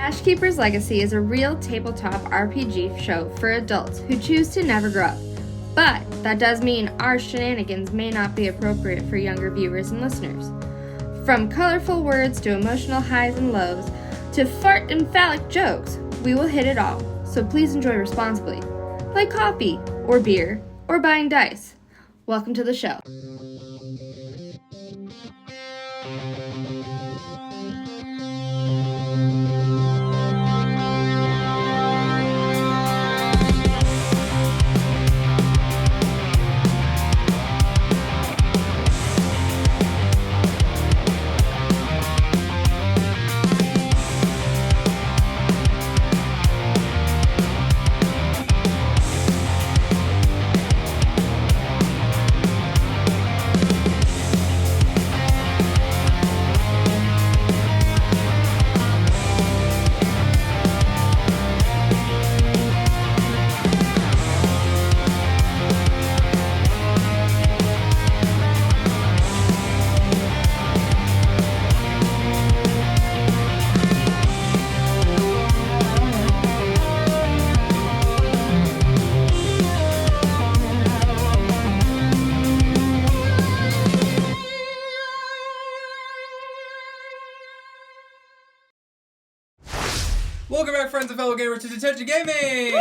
Ashkeepers Legacy is a real tabletop RPG show for adults who choose to never grow up. But that does mean our shenanigans may not be appropriate for younger viewers and listeners. From colorful words to emotional highs and lows to fart and phallic jokes, we will hit it all, so please enjoy responsibly. Like coffee, or beer, or buying dice. Welcome to the show. Welcome back, friends and fellow gamers, to Detention Gaming!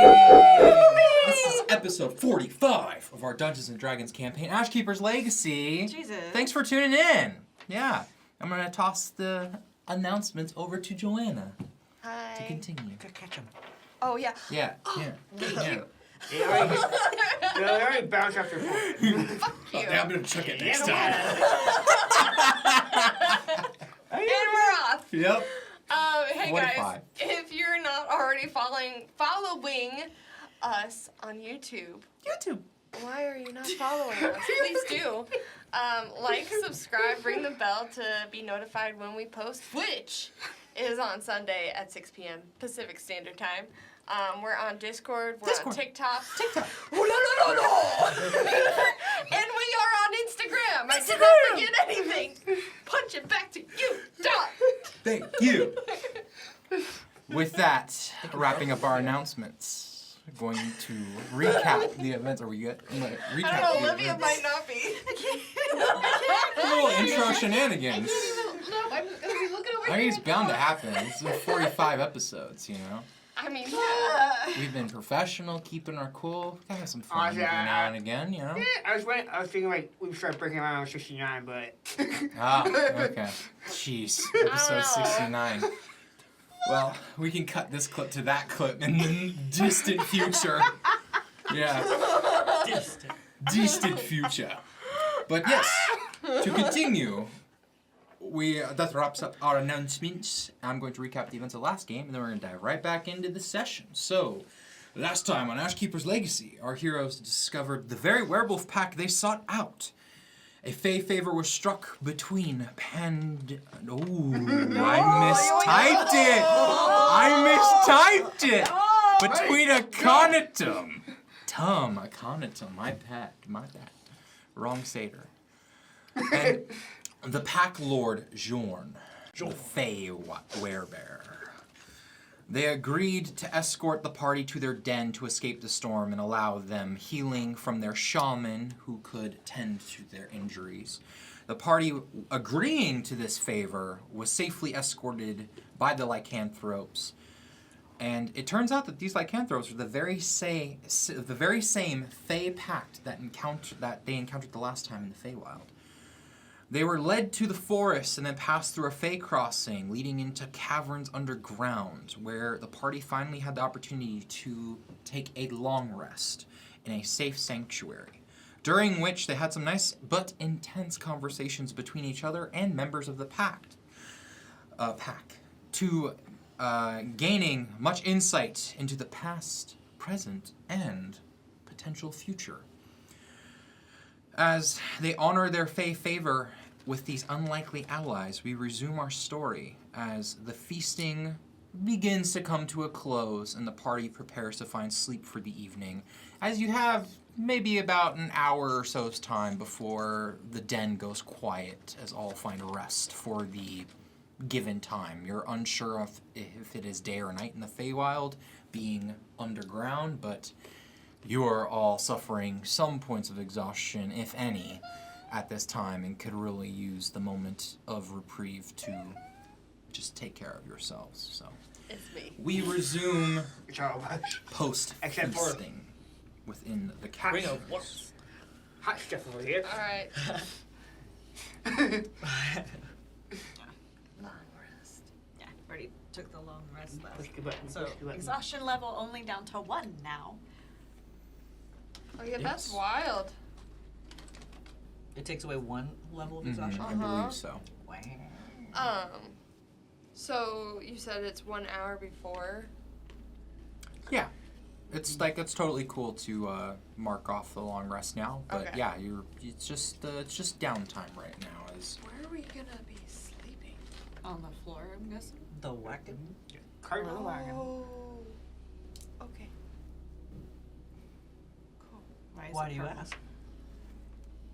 This is episode 45 of our Dungeons & Dragons campaign, Ashkeepers Legacy. Jesus. Thanks for tuning in. Yeah, I'm going to toss the announcements over to Joanna Hi. to continue. Good catch him. Oh, yeah. Yeah. They already bounced after 4. Fuck you. Okay, I'm going to chuck it next time. And we're off. Yep. Hey 45. guys, if you're not already following us on YouTube. Why are you not following us? Please do. Like, subscribe, ring the bell to be notified when we post, which is on Sunday at 6 p.m. Pacific Standard Time. We're on Discord, we're on TikTok. No. And we are on Instagram. I did not forget anything. Punch it back to you, Doc. Thank you. With that, wrapping up our announcements, we're going to recap the events. Are we good? Recap I don't know, the Olivia events. might not be. A little intro shenanigans. No, I'm gonna be looking over I mean, it's here. bound to happen. It's been 45 episodes, you know? I mean, We've been professional, keeping our cool. Gotta have some fun Honestly, every now and again, you know? I was thinking like we would start breaking around 69, but Ah, okay. Jeez, episode 69. Well, we can cut this clip to that clip in the distant future. Yeah. Distant future. But yes, to continue, that wraps up our announcements. I'm going to recap the events of the last game, and then we're going to dive right back into the session. So, last time on Ashkeepers Legacy, our heroes discovered the very werewolf pack they sought out. A fey favor was struck between I mistyped it! Between Aconitum. Aconitum, my bad. Wrong satyr. And the Pack Lord Jorn, the fey werebear. They agreed to escort the party to their den to escape the storm and allow them healing from their shaman who could tend to their injuries. The party, agreeing to this favor, was safely escorted by the lycanthropes. And it turns out that these lycanthropes are the very same fey pact that they encountered the last time in the feywild. They were led to the forest and then passed through a fey crossing leading into caverns underground, where the party finally had the opportunity to take a long rest in a safe sanctuary, during which they had some nice but intense conversations between each other and members of the pack, gaining much insight into the past, present, and potential future. As they honor their fey favor with these unlikely allies, we resume our story as the feasting begins to come to a close and the party prepares to find sleep for the evening, as you have maybe about an hour or so's time before the den goes quiet, as all find rest for the given time. You're unsure if it is day or night in the Feywild, being underground, but you are all suffering some points of exhaustion, if any, at this time, and could really use the moment of reprieve to just take care of yourselves. So It's me. we resume Except for- post-feasting within the castle. Hot stuff over here. All right. Long rest. Yeah, already took the long rest last. Push the button. So Push the button. exhaustion level only down to 1 now. Oh yeah, that's Yes. wild. It takes away 1 level of Mhm, exhaustion. I believe so. Wow. So you said it's 1 hour before. Yeah. It's totally cool to mark off the long rest now, but Okay. yeah, it's just downtime right now. As Where are we gonna be sleeping? On the floor, I'm guessing. The wagon. Cart on the wagon. Oh. Okay. Cool. Why, is Why it do you purple? ask?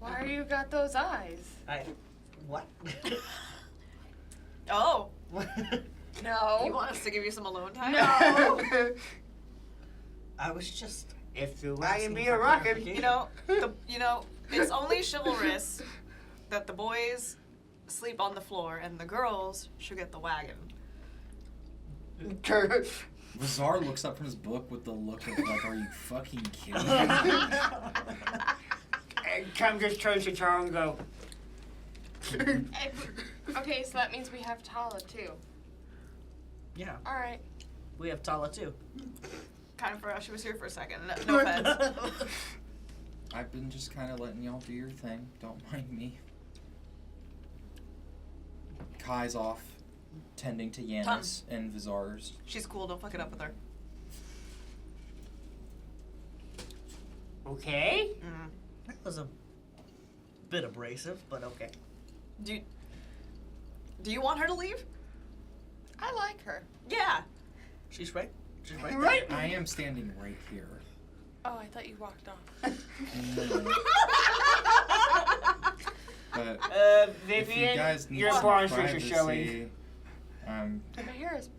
Why you got those eyes? What? Oh, No. you want us to give you some alone time? No. I was just. If the wagon Asking be for a rocket, clarification. You know, it's only chivalrous that the boys sleep on the floor and the girls should get the wagon. Lazar looks up from his book with the look of like, "Are you fucking kidding me?" and Tom just turns to Charles and go, Okay, so that means we have Tala too. Yeah, All right. we have Tala too. Kind of forgot she was here for a second. No offense. I've been just kind of letting y'all do your thing. Don't mind me. Kai's off, tending to Yanis and Vizar's. She's cool. Don't fuck it up with her. okay. That was a bit abrasive, but okay. Do you want her to leave? I like her. Yeah. She's right. She's right. Right. I am standing right here. Oh, I thought you walked off. No. But if you Vivian, guys need your some blonde streaks are privacy, showing. My hair is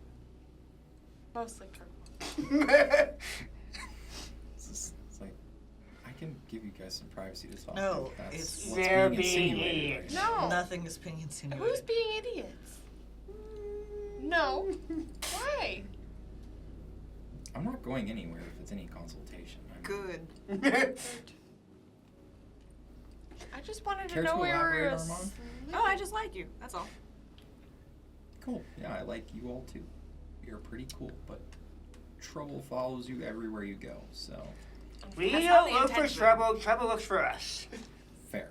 mostly purple. it's like I can give you guys some privacy to talk. No, but that's it's- what's They're being being insinuated right idiots. now. No. Nothing is being insinuated. Who's being idiots? No. Why? I'm not going anywhere if it's any consultation. Good. I just wanted to Care know to where we were elaborate, Armand? sleeping. Oh, I just like you. That's all. Cool. Yeah, I like you all too. You're pretty cool, but trouble follows you everywhere you go. So We That's not don't the look for intention. trouble. Trouble looks for us. fair.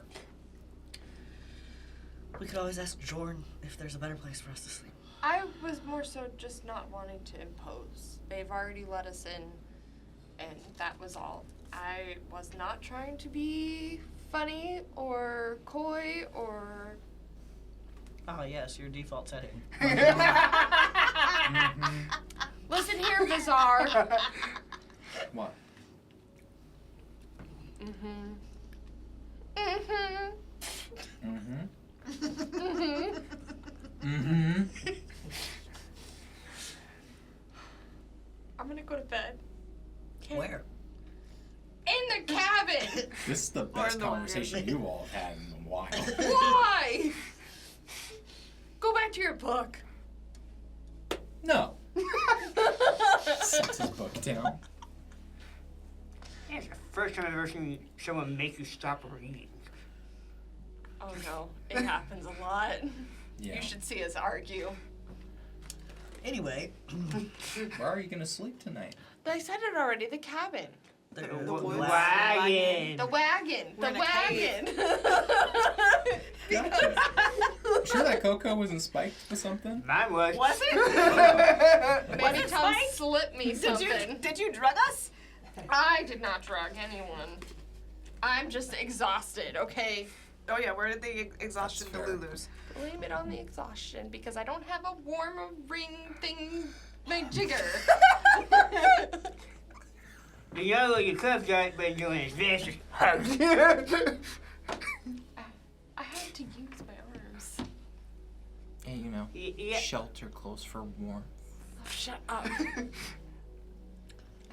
We could always ask Jorn if there's a better place for us to sleep. I was more so just not wanting to impose. They've already let us in, and that was all. I was not trying to be funny or coy or. Ah, yes, your default setting. Listen here, Bizarre. What? Mhm. Mhm. Mm-hmm. Mhm. Mm-hmm. I'm gonna go to bed. 'Kay? Where? In the cabin. This is the Or best in the conversation you all have had in a while. Why? Go back to your book. No. Sets his book down. It's the first time I've ever seen someone make you stop reading. Oh no, it happens a lot. Yeah. You should see us argue. Anyway, Where are you gonna sleep tonight? I said it already. The cabin. the woods. Wagon. The wagon. We're The in a cave. wagon. Gotcha. Sure that Coco wasn't spiked with something? Mine was. Was it? Maybe it Tom Spike? slipped me something. Did you drug us? I did not drug anyone. I'm just exhausted, okay? Oh yeah, where did the exhaustion That's fair. Delulus? Blame it on the exhaustion because I don't have a warm ring thing my jigger. You know what you could have done by doing is this. I had to use my arms. Hey, you know. Yeah. shelter close for warmth. Oh, shut up. I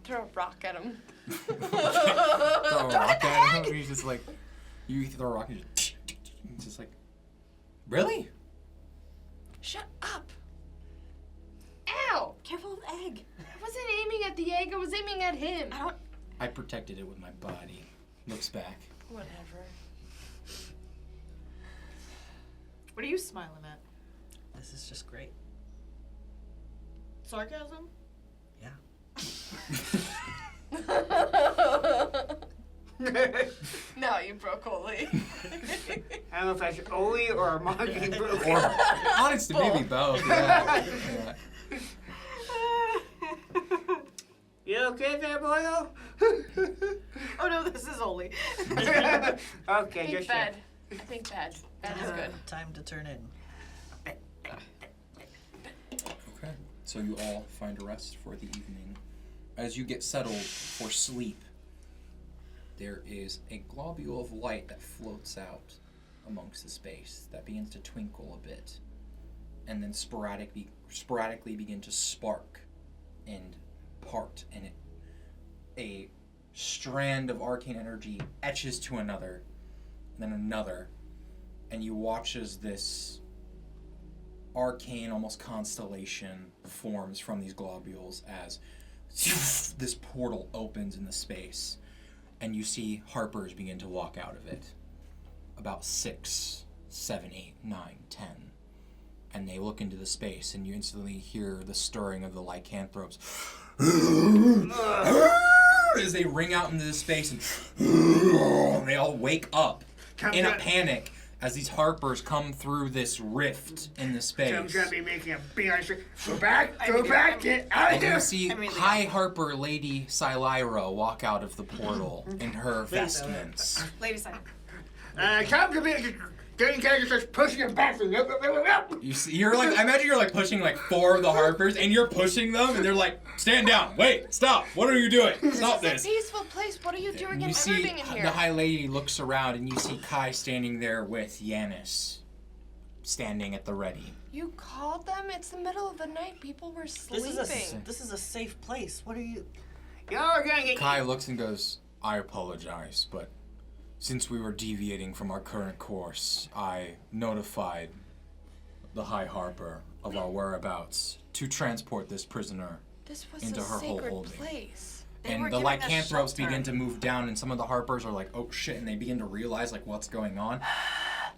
throw a rock at him. Throw a rock at him, and he's just like, you throw a rock and he's just like, really? Shut up. Ow! Careful of the egg. I wasn't aiming at the egg, I was aiming at him. I protected it with my body. Looks back. Whatever. What are you smiling at? This is just great. Sarcasm? Yeah. No, you broke Oli. I don't know if that's Oli or Armani broke. Or, honestly, maybe both. Yeah. Yeah. You okay there, boyo? Oh no, this is Oli. Okay, I think just bed. I think bed. Bed is good. Time to turn in. Okay. So you all find a rest for the evening. As you get settled for sleep, there is a globule of light that floats out amongst the space that begins to twinkle a bit, and then sporadically begin to spark and part, and a strand of arcane energy etches to another, then another, and you watch as this arcane, almost constellation forms from these globules as this portal opens in the space, and you see harpers begin to walk out of it. About 6, 7, 8, 9, 10. And they look into the space, and you instantly hear the stirring of the lycanthropes as they ring out into the space, and they all wake up in a panic as these harpers come through this rift in the space. Tom's gonna be making a beeline. Go back, get out of And here. you see High Harper Lady Silyra walk out of the portal in her vestments. Lady Side. Tom could be getting character starts pushing him back. You see, you're like, I imagine you're like pushing like 4 of the harpers, and you're pushing them, and they're like, stand down, wait, stop, what are you doing? Stop This this. is a peaceful place. What are you doing And you and see everything in here? the High Lady looks around, and you see Kai standing there with Yanis, standing at the ready. You called them? It's the middle of the night. People were sleeping. This is a safe place. What are you? Y'all are gonna get. Kai looks and goes, I apologize, but since we were deviating from our current course, I notified the High Harper of our whereabouts to transport this prisoner This was into a her whole sacred holding. place. They were And the giving us lycanthropes shelter. begin to move down, and some of the harpers are like, oh shit, and they begin to realize like what's going on.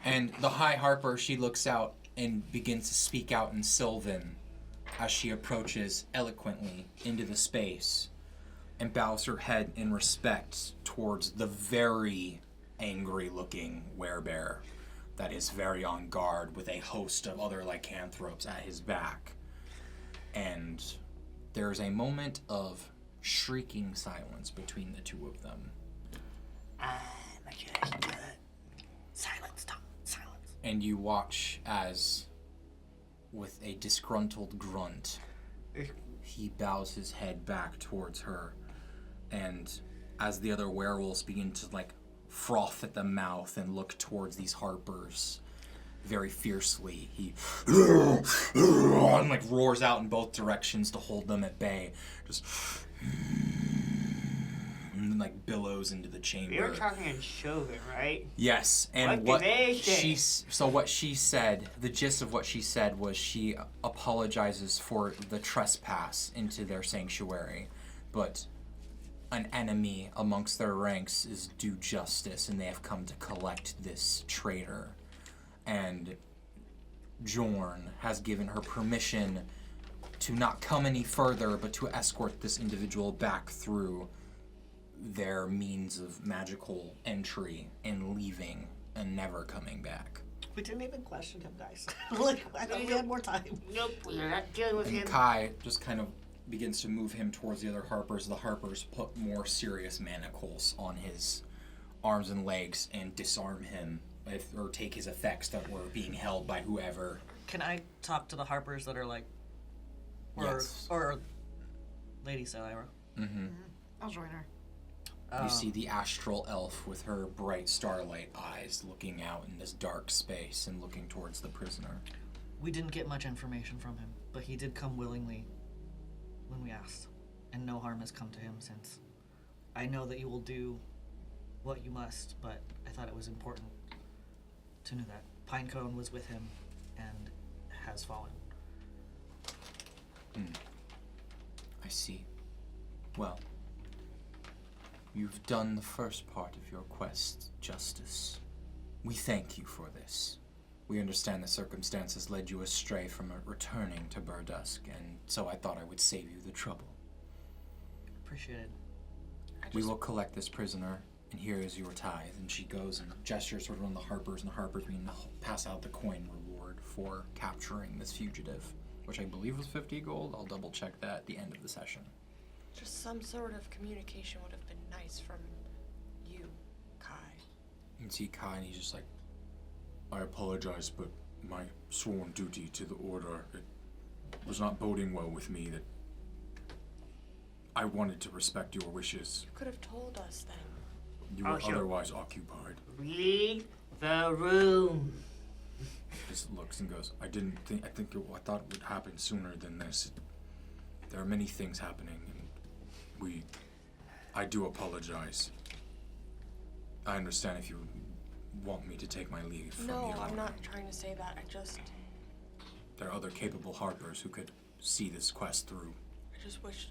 And the High Harper, she looks out and begins to speak out in Sylvan as she approaches eloquently into the space and bows her head in respect towards the very angry looking werebear that is very on guard with a host of other lycanthropes at his back. And there's a moment of shrieking silence between the two of them. Silence, Tom. Silence. And you watch as, with a disgruntled grunt, he bows his head back towards her, and as the other werewolves begin to like froth at the mouth and look towards these harpers very fiercely, he and like roars out in both directions to hold them at bay, just and then like billows into the chamber. We were talking in Chauvin, right? Yes, and What did they say? what she said, the gist of what she said was she apologizes for the trespass into their sanctuary, but an enemy amongst their ranks is due justice, and they have come to collect this traitor. And Jorn has given her permission to not come any further, but to escort this individual back through their means of magical entry and leaving and never coming back. We didn't even question him, guys. Like, I thought we had more time. Nope, we're not dealing with And him. Kai just kind of begins to move him towards the other harpers. The harpers put more serious manacles on his arms and legs and disarm him, or take his effects that were being held by whoever. Can I talk to the harpers that are like, Yes. or Lady Silyra? Mm-hmm. I'll join her. You see the astral elf with her bright starlight eyes looking out in this dark space and looking towards the prisoner. We didn't get much information from him, but he did come willingly when we asked, and no harm has come to him since. I know that you will do what you must, but I thought it was important to know that Pinecone was with him and has fallen. I see. Well, you've done the first part of your quest, Justice. We thank you for this. We understand the circumstances led you astray from returning to Burdusk, and so I thought I would save you the trouble. Appreciate it. We will collect this prisoner, and here is your tithe. And she goes and gestures sort of on the Harpers, and the Harpers mean to pass out the coin reward for capturing this fugitive, which I believe was 50 gold. I'll double check that at the end of the session. Just some sort of communication would have been nice from you, Kai. You can see Kai, and he's just like, I apologize, but my sworn duty to the Order, it was not boding well with me that I wanted to respect your wishes. You could have told us then. You were sure. otherwise occupied. Read the room. Just looks and goes, I thought it would happen sooner than this. There are many things happening, and I do apologize. I understand if you want me to take my leave from No, the I'm Order. not trying to say that. There are other capable Harpers who could see this quest through. I just wish,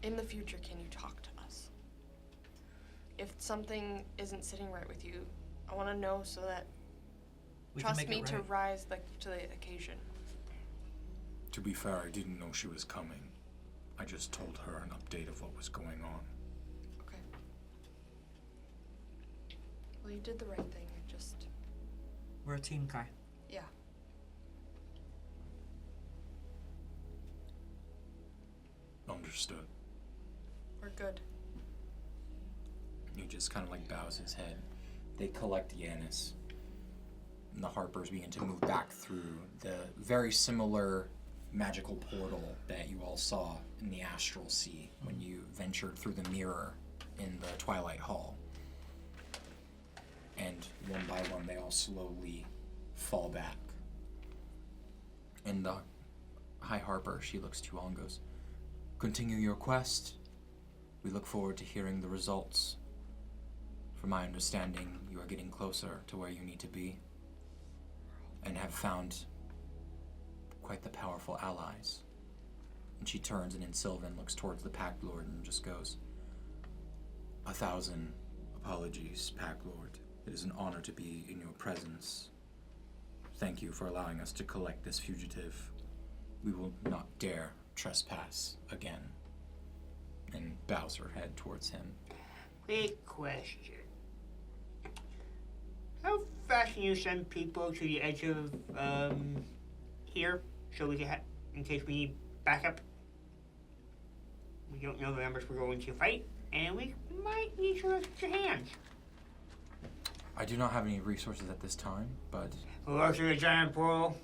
in the future, can you talk to us? If something isn't sitting right with you, I want to know so that We can trust make me it to right. rise to the occasion. To be fair, I didn't know she was coming. I just told her an update of what was going on. Okay. Well, you did the right thing. We're a team, Kai. Yeah. Understood. We're good. He just kind of like bows his head. They collect Yanis. And the Harpers begin to move back through the very similar magical portal that you all saw in the Astral Sea when you ventured through the mirror in the Twilight Hall. And one by one, they all slowly fall back. And the High Harper, she looks to you all and goes, continue your quest. We look forward to hearing the results. From my understanding, you are getting closer to where you need to be and have found quite the powerful allies. And she turns and in Sylvan looks towards the Pack Lord and just goes, 1,000 apologies, Pack Lord. It is an honor to be in your presence. Thank you for allowing us to collect this fugitive. We will not dare trespass again. And bows her head towards him. Quick question. How fast can you send people to the edge of here so we can in case we need backup? We don't know the numbers we're going to fight, and we might need some extra hands. I do not have any resources at this time, but Or through the giant portal.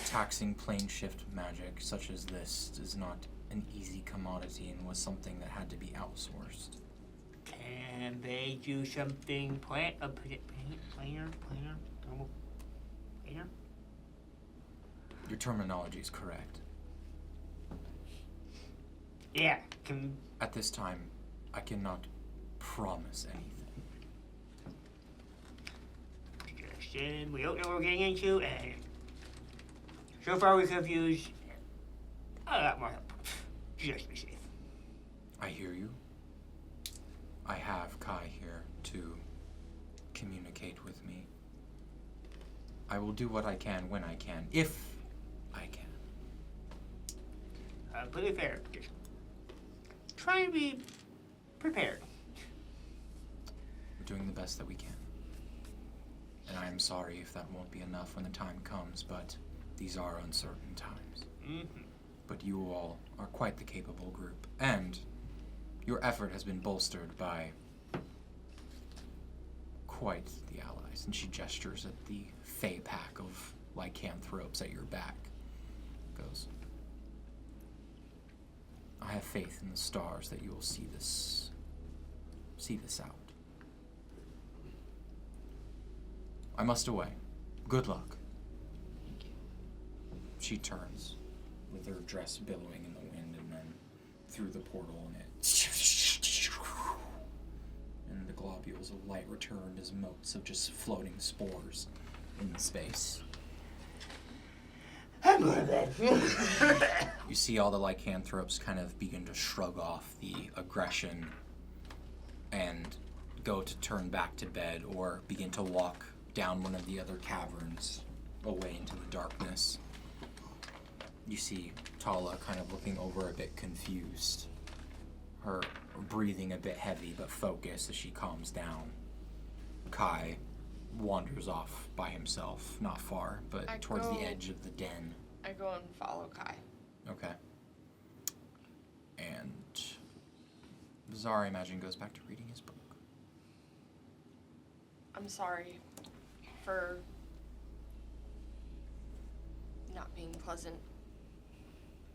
taxing plane shift magic such as this is not an easy commodity and was something that had to be outsourced. Can they do something planar? Your terminology is correct. Yeah, can At this time, I cannot promise anything. Justin, we don't know what we're getting into, and so far we could have used a lot more help. Just be safe. I hear you. I have Kai here to communicate with me. I will do what I can when I can, if I can. Completely fair. Just try and be prepared. We're doing the best that we can. And I am sorry if that won't be enough when the time comes, but these are uncertain times. Mm-hmm. But you all are quite the capable group, and your effort has been bolstered by quite the allies. And she gestures at the fey pack of lycanthropes at your back. Goes, I have faith in the stars that you will see this out. I must away. Good luck. She turns with her dress billowing in the wind and then through the portal and and the globules of light returned as motes of just floating spores in the space. You see all the lycanthropes kind of begin to shrug off the aggression and go to turn back to bed or begin to walk down one of the other caverns away into the darkness. You see Tala kind of looking over a bit confused, her breathing a bit heavy but focused as she calms down. Kai wanders off by himself, not far, but towards the edge of the den. I go and follow Kai. Okay. And Bizarre, I imagine, goes back to reading his book. I'm sorry for not being pleasant.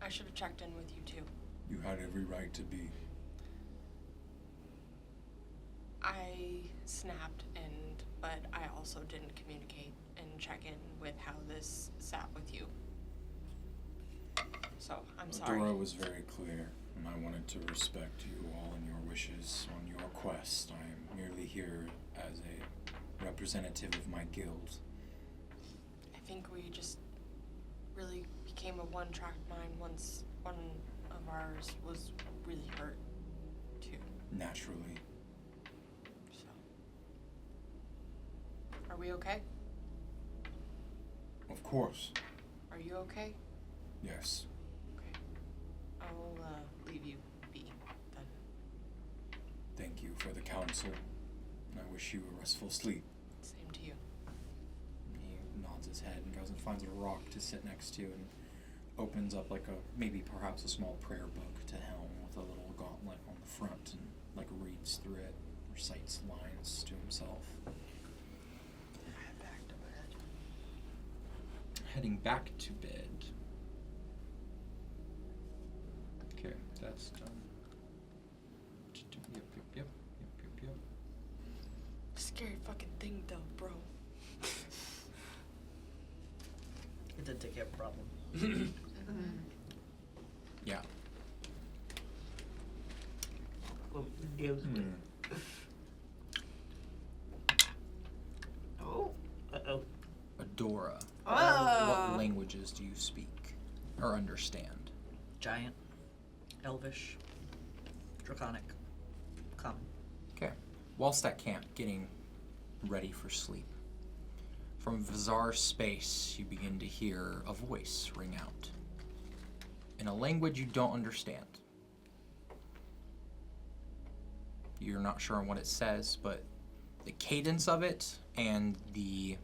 I should have checked in with you too. You had every right to be. I snapped, but I also didn't communicate and check in with how this sat with you. So, I'm sorry. Dora was very clear, and I wanted to respect you all and your wishes on your quest. I am merely here as a representative of my guild. I think we just really became a one-track mind once one of ours was really hurt, too. Naturally. So, are we okay? Of course. Are you okay? Yes. Okay. I'll leave you be, then. Thank you for the counsel. I wish you a restful sleep. Same to you. He nods his head and goes and finds a rock to sit next to and opens up like perhaps a small prayer book to Helm with a little gauntlet on the front and like reads through it, recites lines to himself. Back to bed. Heading back to bed. Okay, that's done. Yep. Scary fucking thing, though, bro. It did take care of a problem. Yeah. Well, deals with. Oh. Uh-oh. Adora. Oh. What languages do you speak or understand? Giant, Elvish, Draconic, Common. Okay. Whilst at camp, getting ready for sleep, from bizarre space, you begin to hear a voice ring out in a language you don't understand. You're not sure on what it says, but the cadence of it and the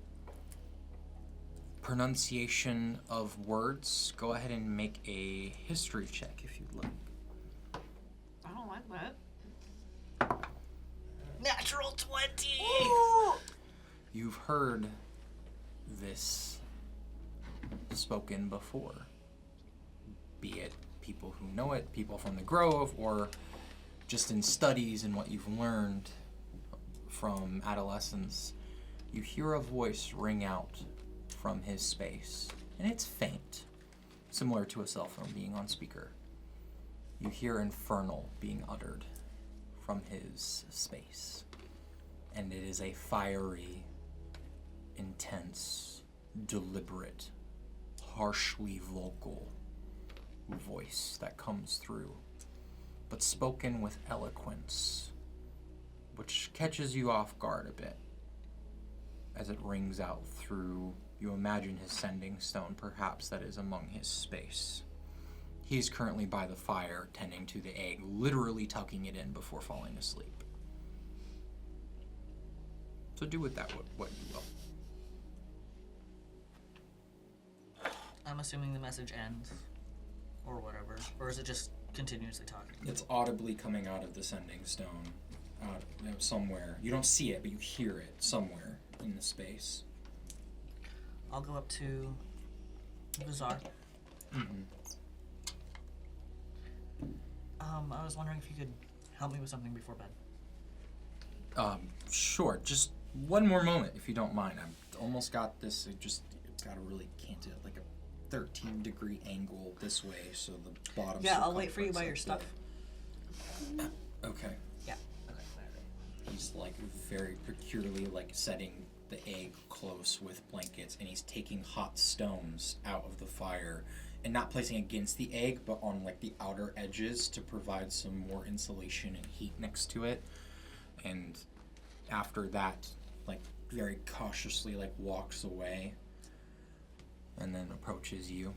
pronunciation of words, go ahead and make a history check if you'd like. I don't like that. Natural 20! You've heard this spoken before, be it people who know it, people from the Grove, or just in studies and what you've learned from adolescence. You hear a voice ring out from his space, and it's faint, similar to a cell phone being on speaker. You hear infernal being uttered from his space, and it is a fiery, intense, deliberate, harshly vocal voice that comes through, but spoken with eloquence, which catches you off guard a bit as it rings out through, you imagine, his sending stone, perhaps, that is among his space. He's currently by the fire, tending to the egg, literally tucking it in before falling asleep. So do with that what you will. I'm assuming the message ends, or whatever. Or is it just continuously talking? It's audibly coming out of the sending stone, somewhere. You don't see it, but you hear it somewhere in the space. I'll go up to Bizarre. Mm-hmm. I was wondering if you could help me with something before bed. Sure. Just one more moment, if you don't mind. I've almost got this. Gotta really cant it like a 13-degree angle this way, so the bottom. Yeah, I'll wait for you by your stuff. Okay. Yeah. He's like very peculiarly like setting the egg close with blankets, and he's taking hot stones out of the fire and not placing against the egg, but on like the outer edges to provide some more insulation and heat next to it. And after that, like very cautiously like walks away and then approaches you.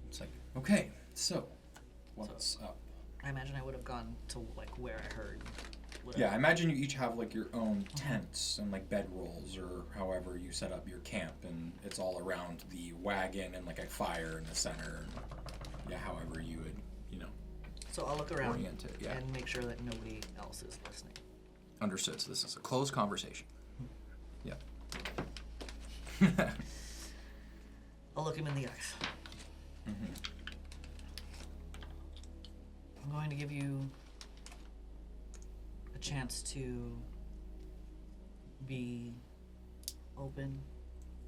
It's like, okay, so what's up? I imagine I would have gone to like where I heard. Whatever. Yeah, I imagine you each have like your own tents and like bedrolls or however you set up your camp, and it's all around the wagon and like a fire in the center. And, yeah, however you would, So I'll look around orient it. Yeah, and make sure that nobody else is listening. understood. So this is a closed conversation. Yeah. I'll look him in the eyes. Mm-hmm. I'm going to give you a chance to be open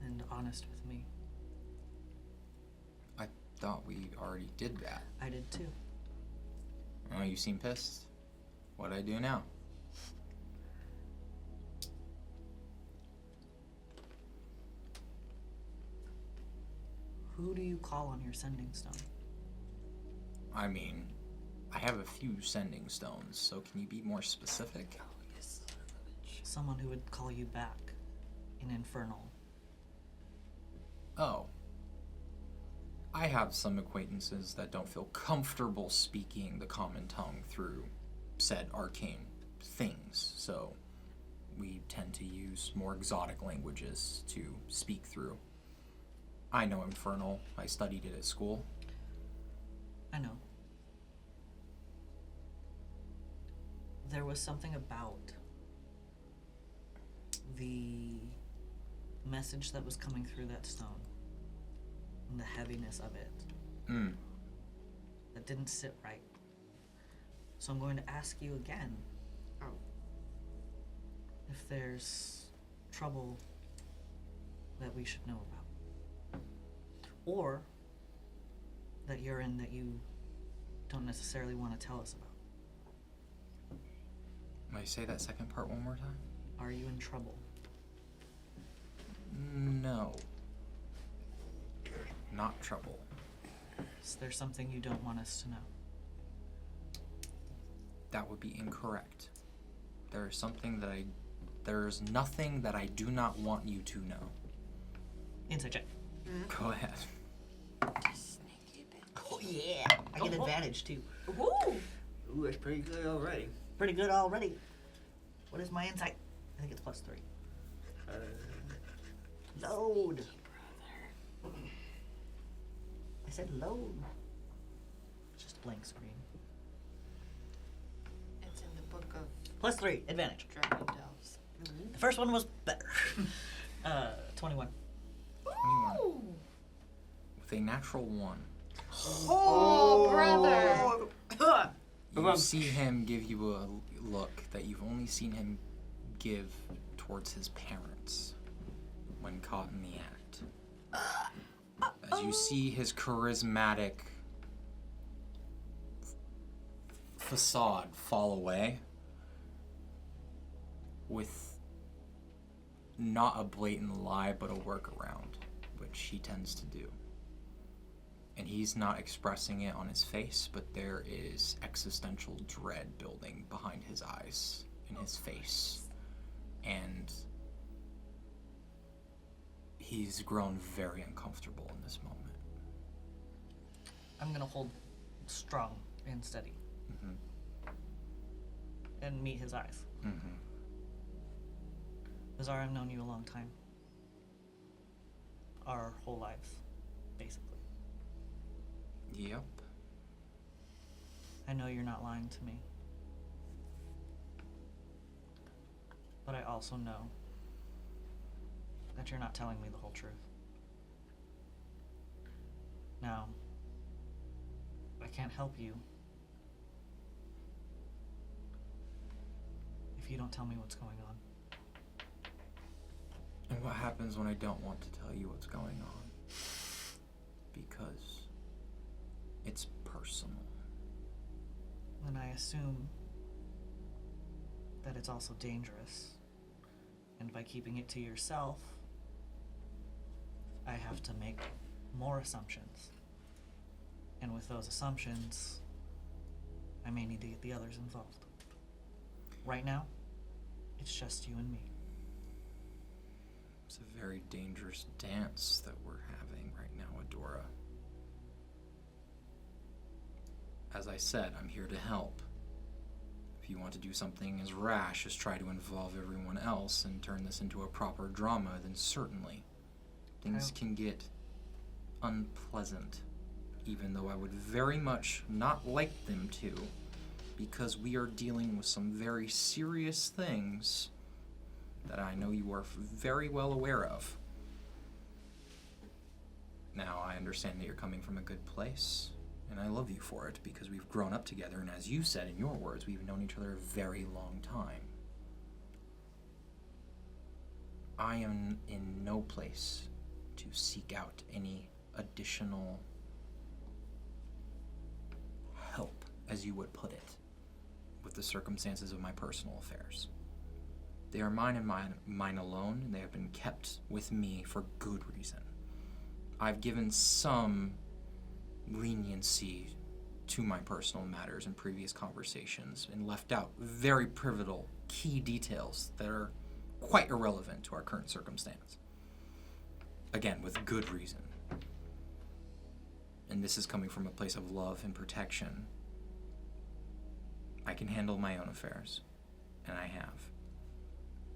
and honest with me. I thought we already did that. I did too. Oh, you seem pissed. What'd I do now? Who do you call on your sending stone? I mean, I have a few sending stones, so can you be more specific? Someone who would call you back in Infernal. Oh. I have some acquaintances that don't feel comfortable speaking the common tongue through said arcane things, so we tend to use more exotic languages to speak through. I know Infernal. I studied it at school. I know. There was something about the message that was coming through that stone and the heaviness of it that didn't sit right. So I'm going to ask you again if there's trouble that we should know about. Or that you're in that you don't necessarily want to tell us about. May I say that second part one more time? Are you in trouble? No. Not trouble. Is there something you don't want us to know? That would be incorrect. There's nothing that I do not want you to know. Insight check. Go ahead. Oh yeah! I get advantage too. Woo! Ooh, that's pretty good already. Pretty good already. What is my insight? I think it's +3. Load. I said load. Just blank screen. It's in the book of +3, advantage. Dragon Delves. The first one was better. 21. 21. With a natural 1. Oh, brother! You see him give you a look that you've only seen him give towards his parents when caught in the act. As you see his charismatic facade fall away with not a blatant lie but a workaround, which he tends to do. And he's not expressing it on his face, but there is existential dread building behind his eyes and his face. And he's grown very uncomfortable in this moment. I'm gonna hold strong and steady. And meet his eyes. Bizarre, I've known you a long time. Our whole lives, basically. Yep. I know you're not lying to me. But I also know that you're not telling me the whole truth. Now, I can't help you if you don't tell me what's going on. And what happens when I don't want to tell you what's going on? because it's personal. And I assume that it's also dangerous. And by keeping it to yourself, I have to make more assumptions. And with those assumptions, I may need to get the others involved. Right now, it's just you and me. It's a very dangerous dance that we're having right now, Adora. As I said, I'm here to help. If you want to do something as rash as try to involve everyone else and turn this into a proper drama, then certainly things can get unpleasant, even though I would very much not like them to, because we are dealing with some very serious things that I know you are very well aware of. Now, I understand that you're coming from a good place, and I love you for it, because we've grown up together, and as you said in your words, we've known each other a very long time. I am in no place to seek out any additional help, as you would put it, with the circumstances of my personal affairs. They are mine and mine alone, and they have been kept with me for good reason. I've given some leniency to my personal matters in previous conversations and left out very pivotal, key details that are quite irrelevant to our current circumstance. Again, with good reason. And this is coming from a place of love and protection. I can handle my own affairs, and I have.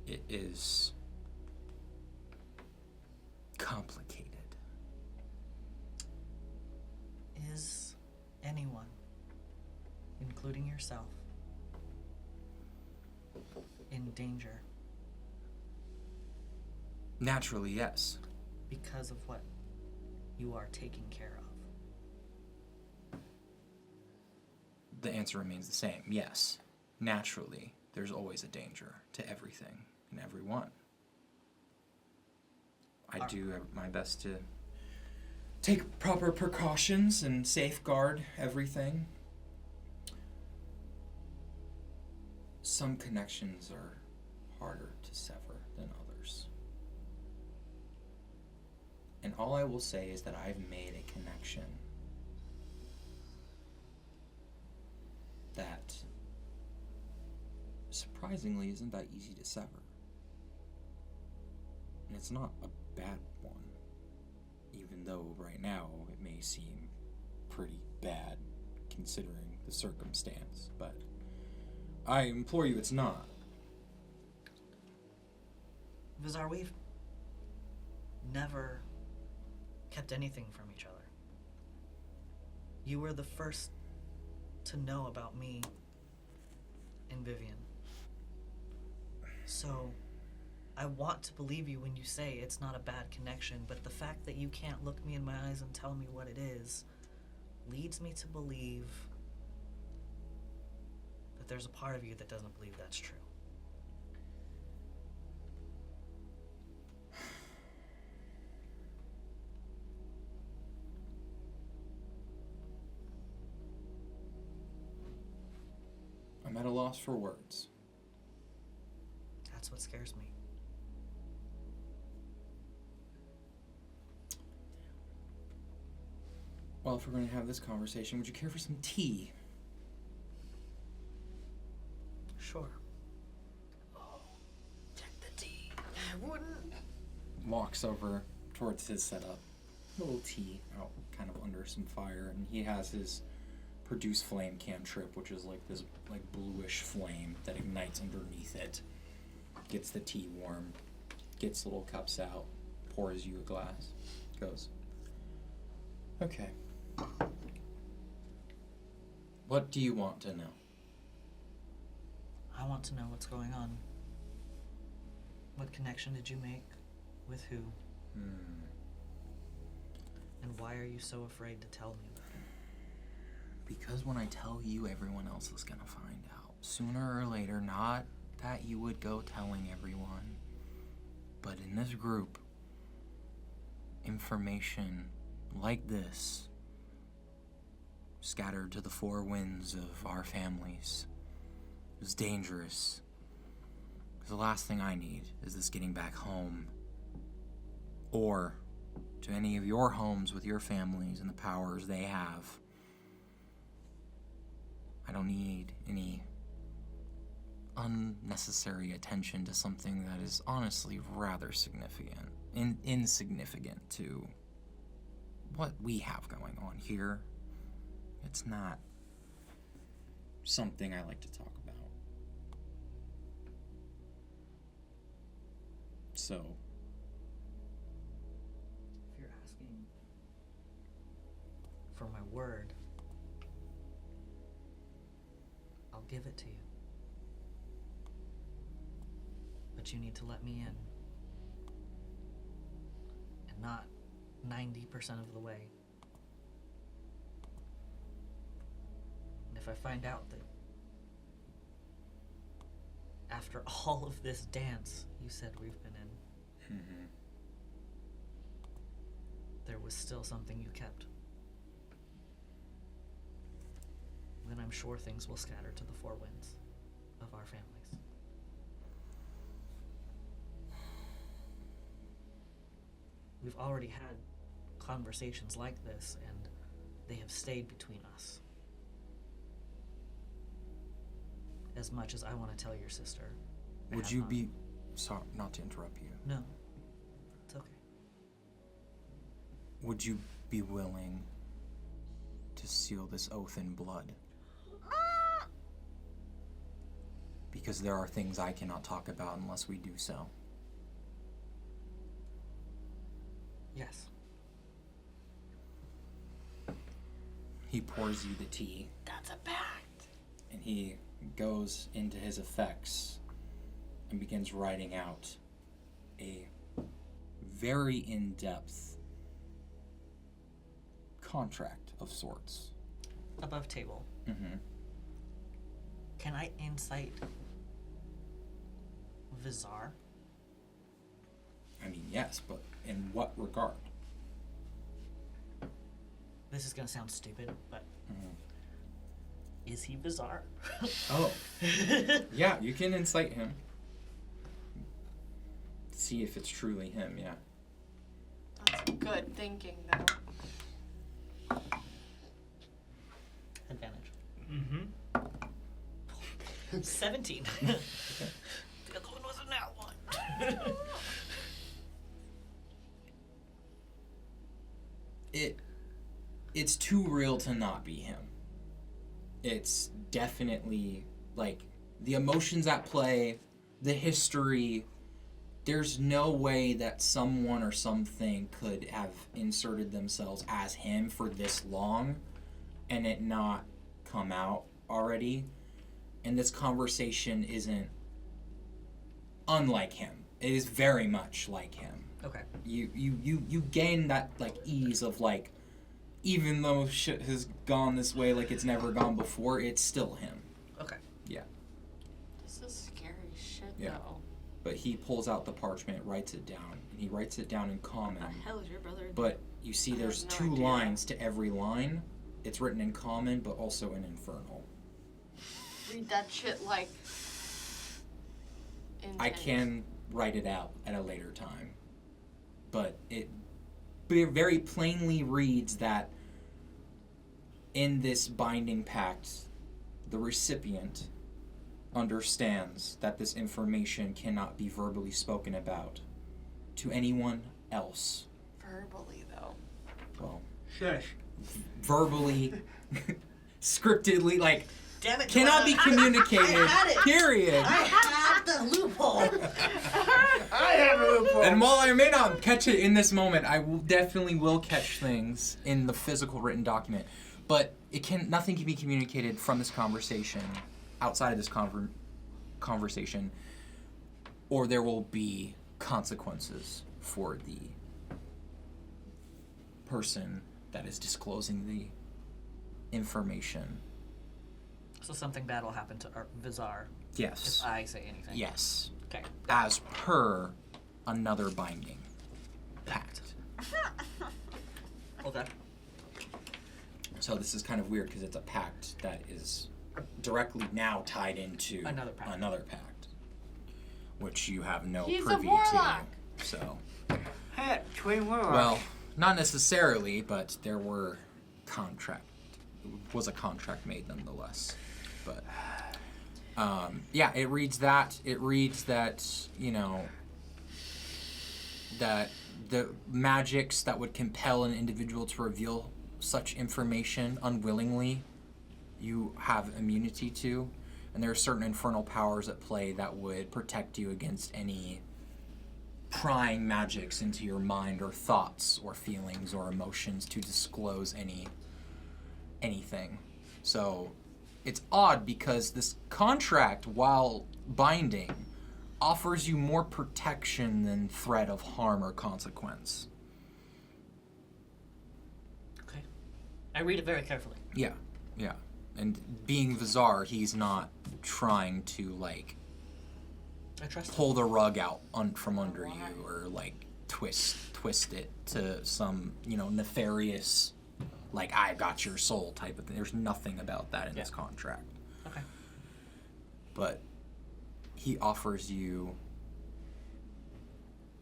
It is complicated. Is anyone, including yourself, in danger? Naturally, yes. Because of what you are taking care of? The answer remains the same, yes. Naturally, there's always a danger to everything and everyone. I do my best to take proper precautions and safeguard everything. Some connections are harder to sever than others. And all I will say is that I've made a connection that surprisingly isn't that easy to sever. And it's not a bad one, even though right now it may seem pretty bad considering the circumstance, but I implore you it's not. Vizar, we've never kept anything from each other. You were the first to know about me and Vivian. So, I want to believe you when you say it's not a bad connection, but the fact that you can't look me in my eyes and tell me what it is leads me to believe that there's a part of you that doesn't believe that's true. I'm at a loss for words. That's what scares me. Well, if we're going to have this conversation, would you care for some tea? Sure. Check the tea. I wouldn't. Walks over towards his setup. A little tea out kind of under some fire, and he has his produce flame cantrip, which is like this like bluish flame that ignites underneath it. Gets the tea warm, gets little cups out, pours you a glass, goes, okay. What do you want to know? I want to know what's going on. What connection did you make? With who? And why are you so afraid to tell me that? Because when I tell you, everyone else is gonna find out. Sooner or later, not that you would go telling everyone, but in this group, information like this, scattered to the four winds of our families, is dangerous. Because the last thing I need is this getting back home, or to any of your homes with your families and the powers they have. I don't need any unnecessary attention to something that is honestly rather significant, insignificant to what we have going on here. It's not something I like to talk about. So, If you're asking for my word, I'll give it to you. But you need to let me in. And not 90% of the way. And if I find out that after all of this dance you said we've been in, there was still something you kept, then I'm sure things will scatter to the four winds of our families. We've already had conversations like this, and they have stayed between us. As much as I want to tell your sister. I would have you not. be... Sorry, not to interrupt you. No. It's okay. Would you be willing to seal this oath in blood? Because there are things I cannot talk about unless we do so. Yes. He pours you the tea, That's a pact. and he goes into his effects and begins writing out a very in-depth contract of sorts. Above table. Mm-hmm. Can I insight Vizar? I mean, yes, but in what regard? This is gonna sound stupid, but Mm-hmm. is he Vizar? Oh. Yeah, you can incite him. See if it's truly him, yeah. That's good thinking, though. Advantage. Mm-hmm. 17. The other one wasn't that one. It's too real to not be him. It's definitely, like, the emotions at play, the history. There's no way that someone or something could have inserted themselves as him for this long and it not come out already. And this conversation isn't unlike him. It is very much like him. Okay. You gain that, like, ease of, like, even though shit has gone this way like it's never gone before, it's still him. Okay. Yeah. This is scary shit, Yeah. though. But he pulls out the parchment, writes it down, and he writes it down in common. What the hell is your brother? But you see I there's have no two idea. lines to every line. It's written in common, but also in infernal. Read that shit like. I intense. can write it out at a later time. But it very plainly reads that in this binding pact, the recipient understands that this information cannot be verbally spoken about to anyone else. Verbally, though. Well, Shush. verbally, scriptedly, like, Damn it! cannot be communicated, I had it. period. I had the loophole. I have a loophole. And while I may not catch it in this moment, I will definitely will catch things in the physical written document. But nothing can be communicated from this conversation, outside of this conversation, or there will be consequences for the person that is disclosing the information. So something bad will happen to Vizar Yes. if I say anything. Yes. Okay. As per another binding pact. Okay. So this is kind of weird because it's a pact that is directly now tied into Another pact. which you have no He's a privy warlock. to. So, Hey, twin warlock. well, not necessarily, but there was a contract made nonetheless. But yeah, it reads that that the magics that would compel an individual to reveal such information unwillingly, you have immunity to, and there are certain infernal powers at play that would protect you against any prying magics into your mind or thoughts or feelings or emotions to disclose anything. So it's odd because this contract, while binding, offers you more protection than threat of harm or consequence. Okay. I read it very carefully. Yeah. And being Vizar, he's not trying to, like, I trust him. pull the rug out from under you or, like, twist it to some, nefarious, like, I got your soul type of thing. There's nothing about that in this contract. Okay. But he offers you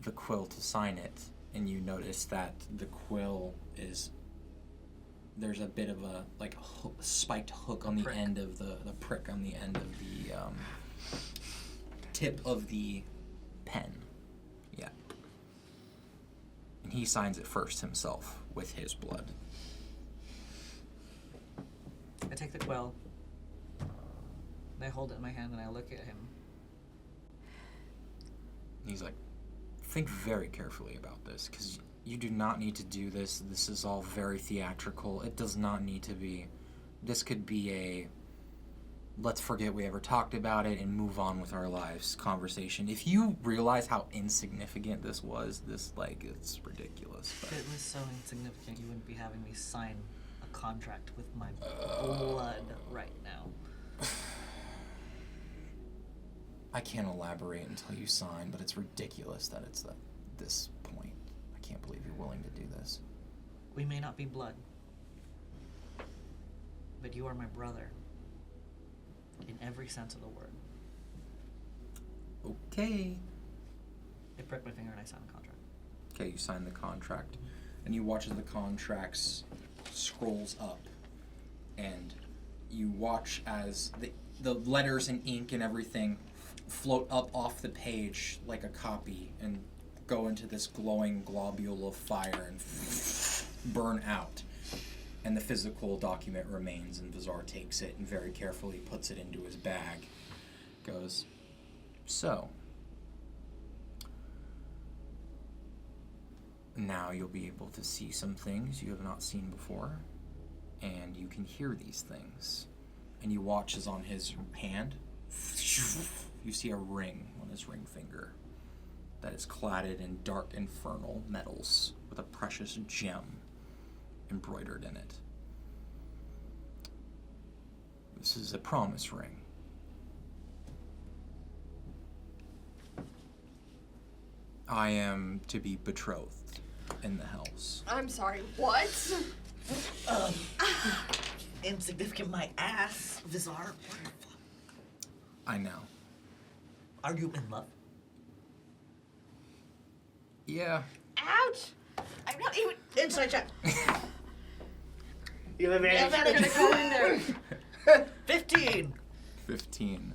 the quill to sign it, and you notice that the quill there's a bit of a spiked hook on the end of the prick on the end of the tip of the pen. Yeah. And he signs it first himself with his blood. I take the quill. And I hold it in my hand and I look at him. He's like, think very carefully about this, because you do not need to do this. This is all very theatrical. It does not need to be. This could be a let's forget we ever talked about it and move on with our lives conversation. If you realize how insignificant this was, it's ridiculous. But If it was so insignificant, you wouldn't be having me sign a contract with my blood right now. I can't elaborate until you sign, but it's ridiculous that it's at this point. I can't believe you're willing to do this. We may not be blood, but you are my brother. In every sense of the word. Okay. I prick my finger and I sign the contract. Okay, you sign the contract, and you watch as the contract scrolls up, and you watch as the letters and ink and everything float up off the page like a copy and go into this glowing globule of fire and burn out. And the physical document remains, and Vizar takes it and very carefully puts it into his bag. Goes, so, now you'll be able to see some things you have not seen before, and you can hear these things. And you watch as on his hand, you see a ring on his ring finger that is cladded in dark infernal metals with a precious gem embroidered in it. This is a promise ring. I am to be betrothed in the hells. I'm sorry, what? Insignificant my ass, Vizar. I know. Are you in love? Yeah. Ouch! I'm not even. Inside check. You have I'm not any? gonna go in there. 15. 15.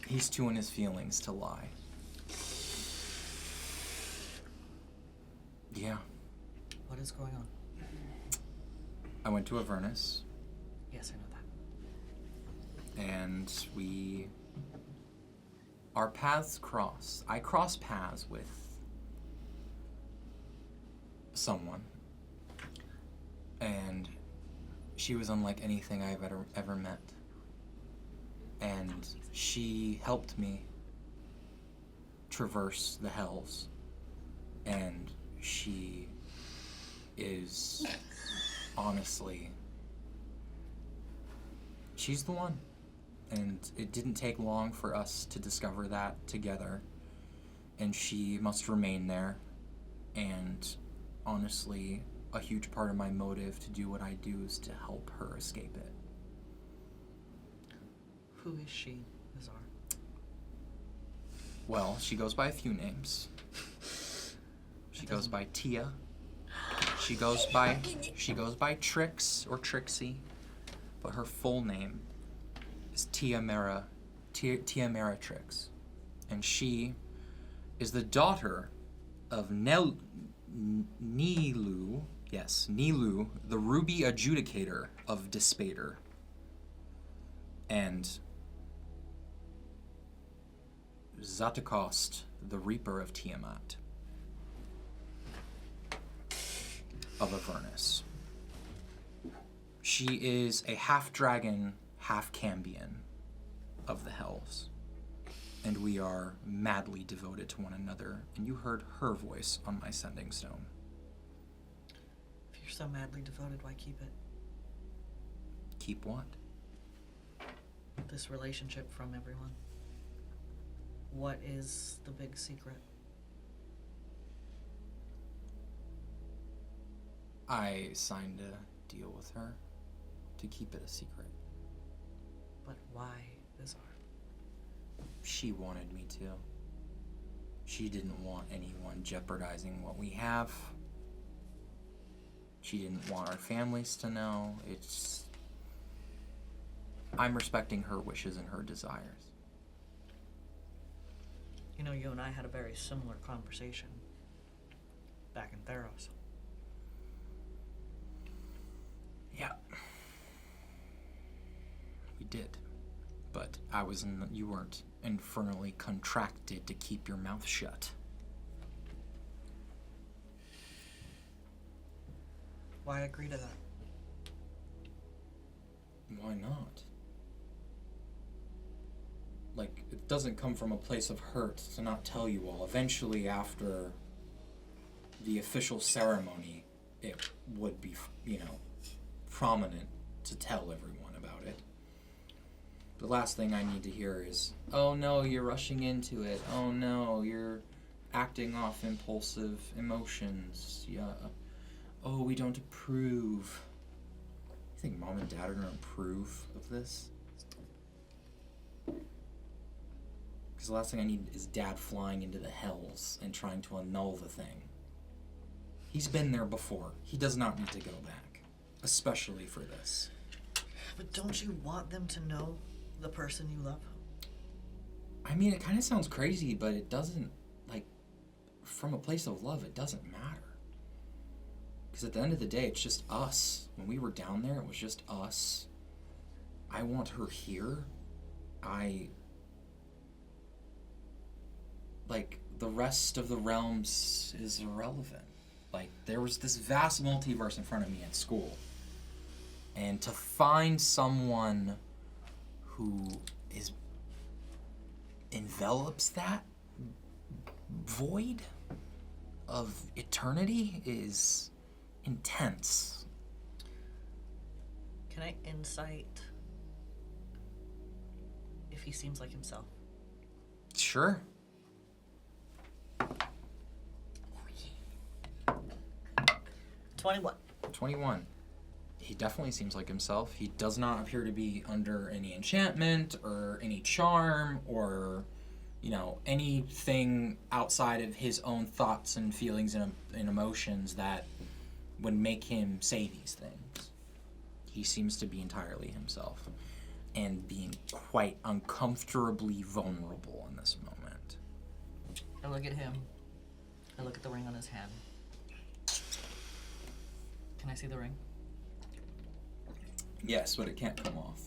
He's too in his feelings to lie. Yeah. What is going on? I went to Avernus, Yes, I know that. and our paths crossed. I crossed paths with someone, and she was unlike anything I've ever met. And she helped me traverse the hells, and she is honestly, she's the one. And it didn't take long for us to discover that together, and she must remain there. And honestly, a huge part of my motive to do what I do is to help her escape it. Who is she, Azar? Well, she goes by a few names. She goes by Tia. She goes by Trix or Trixie, but her full name is Tiamera Trix, and she is the daughter of Nilu, the Ruby Adjudicator of Despater, and Zatakost, the Reaper of Tiamat, of Avernus. She is a half-dragon, half-Cambion of the Hells, and we are madly devoted to one another, and you heard her voice on my sending stone. If you're so madly devoted, why keep it? Keep what? This relationship from everyone. What is the big secret? I signed a deal with her to keep it a secret. But why, Azar? She wanted me to. She didn't want anyone jeopardizing what we have. She didn't want our families to know. I'm respecting her wishes and her desires. You know, you and I had a very similar conversation back in Theros. Yeah. We did. But you weren't infernally contracted to keep your mouth shut. Why agree to that? Why not? Like, it doesn't come from a place of hurt to not tell you all. Eventually, after the official ceremony, it would be, prominent to tell everyone about it. The last thing I need to hear is, oh no, you're rushing into it. Oh no, you're acting off impulsive emotions. Yeah. Oh, we don't approve. You think Mom and Dad are gonna approve of this? Because the last thing I need is Dad flying into the hells and trying to annul the thing. He's been there before. He does not need to go back. Especially for this. But don't you want them to know the person you love? I mean, it kind of sounds crazy, but it doesn't, from a place of love, it doesn't matter. Because at the end of the day, it's just us. When we were down there, it was just us. I want her here. The rest of the realms is irrelevant. There was this vast multiverse in front of me at school. And to find someone who envelops that void of eternity is intense. Can I insight if he seems like himself? Sure. 21. 21. He definitely seems like himself. He does not appear to be under any enchantment or any charm or, anything outside of his own thoughts and feelings and emotions that would make him say these things. He seems to be entirely himself and being quite uncomfortably vulnerable in this moment. I look at him. I look at the ring on his hand. Can I see the ring? Yes, but it can't come off.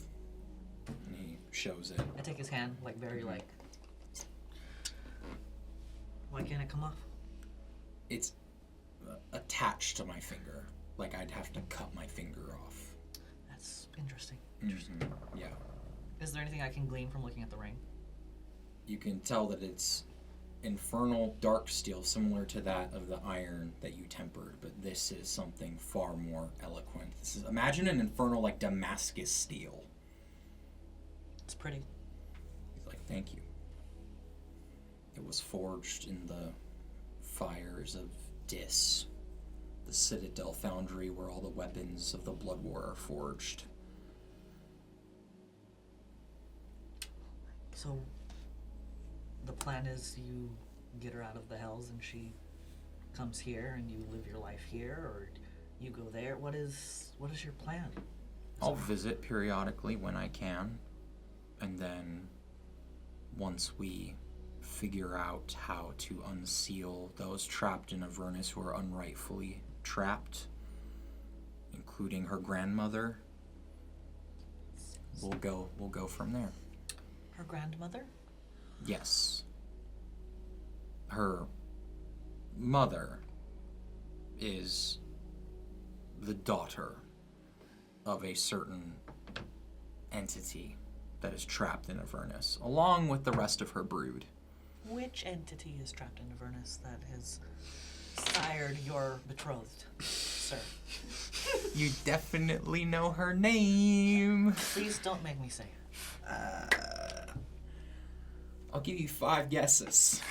And he shows it. I take his hand, very Why can't it come off? It's attached to my finger. I'd have to cut my finger off. That's interesting. Mm-hmm. Yeah. Is there anything I can glean from looking at the ring? You can tell that it's infernal dark steel, similar to that of the iron that you tempered, but this is something far more eloquent. Imagine an infernal Damascus steel. It's pretty. He's like, thank you. It was forged in the fires of Dis the Citadel Foundry where all the weapons of the Blood War are forged. So, the plan is you get her out of the hells and she comes here and you live your life here, or you go there? What is your plan? I'll visit periodically when I can, and then once we figure out how to unseal those trapped in Avernus who are unrightfully trapped, including her grandmother, we'll go from there. Her grandmother? Yes. Her mother is the daughter of a certain entity that is trapped in Avernus, along with the rest of her brood. Which entity is trapped in Avernus that has sired your betrothed, sir? You definitely know her name. Please don't make me say it. I'll give you 5 guesses.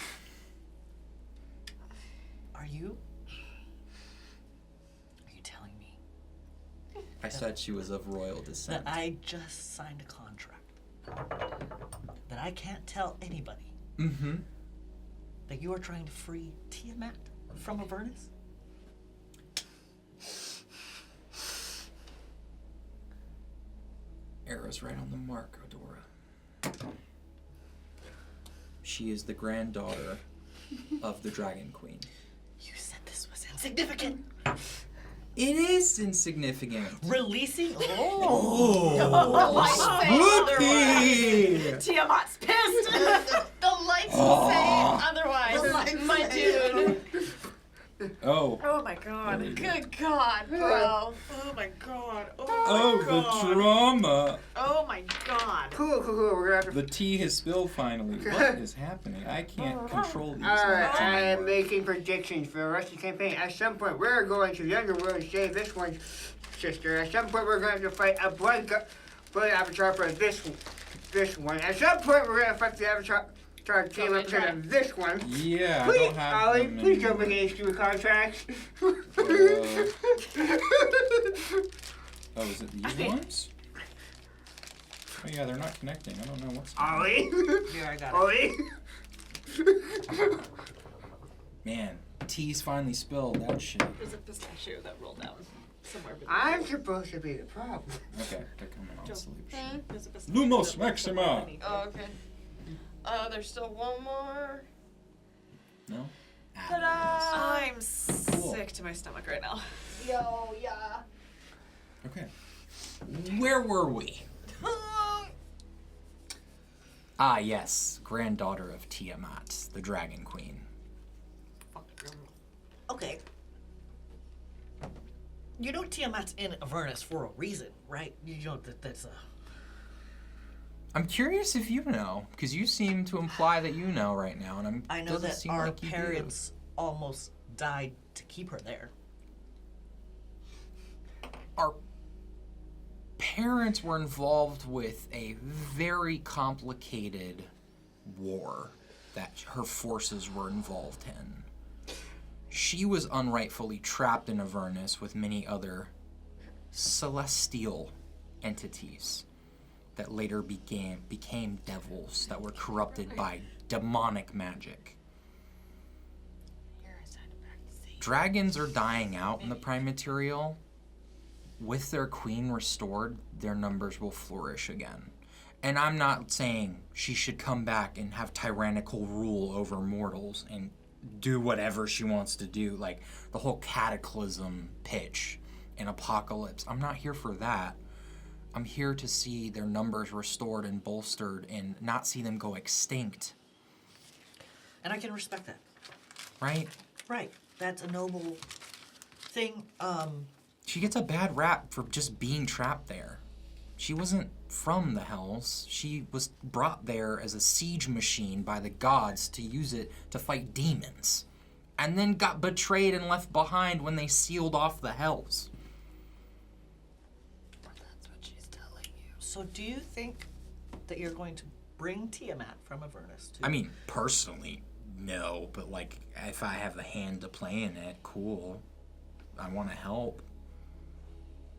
Are you telling me I said she was of royal descent. that I just signed a contract that I can't tell anybody Mm-hmm. that you are trying to free Tiamat from Avernus? Arrow's right on the mark, Odora. She is the granddaughter of the Dragon Queen. You said this was insignificant. It is insignificant. Releasing? Spooky! Tiamat's pissed. The lights will say otherwise, my dude. Oh. Oh my god. Good God, bro. Oh my god. Oh, Oh my god. the drama. Oh my god. Cool. We're gonna have to. The tea has spilled finally. What is happening? I can't control these. Alright, I am lights. making predictions for the rest of the campaign. At some point, we're going to the underworld and save this one's sister. At some point, we're going to fight a blood avatar for this one. At some point, we're going to fight the avatar team up to this one. Yeah, I Please, don't have Ollie, them please don't anymore. make any stupid contracts. Oh, is it these ones? Oh yeah, they're not connecting. I don't know what's going on. Ollie. Here, I got it. Ollie. Man, tea's finally spilled. That shit. There's a pistachio that rolled down somewhere. I'm supposed to be the problem. Okay, they're coming on sleep. There's a pistachio Lumos that rolled Maxima. underneath it. Oh, okay. There's still one more. No? Ta-da! I'm sick to my stomach right now. Yo, yeah. Okay. Where were we? Ah, yes. Granddaughter of Tiamat, the Dragon Queen. Okay. You know Tiamat's in Avernus for a reason, right? You know that's a... I'm curious if you know, because you seem to imply that you know right now, and I know doesn't that seem our like you do. parents almost died to keep her there. Our parents were involved with a very complicated war that her forces were involved in. She was unrightfully trapped in Avernus with many other celestial entities that later became devils that were corrupted by demonic magic. Dragons are dying out in the prime material. With their queen restored, their numbers will flourish again. And I'm not saying she should come back and have tyrannical rule over mortals and do whatever she wants to do, like the whole cataclysm pitch and apocalypse. I'm not here for that. I'm here to see their numbers restored and bolstered and not see them go extinct. And I can respect that. Right? Right. That's a noble thing. She gets a bad rap for just being trapped there. She wasn't from the Hells. She was brought there as a siege machine by the gods to use it to fight demons. And then got betrayed and left behind when they sealed off the Hells. That's what she's telling you. So do you think that you're going to bring Tiamat from Avernus to... I mean, personally, no. But, like, if I have a hand to play in it, cool. I want to help.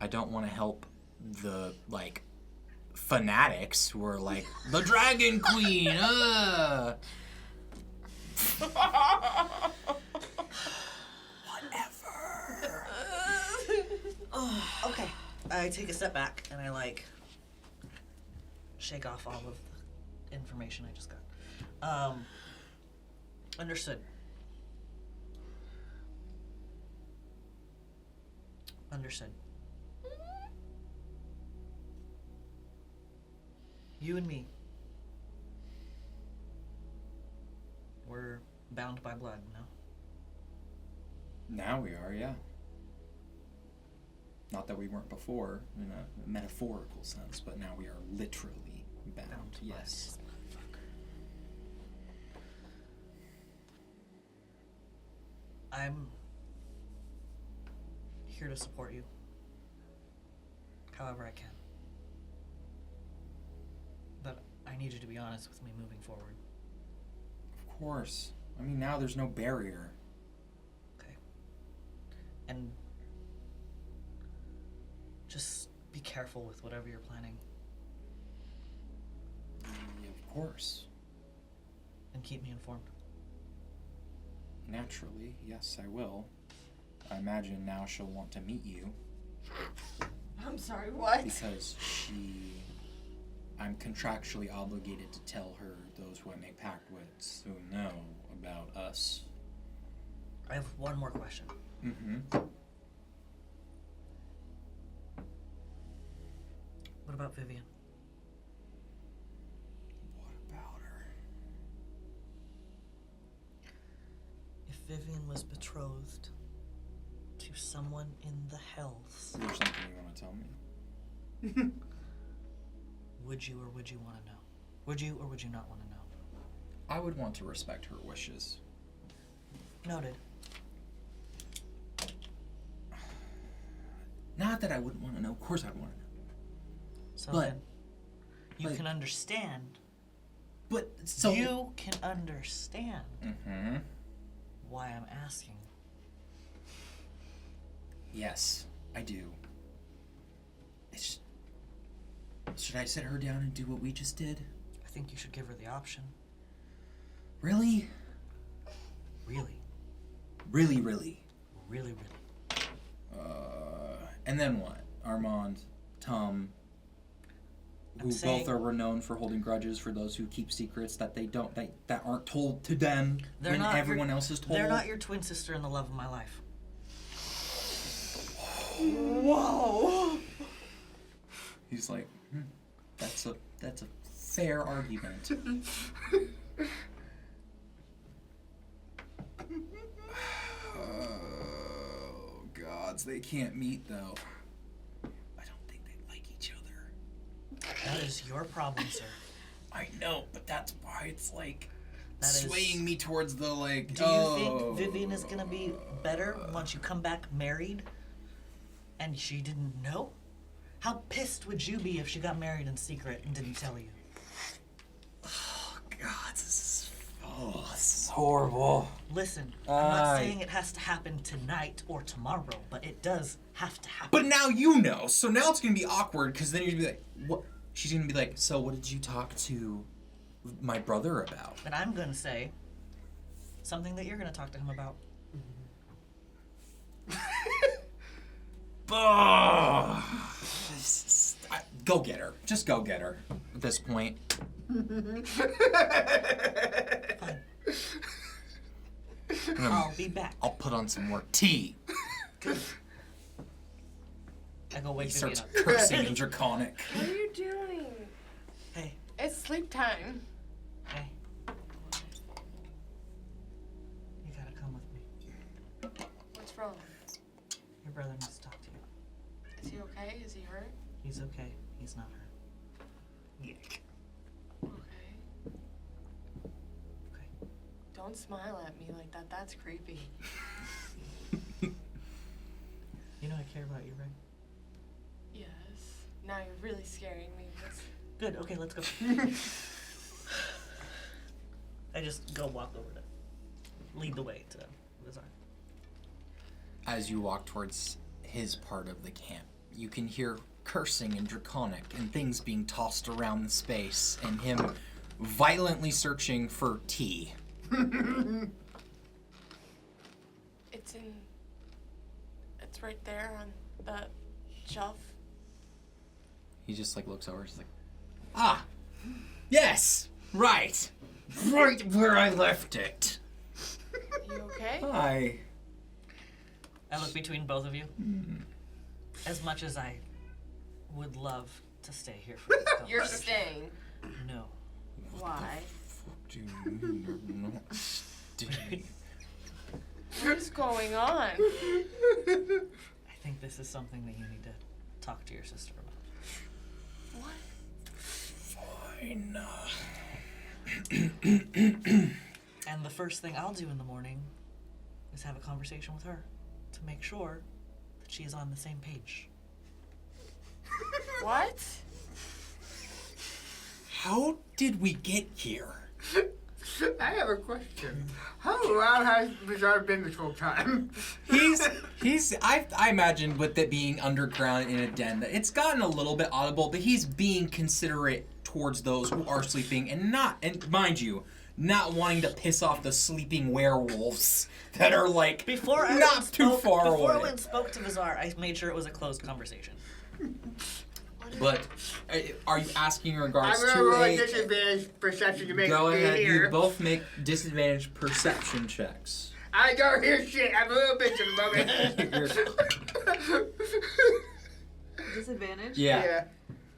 I don't want to help the, like, fanatics who are like, the Dragon Queen, Whatever. Okay. I take a step back and I like shake off all of the information I just got. Understood. Understood. You and me. We're bound by blood, no? Now we are, yeah. Not that we weren't before, in a metaphorical sense, but now we are literally bound. Yes. I'm here to support you. However I can. But I need you to be honest with me moving forward. Of course. I mean, now there's no barrier. Okay. And just be careful with whatever you're planning. Of course. And keep me informed. Naturally, yes, I will. I imagine now she'll want to meet you I'm sorry, what? because I'm contractually obligated to tell her those who I make pact with who know about us. I have one more question. Mm-hmm. What about Vivian? What about her? If Vivian was betrothed to someone in the Hells, Is there something you want to tell me? would you or would you want to know? Would you or would you not want to know? I would want to respect her wishes. Noted. Not that I wouldn't want to know. Of course I'd want to know. So But- then, you like- can understand. But so You can understand Mm-hmm. why I'm asking. Yes, I do. It's. Should I sit her down and do what we just did? I think you should give her the option. Really? Really, Really, really. really, really. And then what? Armand, Tom, I'm who saying- both are renowned for holding grudges for those who keep secrets that they don't, that aren't told to them They're when not everyone your- else is told. They're not your twin sister and the love of my life. Whoa! He's like, that's a fair argument. Oh, gods, they can't meet though. I don't think they like each other. That is your problem, sir. I know, but that's why it's like That is- swaying me towards the like. Do you think Vivian is gonna be better once you come back married and she didn't know? How pissed would you be if she got married in secret and didn't tell you? Oh, God, this is horrible. Listen, I'm not saying it has to happen tonight or tomorrow, but it does have to happen. But now you know, so now it's gonna be awkward because then you're gonna be like, what? She's gonna be like, so what did you talk to my brother about? And I'm gonna say something that you're gonna talk to him about. Go get her. Just go get her. At this point. Fine. I'll be back. I'll put on some more tea. I go wake He Vivian starts up. cursing in Draconic. What are you doing? Hey, It's sleep time. hey. You gotta come with me. What's wrong? Your brother needs to talk to you. Is he okay? Is he hurt? He's okay. He's not hurt. Okay. Okay. Don't smile at me like that. That's creepy. You know I care about you, right? Yes. Now you're really scaring me. Good. Okay, let's go. I just go walk over to lead the way to the Bazaar. as you walk towards his part of the camp. You can hear cursing and draconic and things being tossed around the space and him violently searching for tea. It's right there on the shelf. He just like looks over, he's like, ah, yes, right where I left it. You okay? I look between both of you. As much as I would love to stay here for this conversation. You're staying. No. Why? do you not stay? What is going on? I think this is something that you need to talk to your sister about. What? Fine. And the first thing I'll do in the morning is have a conversation with her to make sure that she's on the same page. What? How did we get here? I have a question. How loud has Bizarre been this whole time? I imagine with it being underground in a den, that it's gotten a little bit audible, but he's being considerate towards those who are sleeping and mind you, not wanting to piss off the sleeping werewolves that are like Before I not too far away. Before I went and spoke to Vizar, I made sure it was a closed conversation. But are you asking in regards I'm gonna to roll a a... disadvantage perception to make Go me ahead, hear. you both make disadvantage perception checks. I don't hear shit. I'm a little bitch at the moment. Disadvantage? Yeah.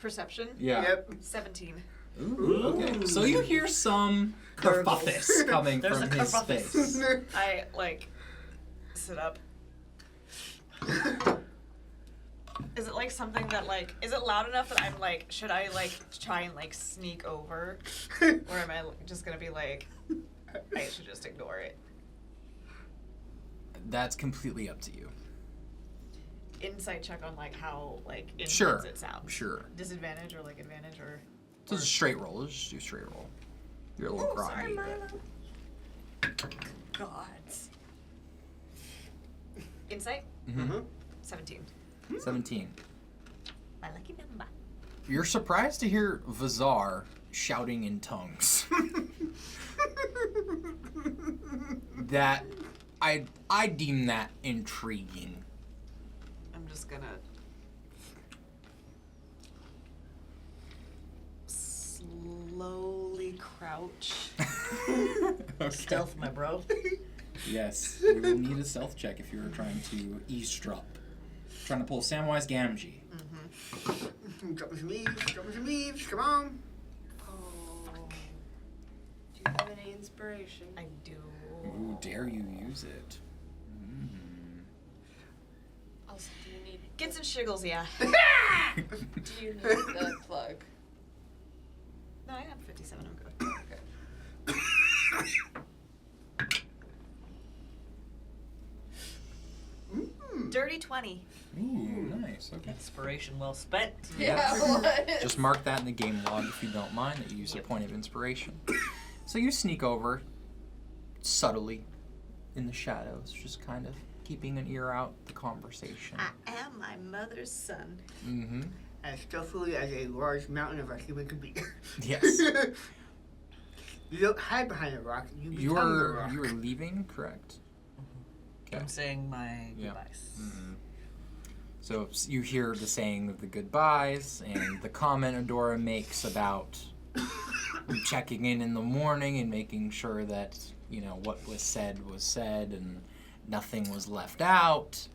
Perception? Yeah. Yep. 17. Ooh, okay. So you hear some kerfuffus coming There's from a his kerfuffus. face. I, sit up. Is it, something that, is it loud enough that I'm, should I, try and, sneak over? Or am I just gonna be I should just ignore it? That's completely up to you. Insight check on, how, intense Sure. it sounds. Sure. Disadvantage or, advantage or... So it's a straight roll. Let's just do straight roll. You're a little groggy. but- Gods. Insight? Mhm. 17. 17. My lucky number. You're surprised to hear Vizar shouting in tongues. That I deem that intriguing. I'm just gonna slowly crouch. Stealth, my bro. Yes, you will need a stealth check if you were trying to eavesdrop. Trying to pull Samwise Gamgee. Drop me some leaves, come on. Oh. Do you have any inspiration? I do. Ooh, dare you use it. Also, do you need Get some shiggles, yeah. do you need the plug? No, I have 57. I'm good. Okay. Dirty 20. Ooh, nice. Okay. Inspiration well spent. Yeah. What? Just mark that in the game log if you don't mind that you use a point of inspiration. So you sneak over subtly in the shadows, just kind of keeping an ear out the conversation. I am my mother's son. Mm-hmm. As stealthily as a large mountain of a human could be. Yes. You don't hide behind a rock, you become the rock. You were leaving, correct? Okay. I'm saying my Yeah. goodbyes. Mm-hmm. So you hear the saying of the goodbyes and the comment Adora makes about checking in the morning and making sure that, what was said and nothing was left out,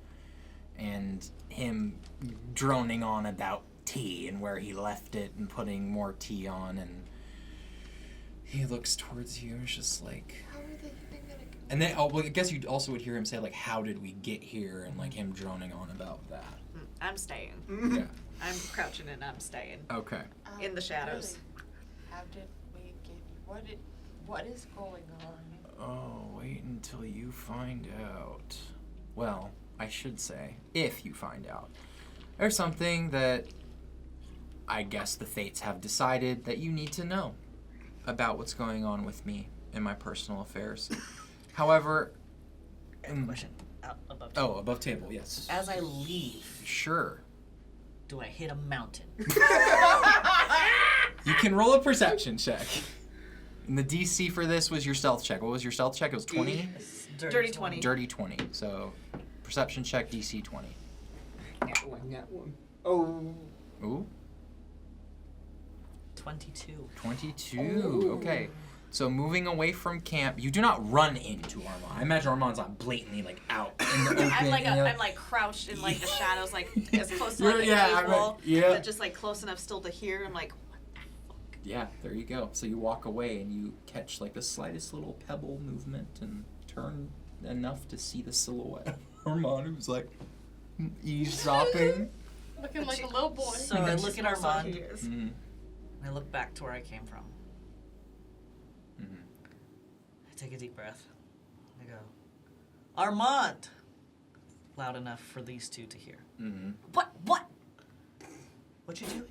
and him droning on about tea and where he left it and putting more tea on, and he looks towards you and is just like... How are they even gonna And then, I guess you also would hear him say, how did we get here? And, him droning on about that. I'm staying. Yeah. I'm crouching and I'm staying. Okay. In the shadows. Really? How did we get what is going on? Oh, wait until you find out. Well, I should say, if you find out. There's something that I guess the fates have decided that you need to know about what's going on with me and my personal affairs. However... Question out above Oh, above table, yes. As I leave, Sure. do I hit a mountain? You can roll a perception check. And the DC for this was your stealth check. What was your stealth check? It was 20? Dirty 20. Dirty 20. So, perception check, DC 20. That one. Oh. Ooh, 22. 22. Okay. So moving away from camp, you do not run into Armand. I imagine Armand's not blatantly like out in the open. I'm like you know? I'm like crouched in like the shadows, like as close to You're- like yeah, the I'm cave wall, like- yeah. but just like close enough still to hear. I'm like, Yeah, there you go. So you walk away and you catch like the slightest little pebble movement and turn enough to see the silhouette of Armand, who's like eavesdropping. Looking like a little boy. So I look at That's all he Armand, is. Mm-hmm. and I look back to where I came from. Mm-hmm. I take a deep breath. I go, Armand! Loud enough for these two to hear. Mm-hmm. What? What you doing?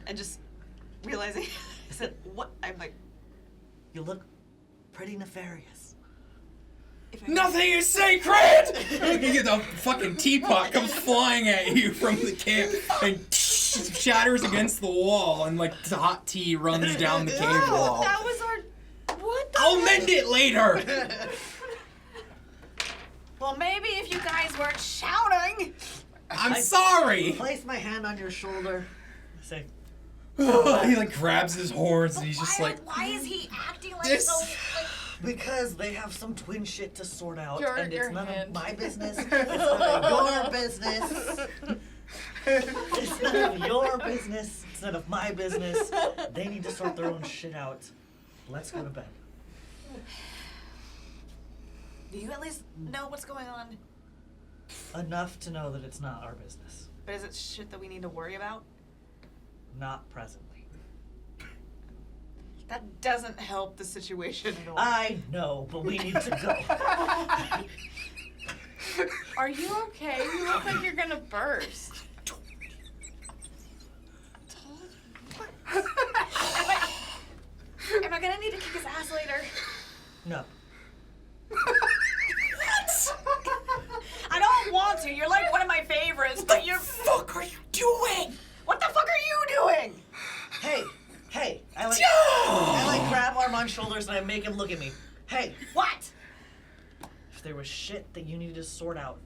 and just realizing, I said, what? I'm like, You look pretty nefarious. if I Nothing is sacred! You get the fucking teapot comes flying at you from the camp and shatters against the wall, and like the hot tea runs down the cave wall. that was our. What the? I'll mend it later! Well, maybe if you guys weren't shouting. I'm sorry! Place my hand on your shoulder. I say, He like grabs his horns and he's just like, why is he acting like This- so? Like, because they have some twin shit to sort out, Your- and your it's none hand. of my business. It's none of your business. It's none of your business. It's none of my business. They need to sort their own shit out. Let's go to bed. do you at least know what's going on? Enough to know that it's not our business. But is it shit that we need to worry about? Not presently. That doesn't help the situation at all. I know, but we need to go. Are you okay? You look like you're gonna burst. Am I gonna need to kick his ass later? No. I don't want to. You're like one of my favorites, but you're. fuck are you doing? What the fuck are you doing? Hey, I like grab Armand's shoulders and I make him look at me. Hey, What? if there was shit that you needed to sort out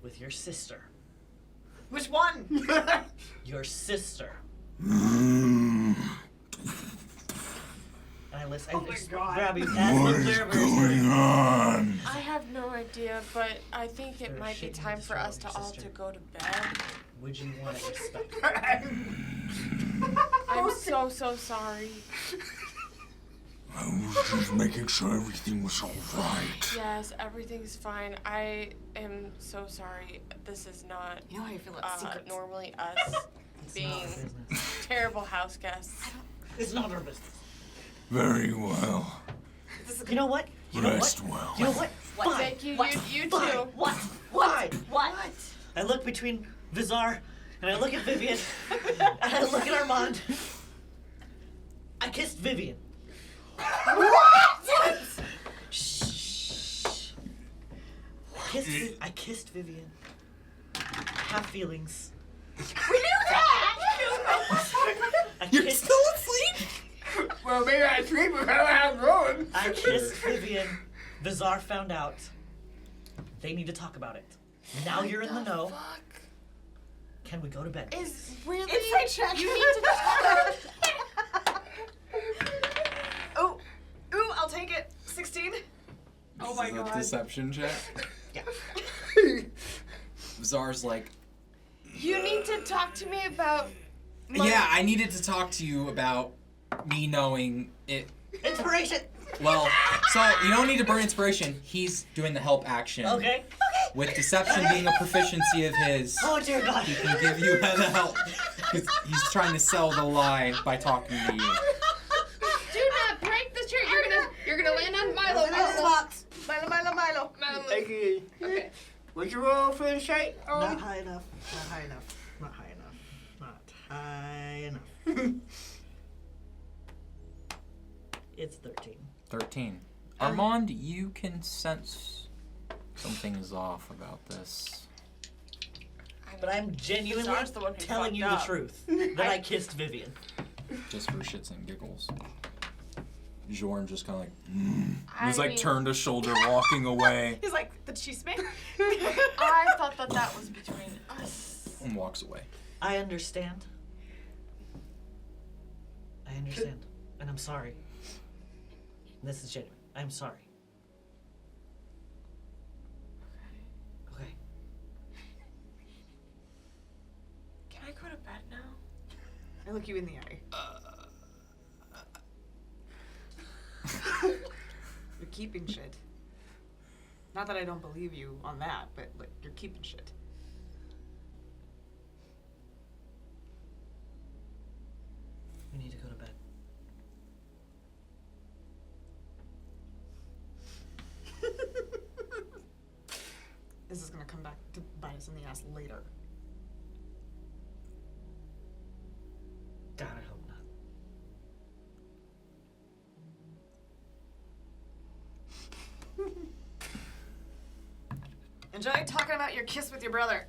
with your sister. Which one? Your sister. And I listen. Oh my God. Grab you as the observer. on? I have no idea, but I think it There might be shit you time need to for us sort to out, all sister. to go to bed. Would you want to respect? I'm so sorry. I was just making sure everything was all right. Yes, everything's fine. I am so sorry. This is not You know how you feel about secrets. normally us It's not our being business. terrible house guests. It's not our business. Very well. You know what? You know Rest what? well. You know what? Fine. Thank you, What? you Fine. too. What? Fine. What? I look between Vizar and I look at Vivian and I look at Armand. I kissed Vivian. What? Shh. I kissed Vivian. Have feelings. We knew that! I You're kissed, still asleep? Well, maybe I sleep because I don't have going. I kissed Vivian. Vizar found out. They need to talk about it. Now you're in the know. Fuck. Can we go to bed? Is really Insight check. You need to talk. Ooh, I'll take it. 16. Oh my This is a God. deception check. Yeah. Zar's like, You need to talk to me about yeah, I needed to talk to you about me knowing it. Inspiration. Well, so you don't need to burn inspiration. He's doing the help action. Okay. With deception being a proficiency of his, Oh dear God. he can give you the help. 'Cause he's trying to sell the lie by talking to you. Do not break the chair. You're gonna land on Milo. Milo. Thank you. Okay. What'd you roll for the shite? Not high enough. Not high enough. Not high enough. Not high enough. It's 13. 13. Armand, you can sense something is off about this. But I'm genuinely Zar's the one who telling fucked you up. the truth. That I kissed Vivian. Just for shits and giggles. Jorn just kind of like, I he's mean, turned a shoulder, walking away, He's like, did she speak? I thought that was between us. and walks away. I understand. I understand. And I'm sorry. This is genuine. I'm sorry. Okay. Can I go to bed now? I look you in the eye. You're keeping shit. Not that I don't believe you on that, but like you're keeping shit. We need to go to bed. This is gonna come back to bite us in the ass later. God, I hope not. Enjoy talking about your kiss with your brother.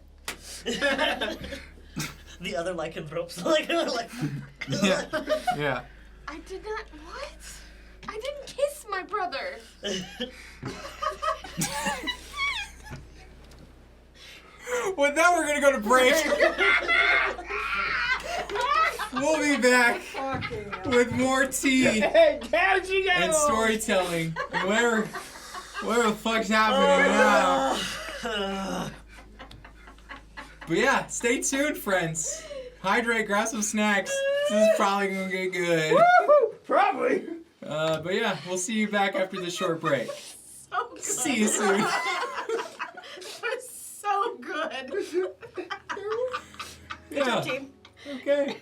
The other lycanthropes. Like, Yeah. Yeah. I did not. What? I didn't kiss my brother. Well, now we're gonna go to break. We'll be back with more tea and storytelling. Whatever the fuck's happening now. But yeah, stay tuned, friends. Hydrate, grab some snacks. This is probably gonna get good. Probably. But yeah, we'll see you back after the short break. So good. See you soon. It was so good. Good Yeah. job, team. Okay.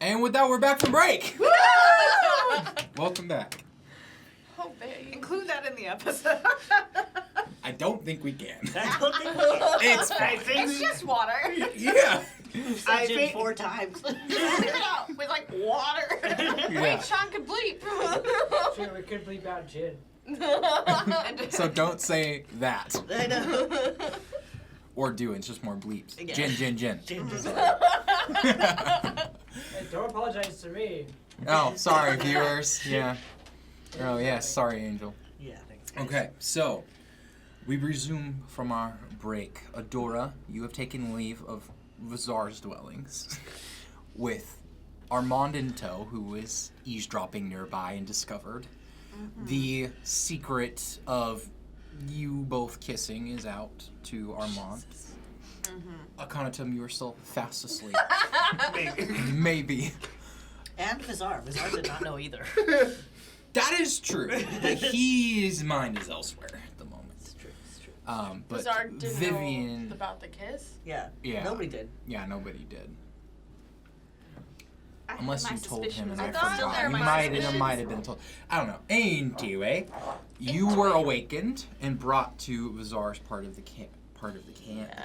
And with that, we're back from break. Welcome back. Oh, babe. Include that in the episode. I don't think we can. I don't think we It's fine. It's just water. Yeah. I think- 4 times. Leave it out with like water. Yeah. Wait, Sean could bleep. Sure, we could bleep out Jin. So don't say that. I know. Or do it. It's just more bleeps. Yeah. Gin. Changes. Hey, don't apologize to me. Oh, sorry, viewers. Yeah. Oh, yes. Sorry, Angel. Yeah, thanks. Okay, so we resume from our break. Adora, you have taken leave of Vizar's dwellings with Armand in tow, who is eavesdropping nearby and discovered. The secret of you both kissing is out to Armand. Aconitum, you are still fast asleep. Maybe. And Vizar. Vizar did not know either. That is true, but his mind is elsewhere at the moment. It's true. But Bizarre didn't Vivian, know about the kiss. Yeah. Yeah. Nobody did. yeah, nobody did. I had Unless my you told suspicion him and was I still forgot. there, You my might suspicions. have been told. I don't know. Anyway, you were awakened and brought to Vizar's part of the camp,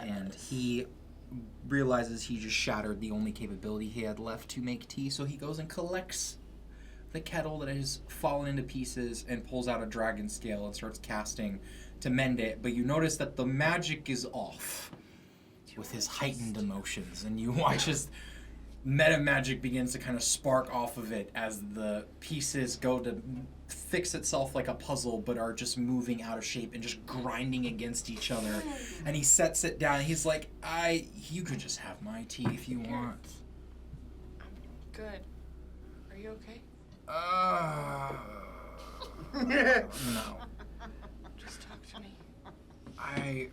and he realizes he just shattered the only capability he had left to make tea, so he goes and collects the kettle that has fallen into pieces and pulls out a dragon scale and starts casting to mend it. But you notice that the magic is off with his heightened emotions, and you watch as meta magic begins to kind of spark off of it as the pieces go to fix itself like a puzzle, but are just moving out of shape and just grinding against each other. And he sets it down. He's like, you could just have my tea if you want. Good. Are you okay? No. Just talk to me. Oh my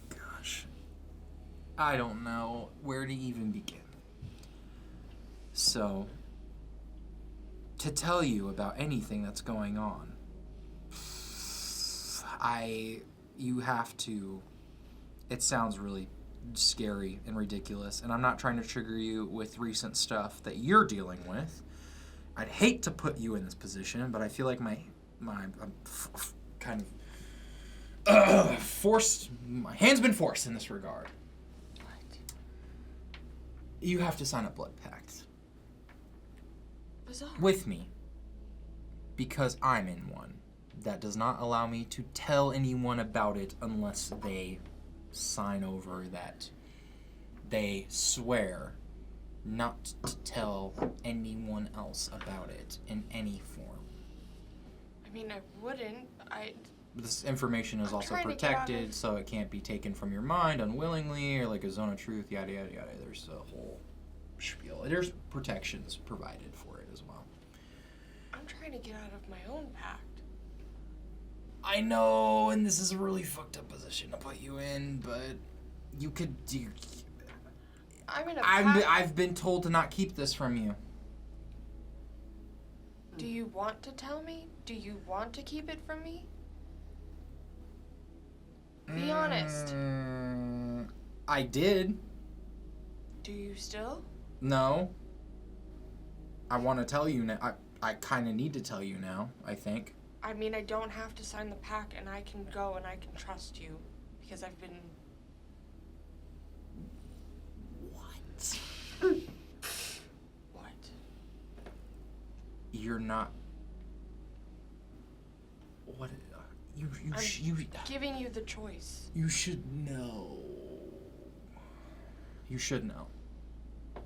gosh. I don't know where to even begin. So, to tell you about anything that's going on, you have to, it sounds really scary and ridiculous, and I'm not trying to trigger you with recent stuff that you're dealing with. I'd hate to put you in this position, but I feel like my hand's been forced in this regard. What? You have to sign a blood pact. Bizarre. With me. Because I'm in one. That does not allow me to tell anyone about it unless they sign over that they swear not to tell anyone else about it in any form. I mean, I wouldn't. This information is also trying to get out protected, of- so it can't be taken from your mind unwillingly, or like a zone of truth, yada, yada, yada. There's a whole spiel. There's protections provided for it as well. I'm trying to get out of my own pact. I know, and this is a really fucked up position to put you in, but you could do. I'm in a pact. I've been told to not keep this from you. Do you want to tell me? Do you want to keep it from me? Be honest. I did. Do you still? No. I want to tell you now. I kind of need to tell you now, I think. I mean, I don't have to sign the pact, and I can go and I can trust you because I've been. What? What? You're not. What? You Giving you the choice. You should know. You should know.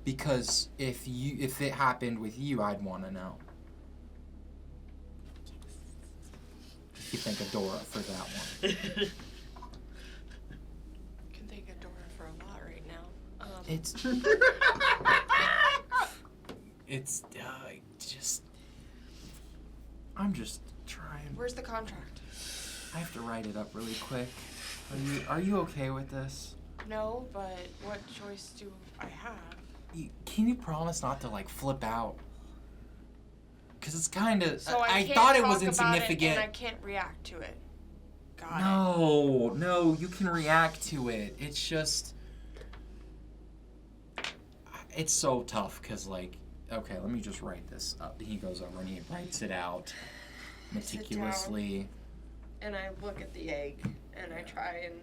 Because if it happened with you, I'd want to know. You can thank Adora for that one. Can thank Adora for a lot right now. It's just. I'm just trying. Where's the contract? I have to write it up really quick. Are you okay with this? No, but what choice do I have? Can you promise not to like flip out? Because it's kind of. So I can't thought it talk was about insignificant. and I can't react to it. Got it. No, you can react to it. It's just. It's so tough because, like, okay, let me just write this up. He goes over and he writes it out meticulously. And I look at the egg and I try and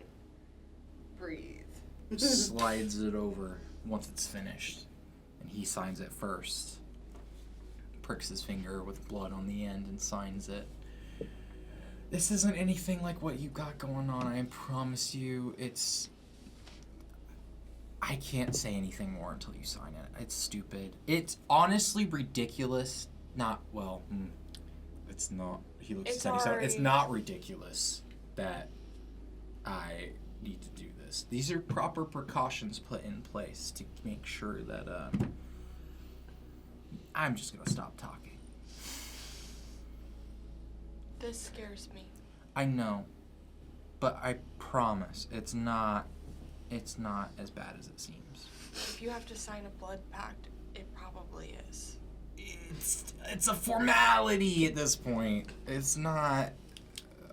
breathe. Slides it over once it's finished. And he signs it first. Pricks his finger with blood on the end and signs it. This isn't anything like what you got going on, I promise you. I can't say anything more until you sign it. It's stupid. It's honestly ridiculous. It's not. He looks at it. It's not ridiculous that I need to do this. These are proper precautions put in place to make sure that, I'm just gonna stop talking. This scares me. I know, but I promise it's not as bad as it seems. If you have to sign a blood pact, it probably is. It's a formality at this point. It's not.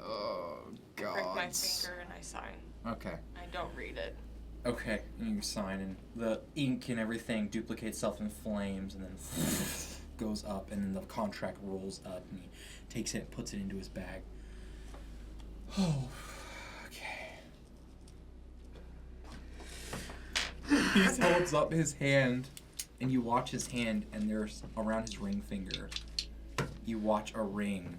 Oh God. I prick my finger and I sign. Okay. I don't read it. Okay, and you sign, and the ink and everything duplicates itself in flames, and then goes up, and then the contract rolls up, and he takes it and puts it into his bag. Oh, okay. He holds up his hand, and you watch his hand, and there's, around his ring finger, you watch a ring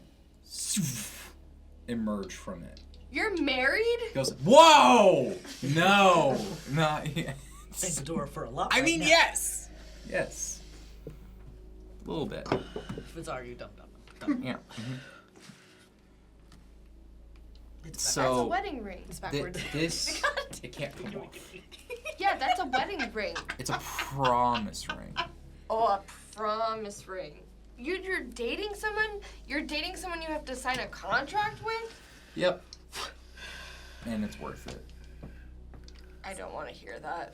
emerge from it. You're married? He goes, whoa! No, not yet. Thanks, Adora, for a lot. I right mean, now. yes! Yes. A little bit. If it's argued, dumb. Yeah. It's That's a So wedding ring. It's backwards. this it can't come off. Yeah, that's a wedding ring. It's a promise ring. Oh, a promise ring. You're dating someone? You're dating someone you have to sign a contract with? Yep. And it's worth it. I don't want to hear that.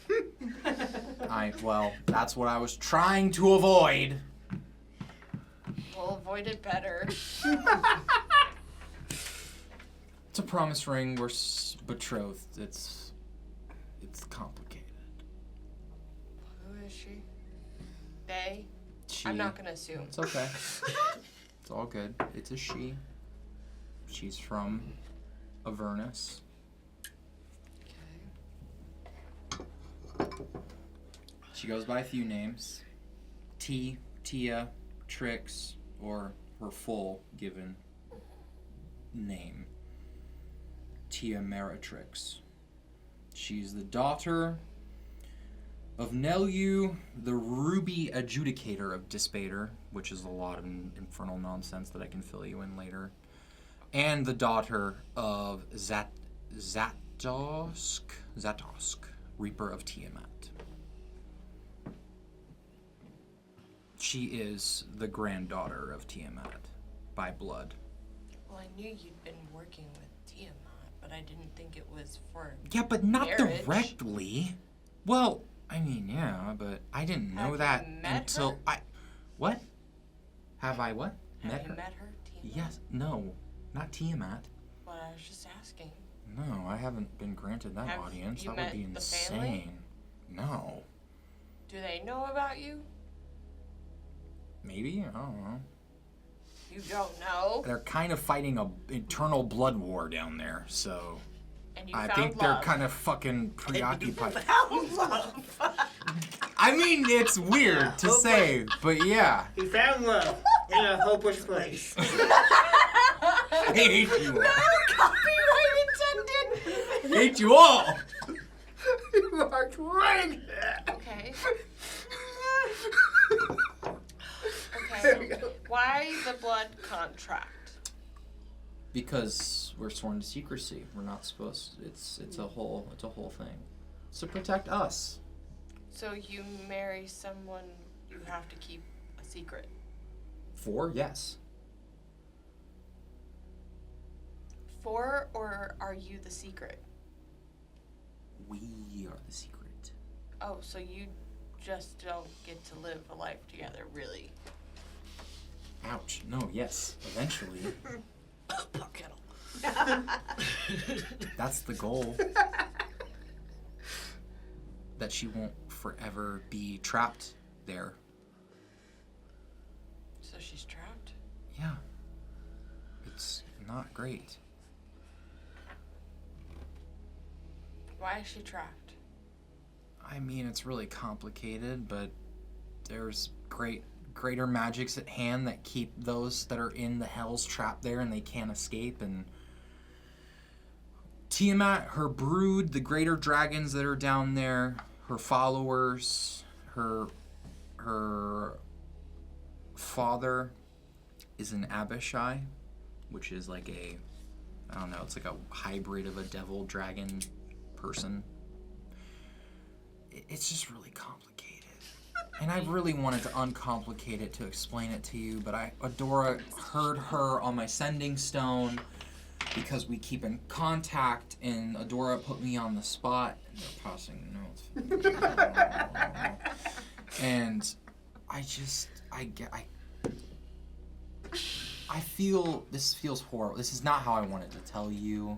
Well, that's what I was trying to avoid. We'll avoid it better. It's a promise ring. We're betrothed. It's complicated. Who is she? They? She, I'm not gonna assume. It's okay. It's all good. It's a she. She's from Avernus. She goes by a few names. Tia, Trix, or her full given name. Tia Meritrix. She's the daughter of Nelu, the Ruby Adjudicator of Dispater, which is a lot of infernal nonsense that I can fill you in later, and the daughter of Zatosk, Reaper of Tiamat. She is the granddaughter of Tiamat by blood. Well, I knew you'd been working with Tiamat, but I didn't think it was for Yeah, but not marriage. directly. Well, I mean, yeah, but I didn't know Have that you met until her? What? Have I what? Have you met her, Tiamat? Yes. No. Not Tiamat. Well, I was just asking. No, I haven't been granted that Have audience. you That would be met the family? insane. No. Do they know about you? Maybe? I don't know. You don't know. They're kind of fighting a internal blood war down there, so And you I found think love. they're kind of fucking preoccupied. love. I mean, it's weird to say, but yeah. He found love in a hopeless place. I hate you all. Copyright intended. Hate you all. You are right. Okay. Okay. Why the blood contract? Because we're sworn to secrecy. We're not supposed. It's a whole thing. It's to protect us. So you marry someone you have to keep a secret. Yes. For, or are you the secret? We are the secret. Oh, so you just don't get to live a life together, really? Ouch. No. Yes. Eventually. Pop kettle. That's the goal. That she won't forever be trapped there. So she's trapped? Yeah. It's not great. Why is she trapped? I mean, it's really complicated, but there's greater magics at hand that keep those that are in the hells trapped there and they can't escape. And Tiamat, her brood, the greater dragons that are down there, her followers, her father is an Abishai, which is like it's like a hybrid of a devil dragon person. It's just really complicated. And I really wanted to uncomplicate it to explain it to you, but Adora heard her on my sending stone because we keep in contact, and Adora put me on the spot. And they're passing notes. And I feel this feels horrible. This is not how I wanted to tell you.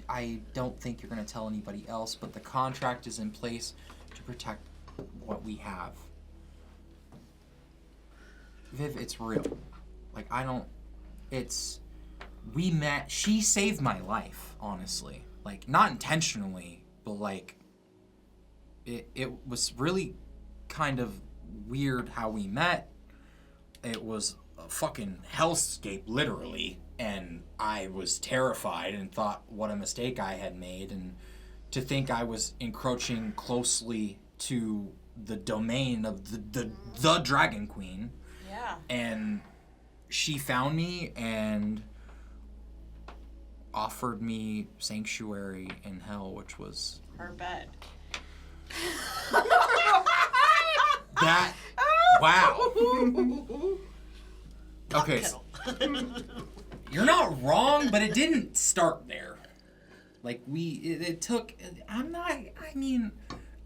I don't think you're going to tell anybody else, but the contract is in place to protect what we have. Viv, it's real. Like, we met, she saved my life, honestly. Like, not intentionally, but like, it was really kind of weird how we met. It was a fucking hellscape, literally, and I was terrified and thought what a mistake I had made, and to think I was encroaching closely to the domain of the Dragon Queen. Yeah. And she found me and offered me sanctuary in hell, which was Her bed. that. Wow. Okay, you're not wrong, but it didn't start there. Like it took. I'm not. I mean,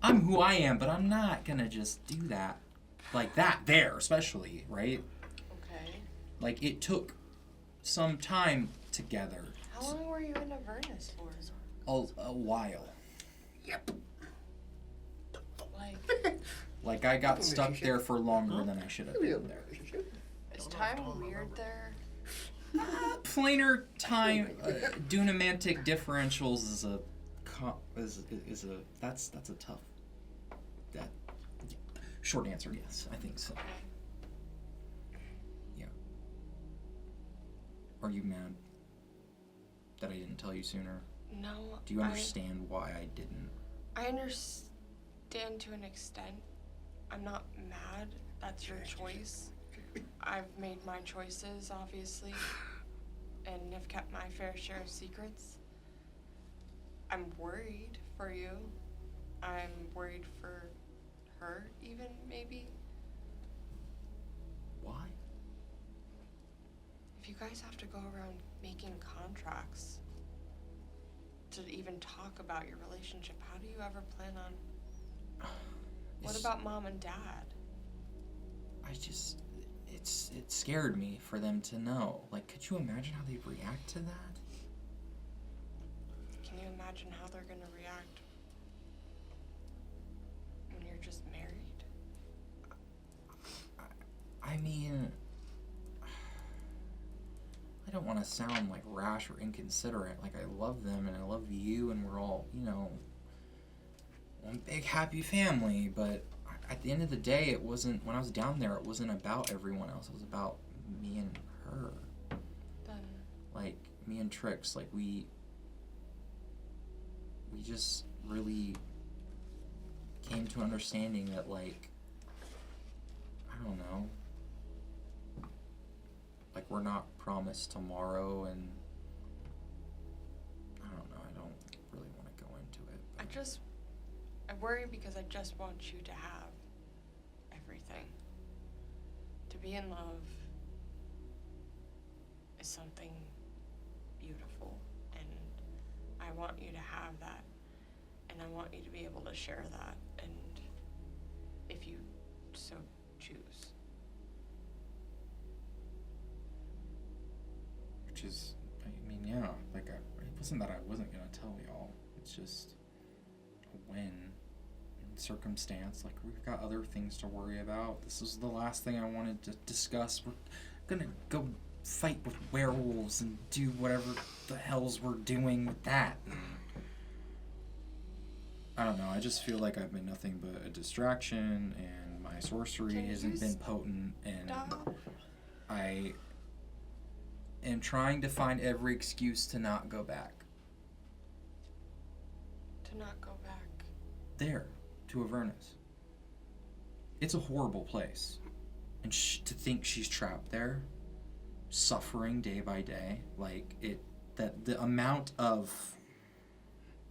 I'm who I am, but I'm not gonna just do that, like that there, especially, right? Okay. Like it took some time together. How long were you in Avernus for? A while. Yep. Like, Like I got stuck there for longer than I should have been there. is time weird there? Planar time, dunamantic differentials is a that's a tough. That short answer, yes, I think so. Yeah. Are you mad that I didn't tell you sooner? No. Do you understand why I didn't? I understand to an extent. I'm not mad. That's your choice. I've made my choices, obviously, and have kept my fair share of secrets. I'm worried for you. I'm worried for her, even, maybe. Why? If you guys have to go around making contracts to even talk about your relationship, how do you ever plan on... What about Mom and Dad? It scared me for them to know. Like, could you imagine how they'd react to that? Can you imagine how they're gonna react when you're just married? I mean, I don't want to sound like rash or inconsiderate. Like, I love them and I love you and we're all, one big happy family, but at the end of the day, it wasn't, when I was down there, it wasn't about everyone else. It was about me and her. Then Like, me and Trix, like, we just really came to understanding that, like, I don't know, like, we're not promised tomorrow, and I don't know, I don't really want to go into it. I worry because I just want you to have everything. To be in love is something beautiful, and I want you to have that, and I want you to be able to share that, and if you so choose. Which is, I mean, yeah, like, it wasn't that I wasn't going to tell y'all. It's just a win in circumstance. Like, we've got other things to worry about. This is the last thing I wanted to discuss. We're going to go fight with werewolves and do whatever the hells we're doing with that. I don't know, I just feel like I've been nothing but a distraction, and my sorcery hasn't been potent, and I am trying to find every excuse to not go back. To not go back. There, to Avernus. It's a horrible place. And to think she's trapped there, suffering day by day, like, that the amount of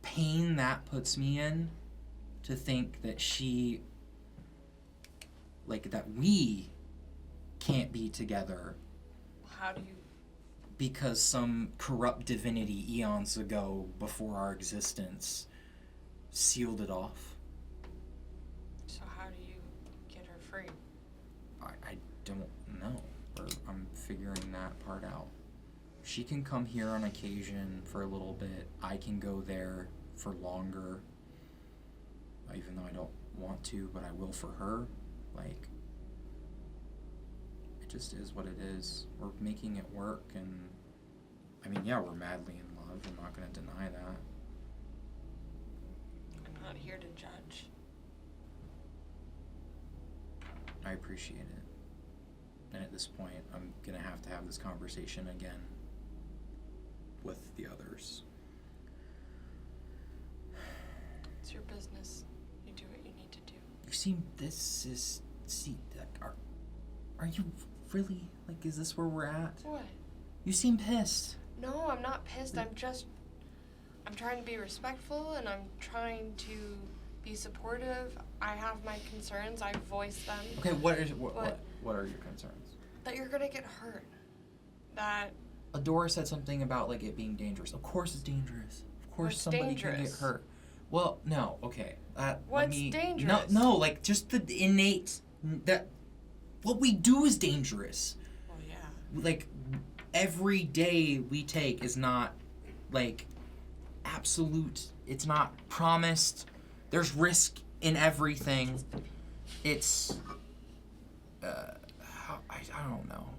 pain that puts me in, to think that that we can't be together. How do you... Because some corrupt divinity eons ago, before our existence, sealed it off. So how do you get her free? I don't know. I'm figuring that part out. She can come here on occasion for a little bit. I can go there for longer. Even though I don't want to, but I will for her. Like, it just is what it is. We're making it work, and I mean, yeah, we're madly in love. I'm not going to deny that. I'm not here to judge. I appreciate it. And at this point, I'm going to have this conversation again with the others. It's your business. You do what you need to do. You seem. This is. See, are you really like? Is this where we're at? What? You seem pissed. No, I'm not pissed. I'm trying to be respectful and I'm trying to be supportive. I have my concerns. I voiced them. Okay, what are your concerns? That you're gonna get hurt. That Adora said something about like it being dangerous. Of course it's dangerous. Of course What's somebody can get dangerous? hurt. Well, no, okay. What's dangerous? No, like just the innate that what we do is dangerous. Oh yeah. Like every day we take is not like absolute. It's not promised. There's risk in everything. It's I don't know.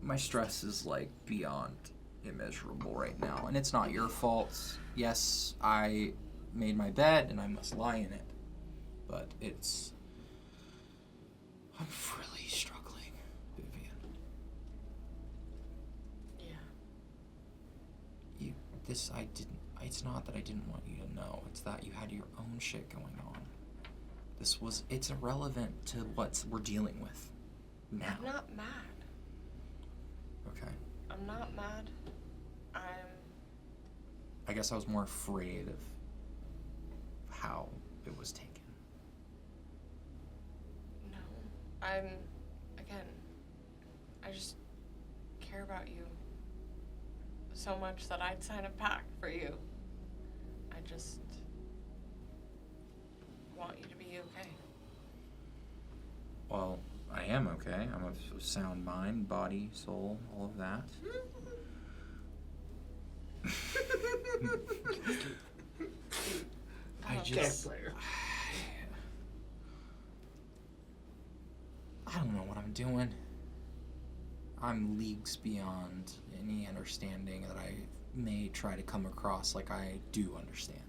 My stress is like beyond immeasurable right now, and it's not your fault. Yes, I made my bed and I must lie in it, but I'm really struggling, Vivian. Yeah. It's not that I didn't want you to know. It's that you had your own shit going on. It's irrelevant to what we're dealing with now. I'm not mad. Okay. I'm not mad. I guess I was more afraid of how it was taken. No. Again, I just care about you so much that I'd sign a pact for you. I just want you to be okay. Well, I am okay. I'm of sound mind, body, soul, all of that. I don't know what I'm doing. I'm leagues beyond any understanding that I may try to come across like I do understand.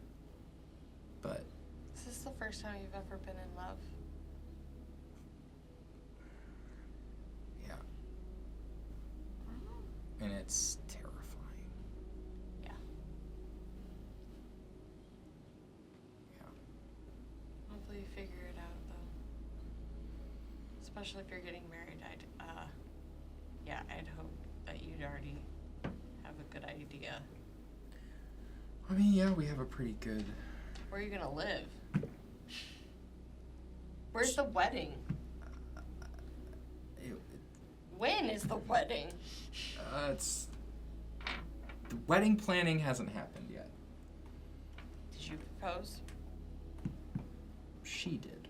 But Is this the first time you've ever been in love? yeah. And it's terrifying. Yeah. Yeah. Hopefully you figure it out, though. Especially if you're getting married, I'd hope that you'd already have a good idea. I mean, yeah, we have a pretty good... Where are you gonna live? Where's the wedding? When is the wedding? It's... The wedding planning hasn't happened yet. Did you propose? She did.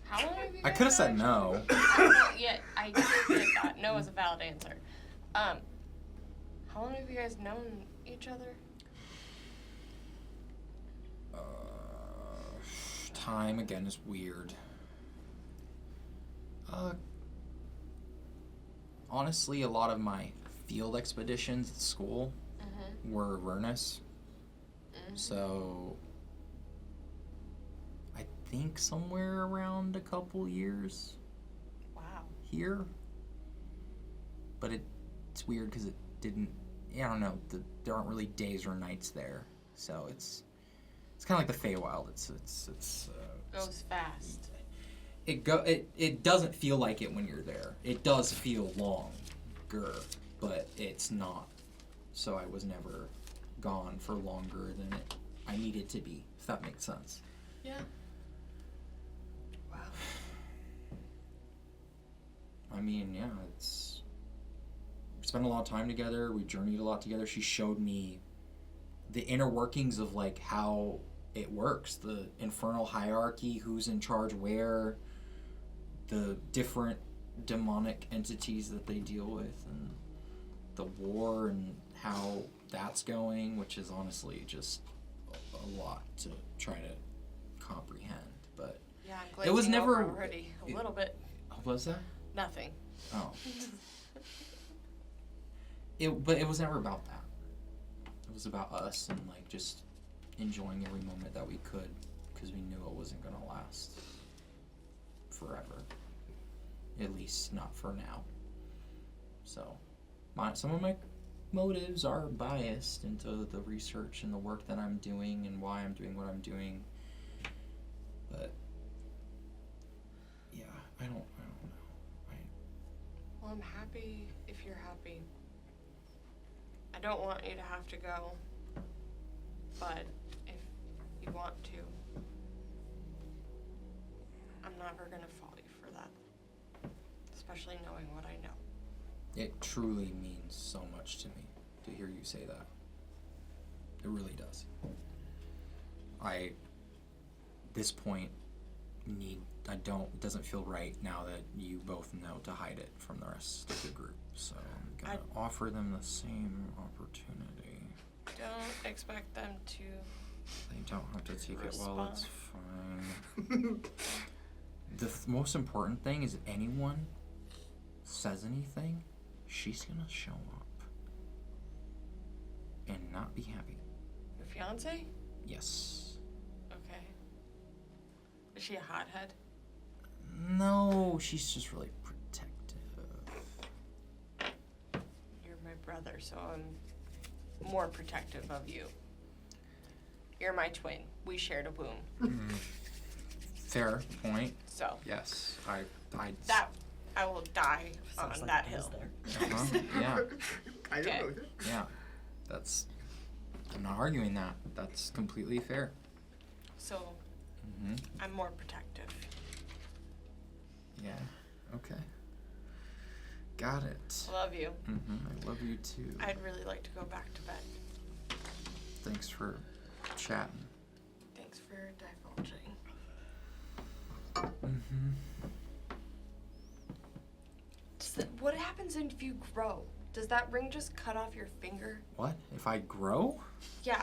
How long have you I guys could have said known? no. Yeah, I did that. No is a valid answer. How long have you guys known each other? Time, again, is weird. Honestly, a lot of my field expeditions at school were awareness. So, I think somewhere around a couple years. Wow. Here. But it's weird because it didn't, I don't know, there aren't really days or nights there. So it's kind of like the feywild. It's Goes fast. It doesn't feel like it when you're there. It does feel longer, but it's not. So I was never gone for longer than I needed to be, if that makes sense. Yeah. Wow. I mean, yeah, we spent a lot of time together. We journeyed a lot together. She showed me the inner workings of like how it works, the infernal hierarchy, who's in charge where, the different demonic entities that they deal with, and the war and how that's going, which is honestly just a lot to try to comprehend. But Yeah, I'm it glazing was never over already a little bit. What was that? Nothing. Oh. But it was never about that. It was about us and like just enjoying every moment that we could, because we knew it wasn't gonna last forever. at least not for now. So, some of my motives are biased into the research and the work that I'm doing and why I'm doing what I'm doing. But yeah, I don't know. Well, I'm happy if you're happy. I don't want you to have to go, but if you want to, I'm never gonna fault you for that. Especially knowing what I know. It truly means so much to me to hear you say that. It really does. This point, it doesn't feel right now that you both know to hide it from the rest of the group. So I'm gonna offer them the same opportunity. Don't expect them to. They don't have to take it well, it's respond. fine. The most important thing is if anyone says anything, she's gonna show up and not be happy. Your fiance? Yes. Okay. Is she a hothead? No, she's just really protective. You're my brother, so I'm more protective of you. You're my twin. We shared a womb. Fair point. So. Yes, I will die on Sounds like that it is hill. there. Yeah. I Okay. don't know. Yeah. I'm not arguing that. That's completely fair. So Mm-hmm. I'm more protective. Yeah. Okay. Got it. Love you. I love you too. I'd really like to go back to bed. Thanks for chatting. Thanks for divulging. What happens if you grow? Does that ring just cut off your finger? What? If I grow? Yeah.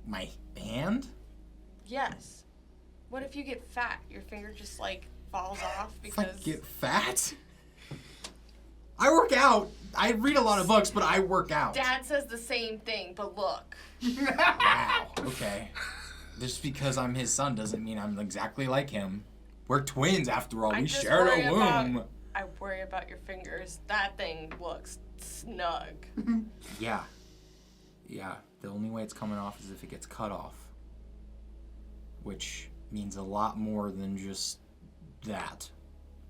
My hand? Yes. What if you get fat? Your finger just like falls off If I because. get fat? I work out. I read a lot of books, but I work out. Dad says the same thing, but look. Wow. Okay. Just because I'm his son doesn't mean I'm exactly like him. We're twins after all. I We just shared worry a womb. I worry about your fingers. That thing looks snug. Yeah. Yeah. The only way it's coming off is if it gets cut off. Which means a lot more than just that.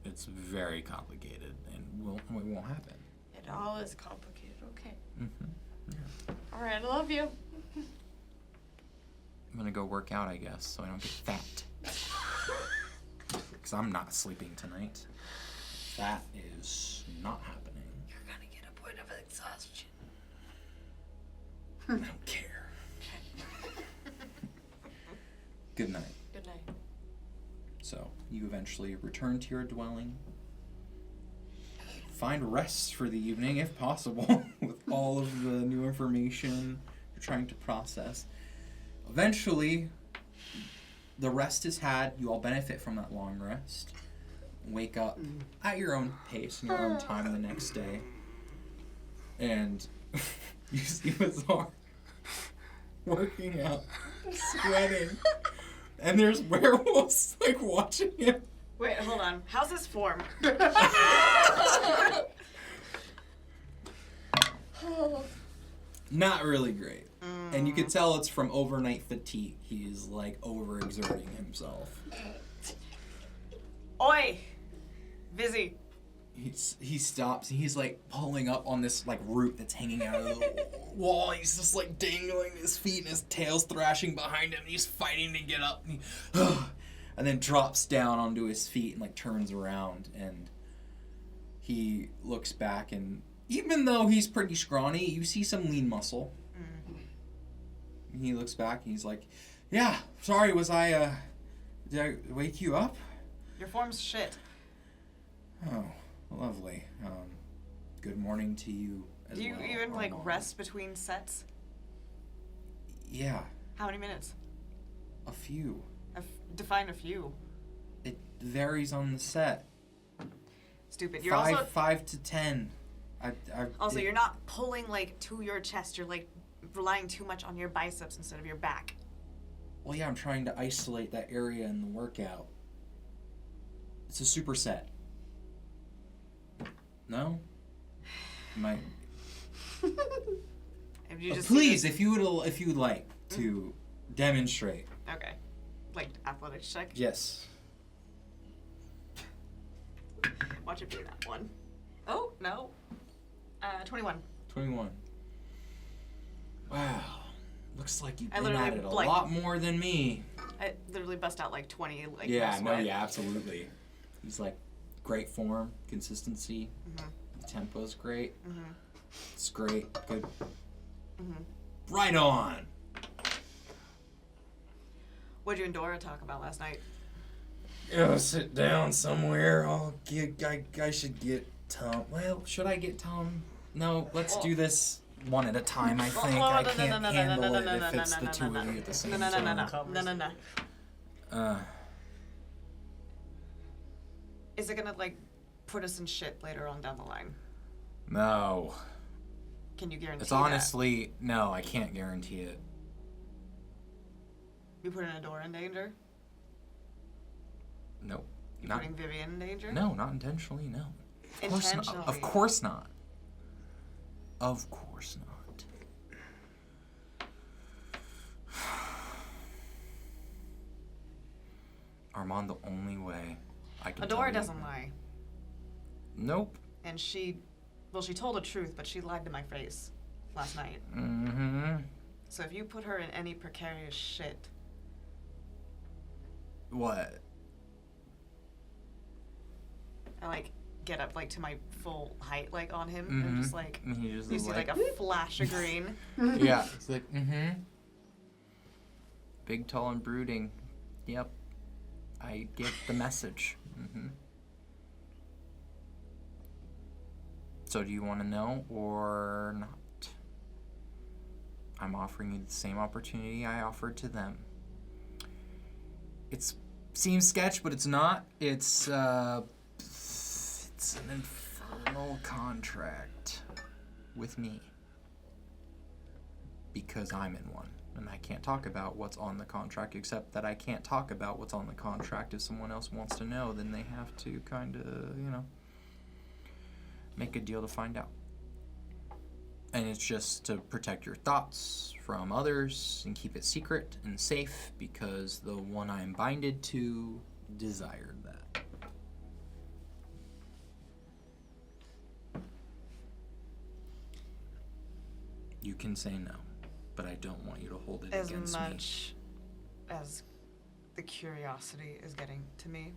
It's very complicated and it won't happen. It all is complicated. Okay. Yeah. All right. I love you. I'm gonna go work out, I guess, so I don't get fat. Because I'm not sleeping tonight. That is not happening. You're gonna get a point of exhaustion. I don't care. Good night. Good night. So, you eventually return to your dwelling. Find rest for the evening, if possible, with all of the new information you're trying to process. Eventually, the rest is had. You all benefit from that long rest. Wake up at your own pace and your own time the next day. And you see Mazar working out, sweating. And there's werewolves, like, watching him. Wait, hold on. How's this form? Not really great. And you could tell it's from overnight fatigue. He's, like, overexerting himself. Oi! Busy. He stops and he's, like, pulling up on this, like, root that's hanging out of the wall. He's just, like, dangling his feet and his tail's thrashing behind him. He's fighting to get up. And then drops down onto his feet and, like, turns around. And he looks back and even though he's pretty scrawny, you see some lean muscle. And he looks back and he's like, yeah, sorry, did I wake you up? Your form's shit. Oh, lovely. Good morning to you as Do you well, even, like, Armand. rest between sets? Yeah, How many minutes? a few. Define a few. It varies on the set. Stupid. You're Five, also... 5 to 10. Also, you're not pulling, like, to your chest. You're, like, relying too much on your biceps instead of your back. Well, yeah, I'm trying to isolate that area in the workout. It's a superset. No? Might. If you just Please, if you would like to demonstrate. Okay. Like athletics check. Yes. Watch it be that one. Oh no. 21. 21. Wow. Looks like you've I been at literally, it a like- lot more than me. I literally bust out like 20. Like Yeah, no no, sweat. yeah, absolutely. He's like great form, consistency. The tempo's great. It's great. Good. Right on. What'd you and Dora talk about last night? Yeah, sit down somewhere. I should get Tom. Well, should I get Tom? No, let's do this one at a time, I think. I can't handle it if it's the two of you at the same time. No. Is it gonna like put us in shit later on down the line? No. Can you guarantee It's that? honestly, no, I can't guarantee it. You putting Adora in danger? Nope. You Not, putting Vivian in danger? no, not intentionally, no. Of course not. Intentionally. Of course not. Of course not. Armand, the only way I can tell Adora you- doesn't lie. Nope. And she told the truth, but she lied to my face last night. Mm-hmm. So if you put her in any precarious shit, What? I like get up like to my full height like on him and just like And he just you is see like a flash of green. yeah. It's like, Big, tall, and brooding. Yep. I get the message. So do you want to know or not? I'm offering you the same opportunity I offered to them. It seems sketch, but it's not. It's an infernal contract with me. Because I'm in one. And I can't talk about what's on the contract, except that I can't talk about what's on the contract. If someone else wants to know, then they have to kind of, make a deal to find out. And it's just to protect your thoughts from others and keep it secret and safe, because the one I'm binded to desired that. You can say no, but I don't want you to hold it As against me. much as the curiosity is getting to me,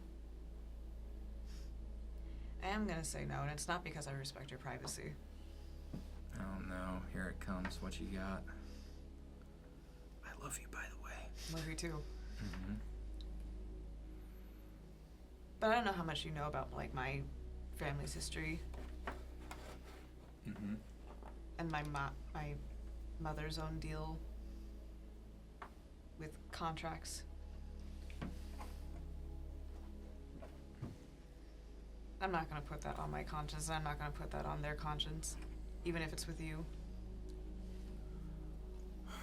I am gonna say no, and it's not because I respect your privacy. Oh no, here it comes. What you got? I love you, by the way. Love you too. Mm-hmm. But I don't know how much you know about like my family's history Mm-hmm. and my mother's own deal with contracts. I'm not gonna put that on my conscience, and I'm not gonna put that on their conscience, even if it's with you.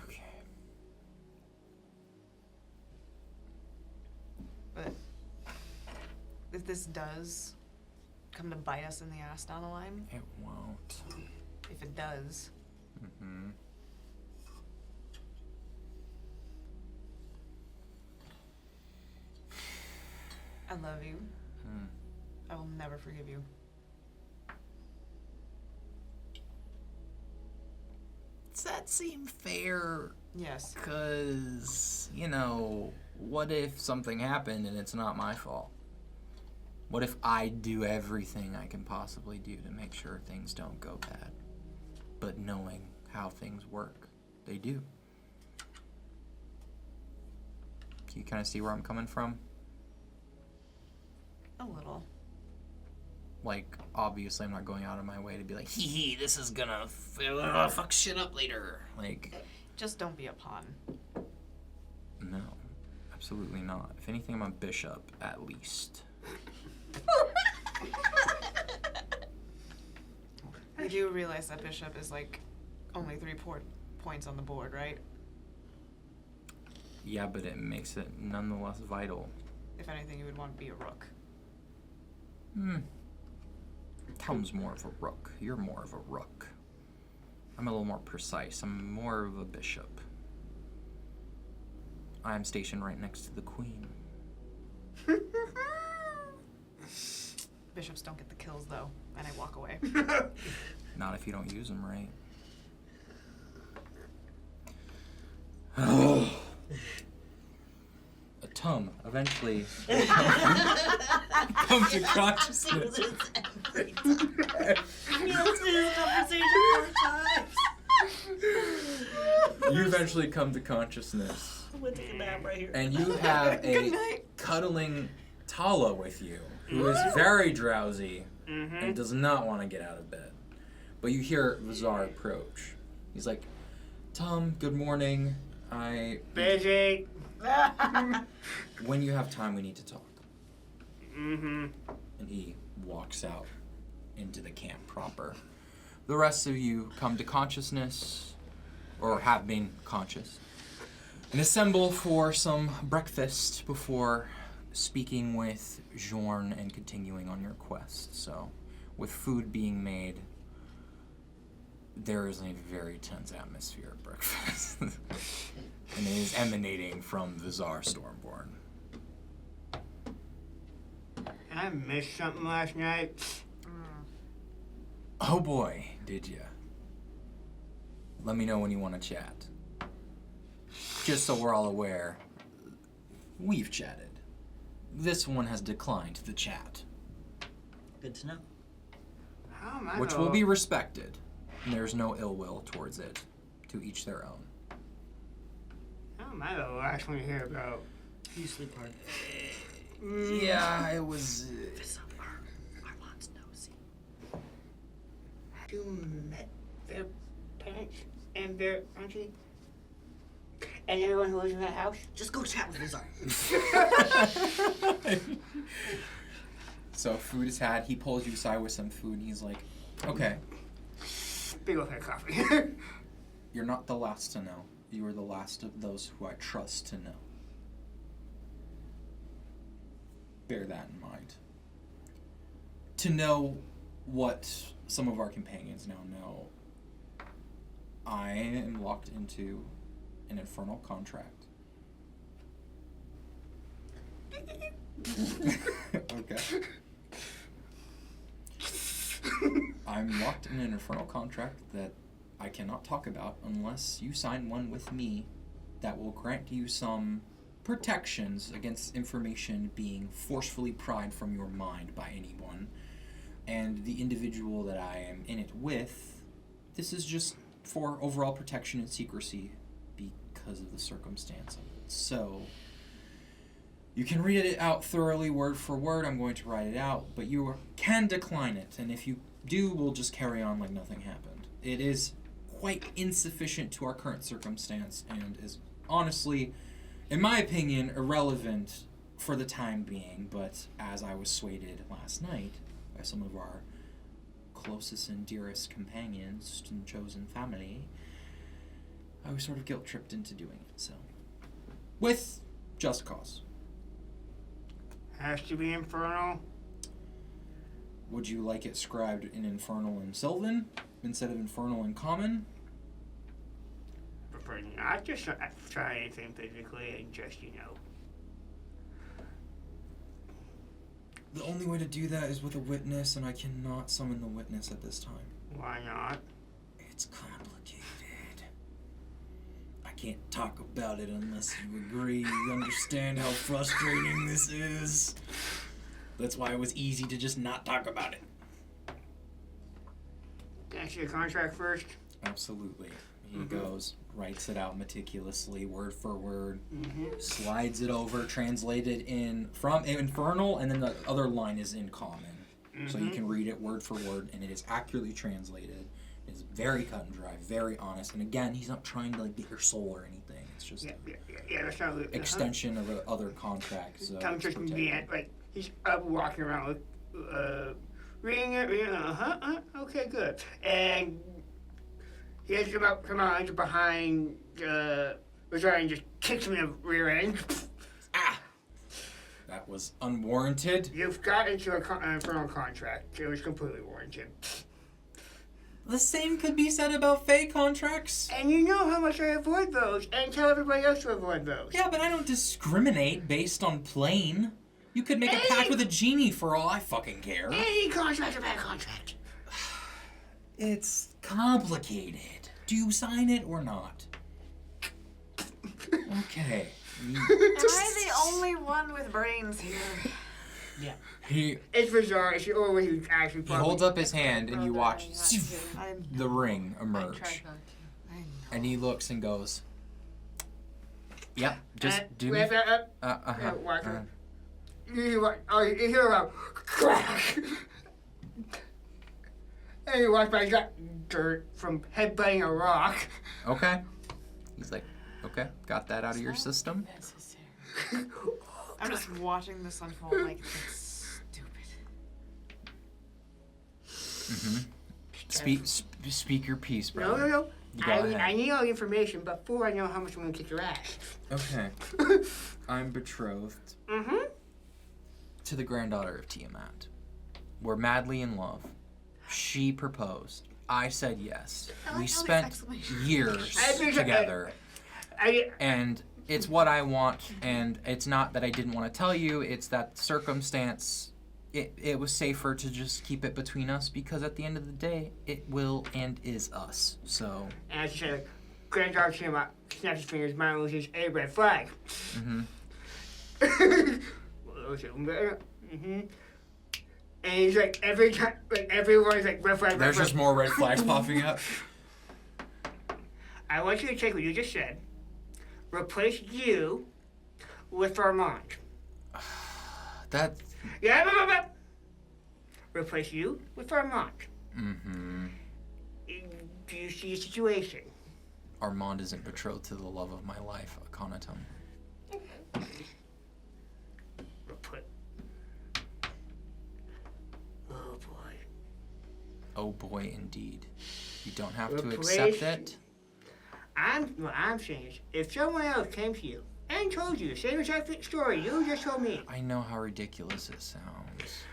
Okay. But if this does come to bite us in the ass down the line, It won't. if it does, Mm-hmm. I love you. Hmm. I will never forgive you. Does that seem fair? Yes. Because, what if something happened and it's not my fault? What if I do everything I can possibly do to make sure things don't go bad? But knowing how things work, they do. Can you kind of see where I'm coming from? A little. Like, obviously I'm not going out of my way to be like, hee, this is gonna fuck shit up later. Like, Just don't be a pawn. no, absolutely not. If anything, I'm a bishop, at least. You do realize that bishop is like only 3 points on the board, right? Yeah, but it makes it nonetheless vital. If anything, you would want to be a rook. Tom's more of a rook. You're more of a rook. I'm a little more precise. I'm more of a bishop. I'm stationed right next to the queen. Bishops don't get the kills though, and I walk away. Not if you don't use them right. A Tum eventually will come to consciousness. You eventually come to consciousness. I'm gonna take a nap right here. And you have a cuddling Tala with you, who is very drowsy and does not want to get out of bed. But you hear Vazar approach. He's like, Tom, good morning. Busy. When you have time, we need to talk. Mm-hmm. And he walks out into the camp proper. The rest of you come to consciousness, or have been conscious, and assemble for some breakfast before speaking with Jorn and continuing on your quest. So, with food being made, there is a very tense atmosphere at breakfast. And it is emanating from the Tsar Stormborn. I missed something last night. Oh boy, did ya? Let me know when you want to chat. Just so we're all aware, we've chatted. This one has declined the chat, Good to know. How am I which will be respected. And there's no ill will towards it. To each their own. How am I the last one to hear about? You sleep hard. Yeah, it was. Armand's nosy. Have you met their parents and their auntie? And everyone who lives in that house? Just go chat with Vazar. So food is had. He pulls you aside with some food, and he's like, "Okay, Big old head of coffee. you're not the last to know. You are the last of those who I trust to know. Bear that in mind. To know what some of our companions now know, I am locked into an infernal contract." Okay. I'm locked in an infernal contract that I cannot talk about unless you sign one with me that will grant you some protections against information being forcefully pried from your mind by anyone. And the individual that I am in it with, this is just for overall protection and secrecy because of the circumstance of it. So, you can read it out thoroughly, word for word. I'm going to write it out, but you can decline it. And if you do, we'll just carry on like nothing happened. It is quite insufficient to our current circumstance and is honestly, in my opinion, irrelevant for the time being. But as I was swayed last night by some of our closest and dearest companions and chosen family, I was sort of guilt-tripped into doing it. So, with just cause. Has to be infernal. Would you like it scribed in Infernal and Sylvan instead of Infernal and Common? Prefer not to try anything physically and just, The only way to do that is with a witness, and I cannot summon the witness at this time. Why not? It's complicated. I can't talk about it unless you agree. You understand how frustrating this is. That's why it was easy to just not talk about it. Can I see the contract first? Absolutely. He goes, writes it out meticulously, word for word, Mm-hmm. slides it over, translated in from Infernal, and then the other line is in Common. So you can read it word for word, and it is accurately translated. It's very cut and dry, very honest. And again, he's not trying to like get your soul or anything. It's just Yeah, that's not extension of other contracts. So Tom's just protected. like, he's up walking around with, reading it, okay, good. And he has come out behind the Rosari and just kicks him in the rear end. That was unwarranted. You've got into an infernal contract. It was completely warranted. The same could be said about fey contracts. And you know how much I avoid those, and tell everybody else to avoid those. Yeah, but I don't discriminate based on plane. You could make a pact with a genie for all I fucking care. Any contract's a bad contract. It's complicated. Do you sign it or not? Okay. Am I the only one with brains here? He It's bizarre. It's the only way he actually he probably... holds up his hand and you watch I'm the ring I emerge. tried not to. I know. And he looks and goes, "Yep, just do me." Wait, watch it. You hear a crack. And you watch by got dirt from headbutting a rock. Okay. He's like, "Okay, got that out of your system." I'm just watching this unfold like it's stupid. Speak your piece, bro. No. You go ahead. I need all the information before I know how much I'm gonna kick your ass. Okay. I'm betrothed to the granddaughter of Tiamat. We're madly in love. She proposed. I said yes. We spent years together. And it's what I want, and it's not that I didn't want to tell you, it's that circumstance, it was safer to just keep it between us, because at the end of the day, it will and is us, so... And as you said, granddaughter Tiamat snaps his fingers, mine loses a red flag. And he's like, every time, like, everyone's like, red flag, There's just more red flags popping up. I want you to take what you just said, replace you with Armand. That... Yeah, blah. Replace you with Armand. Do you see a situation? Armand isn't betrothed to the love of my life, Aconitum. Oh boy. Oh boy, indeed. You don't have to Replace- accept it. What I'm saying is, if someone else came to you and told you the same exact story you just told me, I know how ridiculous it sounds.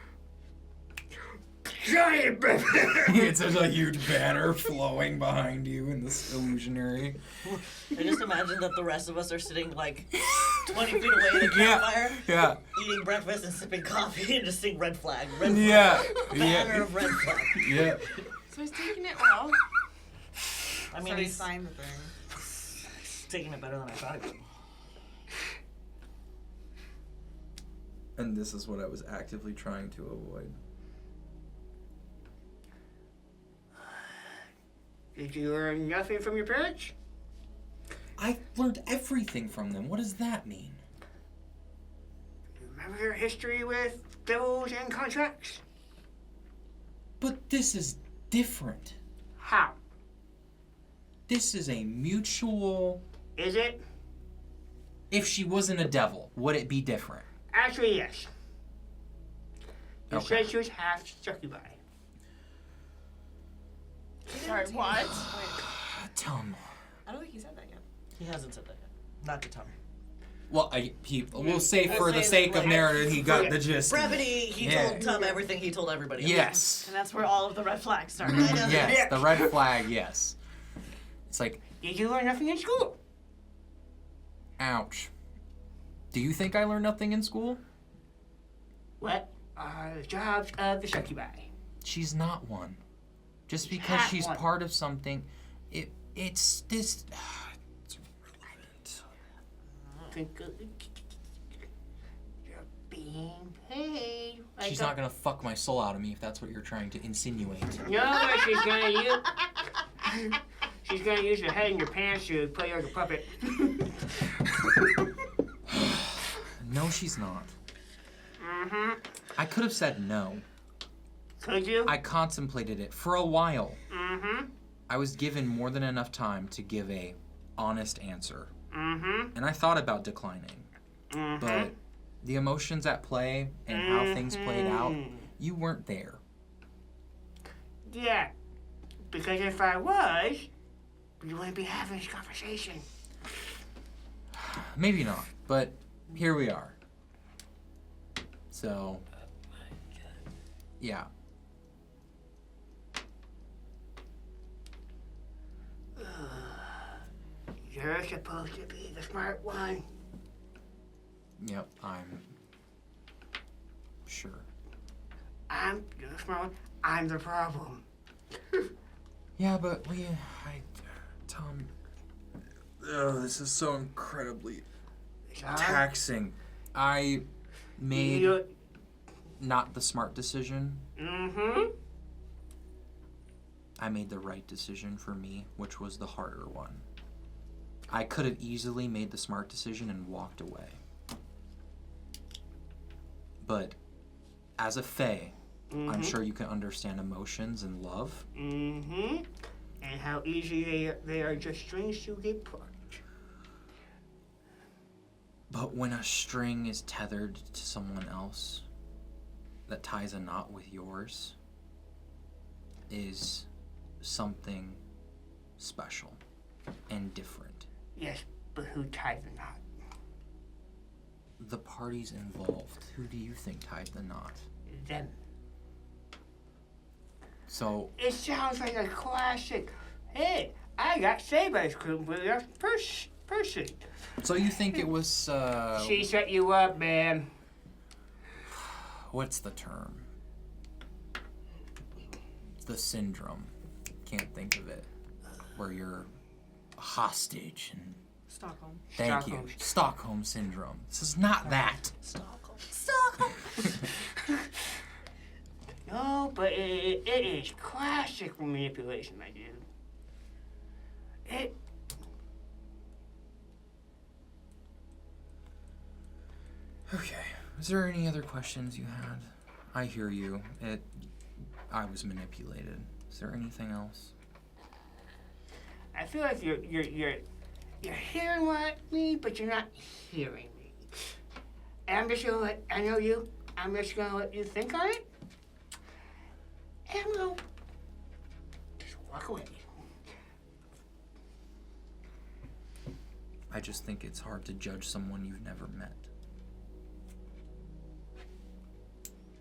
giant baby. It's such a huge banner flowing behind you in this illusionary. I just imagine that the rest of us are sitting like 20 feet away at a campfire, Yeah. eating breakfast and sipping coffee and just seeing red flag, red flag, Yeah. banner Yeah. of red flag. Yeah. So he's taking it well. I mean, So he he's signed the thing. taking it better than I thought he would. And this is what I was actively trying to avoid. Did you learn nothing from your parents? I learned everything from them. What does that mean? Do you remember your history with devils and contracts? But this is different. How? This is a mutual... Is it? If she wasn't a devil, would it be different? Actually, yes. You Okay. said she was half succubi. Sorry, what? Tom. I don't think he said that yet. He hasn't said that yet. Not to tell me. Well, we'll say We'll for the say sake that, of narrative, he got the gist. Brevity, he Yeah. told Tom everything he told everybody. Yes. And that's where all of the red flags start. Yes, the red flag, yes. It's like, Did you learn nothing in school? ouch. Do you think I learned nothing in school? What are the jobs of the succubi? She's not one. Just She's because half she's one. part of something, it's this. It's irrelevant. You're being paid. Like She's not gonna fuck my soul out of me if that's what you're trying to insinuate. No, she's gonna use. She's gonna use the head in your pants to play you like a puppet. No, she's not. Mm-hmm. I could have said no. Could you? I contemplated it for a while. Mm-hmm. I was given more than enough time to give a honest answer. Mm-hmm. And I thought about declining. Mm-hmm. But the emotions at play and how things played out, you weren't there. Yeah. Because if I was, we wouldn't be having this conversation. Maybe not, but here we are. So, yeah. You're supposed to be the smart one. Yep, I'm sure. You're the smart one. I'm the problem. Yeah, but Tom, this is so incredibly taxing. I made not the smart decision. Mm-hmm. I made the right decision for me, which was the harder one. I could have easily made the smart decision and walked away. But as a fae, I'm sure you can understand emotions and love. Mm-hmm. And how easy they are just strings to get plucked. But when a string is tethered to someone else that ties a knot with yours is something special and different. Yes, but who tied the knot? The parties involved. Who do you think tied the knot? Them. So, It sounds like a classic. Hey, I got saved by this completely person. so you think it was, She set you up, man. what's the term? The syndrome. Can't think of it. Where you're a hostage and Stockholm. thank you. Stockholm syndrome. This is not that. Stockholm. No, but it is classic manipulation, my dude. Okay. Is there any other questions you had? I hear you. I was manipulated. Is there anything else? I feel like you're hearing me, but you're not hearing me. And I'm just gonna I know you. I'm just gonna let you think on it. And we'll just walk away. I just think it's hard to judge someone you've never met.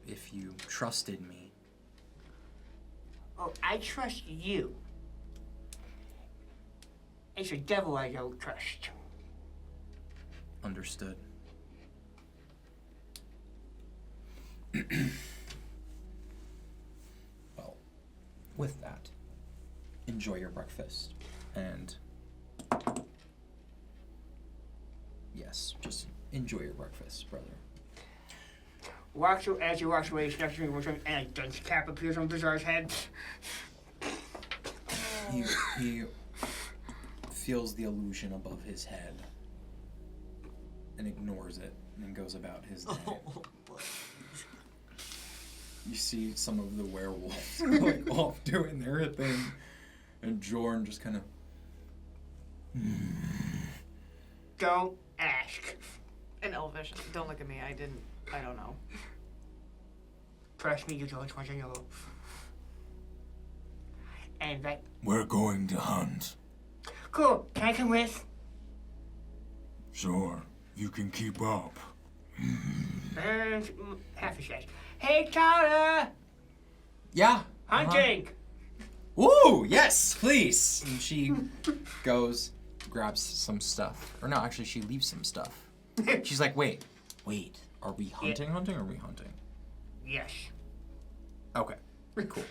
If you trusted me. Oh, I trust you. It's a devil I don't trust. Understood. Well, with that, enjoy your breakfast. And yes, just enjoy your breakfast, brother. As you walk away, snaps me one time, and a dunce cap appears on Bizarre's head. He feels the illusion above his head and ignores it and goes about his day. You see some of the werewolves like off doing their thing, and Jorn just kind of. Don't ask. In Elvish. Don't look at me. I don't know. Trust me, you don't want to know. And that. We're going to hunt. Cool. Can I come with? Sure, you can keep up. And half a shot. Hey, Tara! Yeah. Hunting! Ooh, yes, please. And she goes, grabs some stuff. Or no, actually, she leaves some stuff. She's like, wait. Are we hunting? Or are we hunting? Yes. Okay, cool.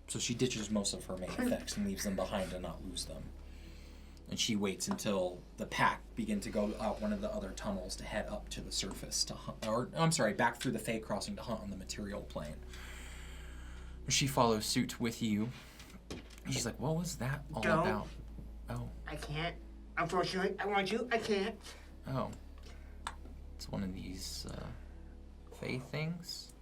So she ditches most of her main effects and leaves them behind to not lose them. And she waits until the pack begin to go out one of the other tunnels to head up to the surface to hunt, or I'm sorry, back through the Fey Crossing to hunt on the material plane. She follows suit with you. She's like, what was that all about? Oh. I can't. Unfortunately, I want you. I can't. Oh. It's one of these, Fey things?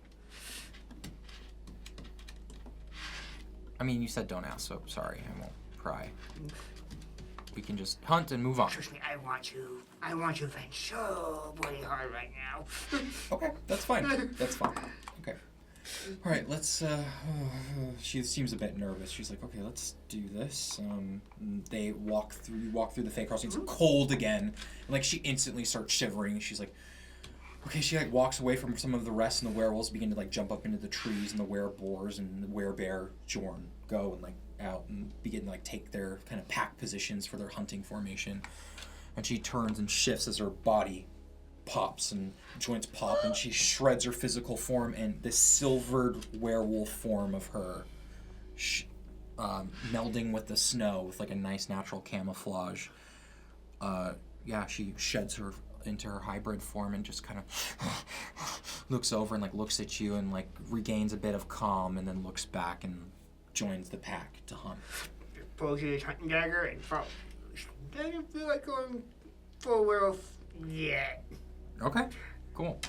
I mean, you said don't ask, so sorry, I won't pry. We can just hunt and move on. Trust me, I want you. I want you vent so bloody hard right now. Okay, that's fine. That's fine. Okay. All right, let's, she seems a bit nervous. She's like, okay, let's do this. They walk through the Fey Crossing. It's cold again. And, like, she instantly starts shivering. She's like, Okay, she like walks away from some of the rest, and the werewolves begin to like jump up into the trees, and the wereboars and the werebear Jorn go and like out and begin to like take their kind of pack positions for their hunting formation. And she turns and shifts as her body pops and joints pop, and she shreds her physical form, and this silvered werewolf form of her melding with the snow with like a nice natural camouflage. She sheds her into her hybrid form and just kind of looks over and like looks at you and like regains a bit of calm, and then looks back and joins the pack to hunt. Pulls his hunting dagger and doesn't feel like going full werewolf yet. Okay, cool.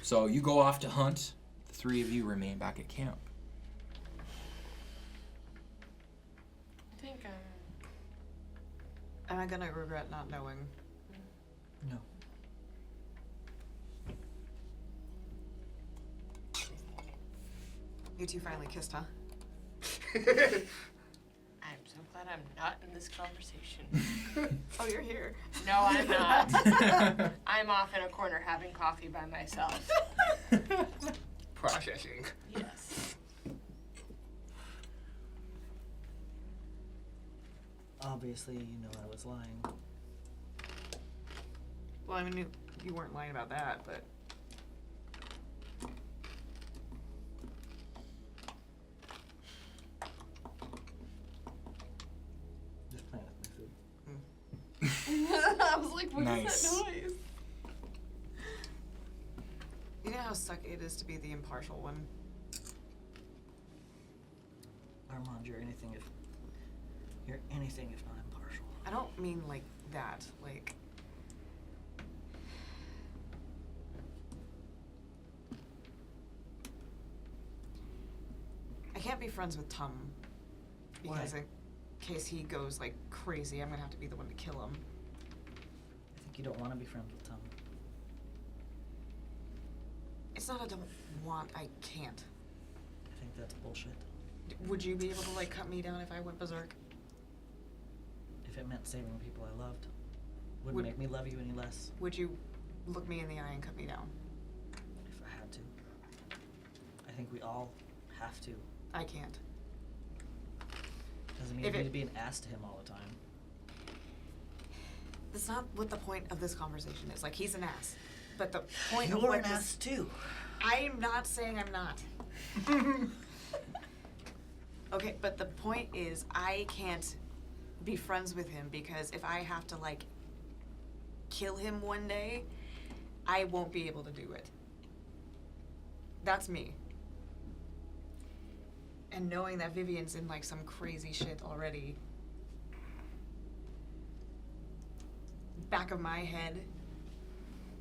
So you go off to hunt. The three of you remain back at camp. I think Am I gonna regret not knowing? No. You two finally kissed, huh? I'm so glad I'm not in this conversation. Oh, you're here. No, I'm not. I'm off in a corner having coffee by myself. Processing. Yes. Obviously, you know I was lying. Well, I mean, you weren't lying about that, but... Just playing with my food. I was like, what Nice. is that noise? You know how sucky it is to be the impartial one? Armand, you're anything if not impartial. I don't mean like that, like... I can't be friends with Tum, because Why? in case he goes like crazy, I'm gonna have to be the one to kill him. I think you don't want to be friends with Tom. It's not I don't want, I can't. I think that's bullshit. Would you be able to like cut me down if I went berserk? If it meant saving people I loved, wouldn't Would- make me love you any less. Would you look me in the eye and cut me down? If I had to. I think we all have to. I can't. Doesn't mean If you it- need to be an ass to him all the time. That's not what the point of this conversation is. Like, he's an ass. But the point of You're what an this... ass too. I'm not saying I'm not. Okay, but the point is, I can't be friends with him because if I have to, like, kill him one day, I won't be able to do it. That's me. And knowing that Vivian's in, like, some crazy shit already, back of my head,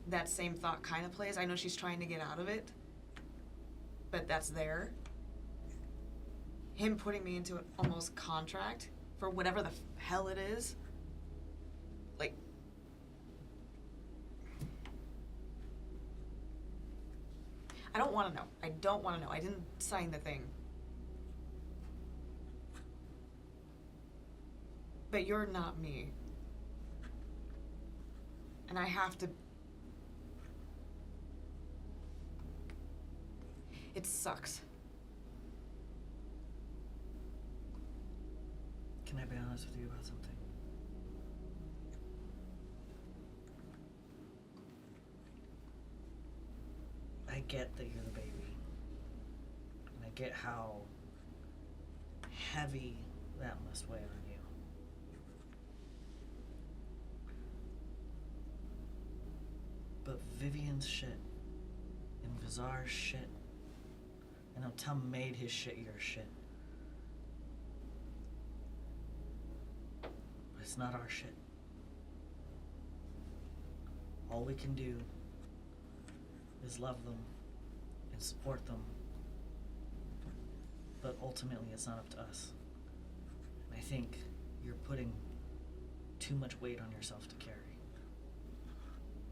that same thought kind of plays. I know she's trying to get out of it, but that's there. Him putting me into an almost contract for whatever the hell it is, like, I don't want to know. I don't want to know. I didn't sign the thing. But you're not me. And I have to... It sucks. Can I be honest with you about something? I get that you're the baby. And I get how heavy that must weigh on you. But Vivian's shit and Vizar's shit, and how Tum made his shit your shit. But it's not our shit. All we can do is love them and support them. But ultimately, it's not up to us. And I think you're putting too much weight on yourself to carry.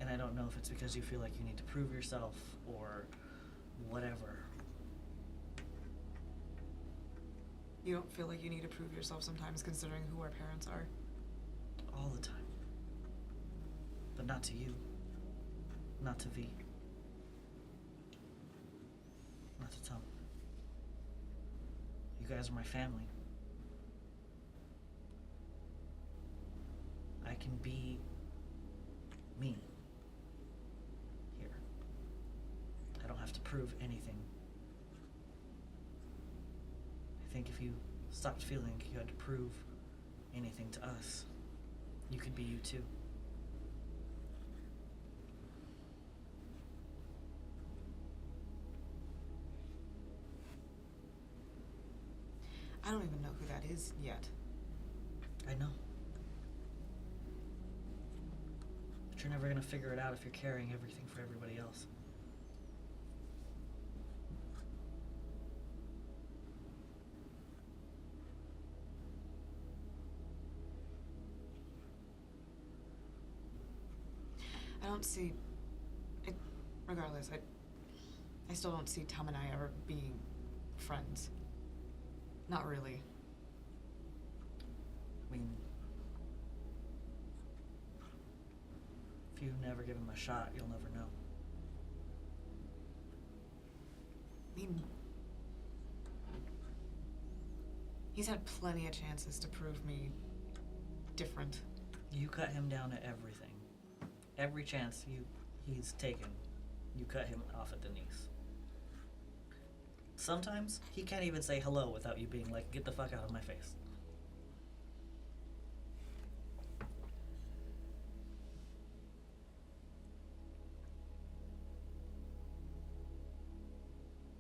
And I don't know if it's because you feel like you need to prove yourself or whatever. You don't feel like you need to prove yourself sometimes considering who our parents are? All the time. But not to you. Not to V. Not to Tom. You guys are my family. I can be me here. I don't have to prove anything. I think if you stopped feeling you had to prove anything to us, you could be you too. I don't even know who that is yet. I know. But you're never gonna figure it out if you're carrying everything for everybody else. I don't see it. Regardless, I still don't see Tom and I ever being friends. Not really. I mean, if you never give him a shot, you'll never know. I mean, he's had plenty of chances to prove me different. You cut him down at everything. Every chance he's taken, you cut him off at the knees. Sometimes he can't even say hello without you being like, get the fuck out of my face.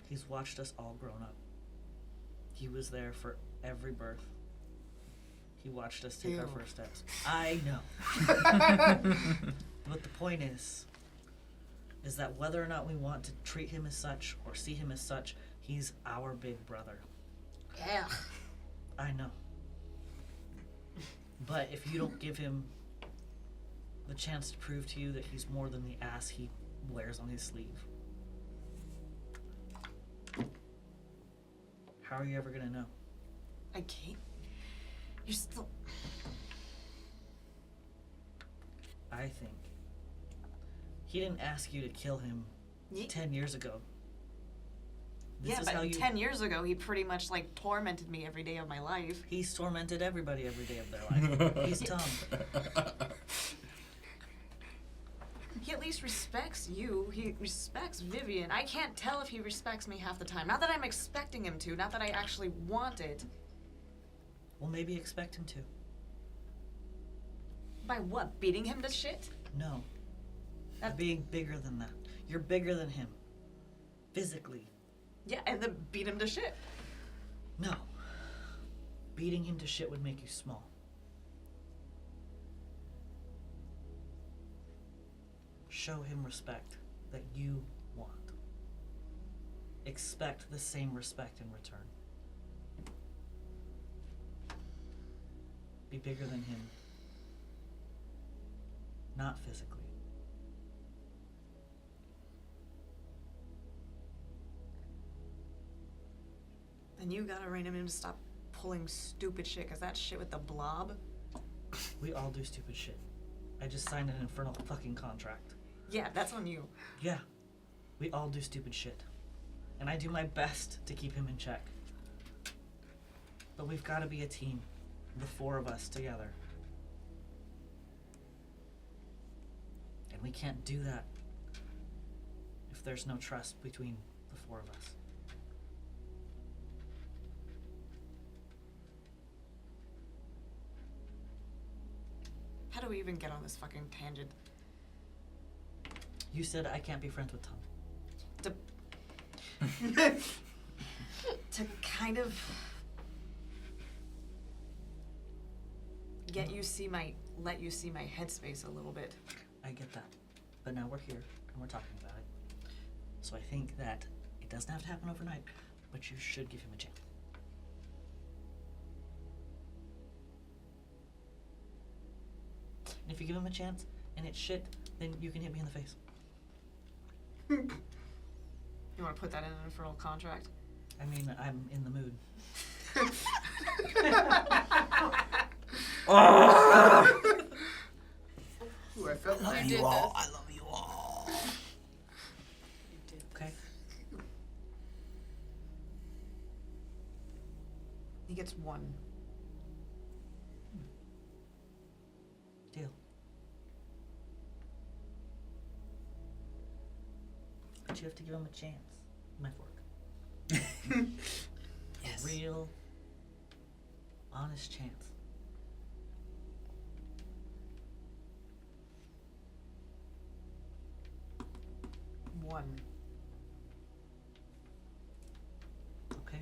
He's watched us all grown up. He was there for every birth. He watched us take our Ew. first steps. I know. But the point is that whether or not we want to treat him as such or see him as such, he's our big brother. Yeah. I know. But if you don't give him the chance to prove to you that he's more than the ass he wears on his sleeve, how are you ever gonna know? I can't. You're still. I think he didn't ask you to kill him 10 years ago. This Yeah, is but how you... 10 years ago, he pretty much like tormented me every day of my life. He's tormented everybody every day of their life. He's Tom. He at least respects you. He respects Vivian. I can't tell if he respects me half the time. Not that I'm expecting him to. Not that I actually want it. Well, maybe expect him to. By what? Beating him to shit? No. You're being bigger than that. You're bigger than him. Physically. Yeah, and then beat him to shit. No. Beating him to shit would make you small. Show him respect that you want. Expect the same respect in return. Be bigger than him. Not physically. Then you gotta rein him in to stop pulling stupid shit, cause that shit with the blob. We all do stupid shit. I just signed an infernal fucking contract. Yeah, that's on you. Yeah. We all do stupid shit. And I do my best to keep him in check. But we've gotta be a team. The four of us together. And we can't do that if there's no trust between the four of us. How do we even get on this fucking tangent? You said I can't be friends with Tom. To kind of let you see my headspace a little bit. I get that. But now we're here and we're talking about it. So I think that it doesn't have to happen overnight, but you should give him a chance. And if you give him a chance and it's shit, then you can hit me in the face. You want to put that in an infernal contract? I mean, I'm in the mood. Ooh, I felt I love you all. I love you all. Okay? He gets 1. Deal. But you have to give him a chance. My fork. Yes. Real, honest chance. One. Okay.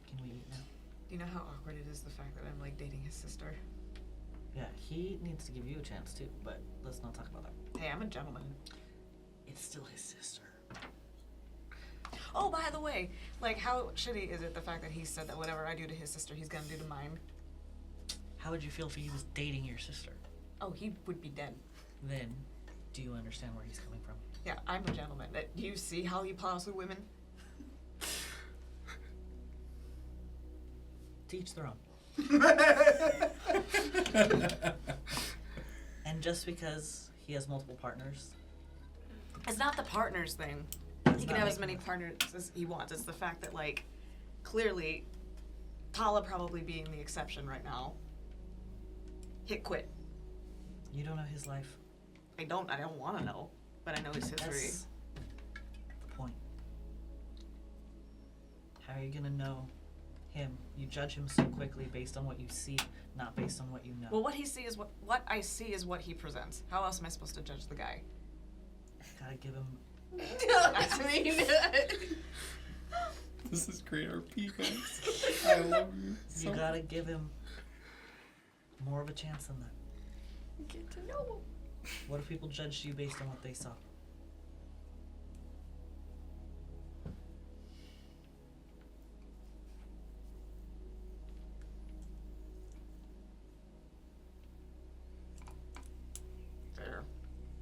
Can we eat now? Do you know how awkward it is, the fact that I'm like dating his sister? Yeah, he needs to give you a chance too, but let's not talk about that. Hey, I'm a gentleman. It's still his sister. Oh, by the way, like, how shitty is it the fact that he said that whatever I do to his sister, he's gonna do to mine? How would you feel if he was dating your sister? Oh, he would be dead. Then, do you understand where he's coming from? Yeah, I'm a gentleman. Do you see how he plows with women? To each their own. And just because he has multiple partners, It's not the partners thing. It's He can not have as like- many partners as he wants. It's the fact that, like, clearly, Tala probably being the exception right now, hit quit. you don't know his life. I don't want to know, but I know his history. That's the point. How are you gonna know him? You judge him so quickly based on what you see, not based on what you know. Well, what he sees is what I see is what he presents. How else am I supposed to judge the guy? Gotta give him. I mean, This is great RP, guys. I love you. You gotta give him more of a chance than that. get to know him. What if people judged you based on what they saw? Fair.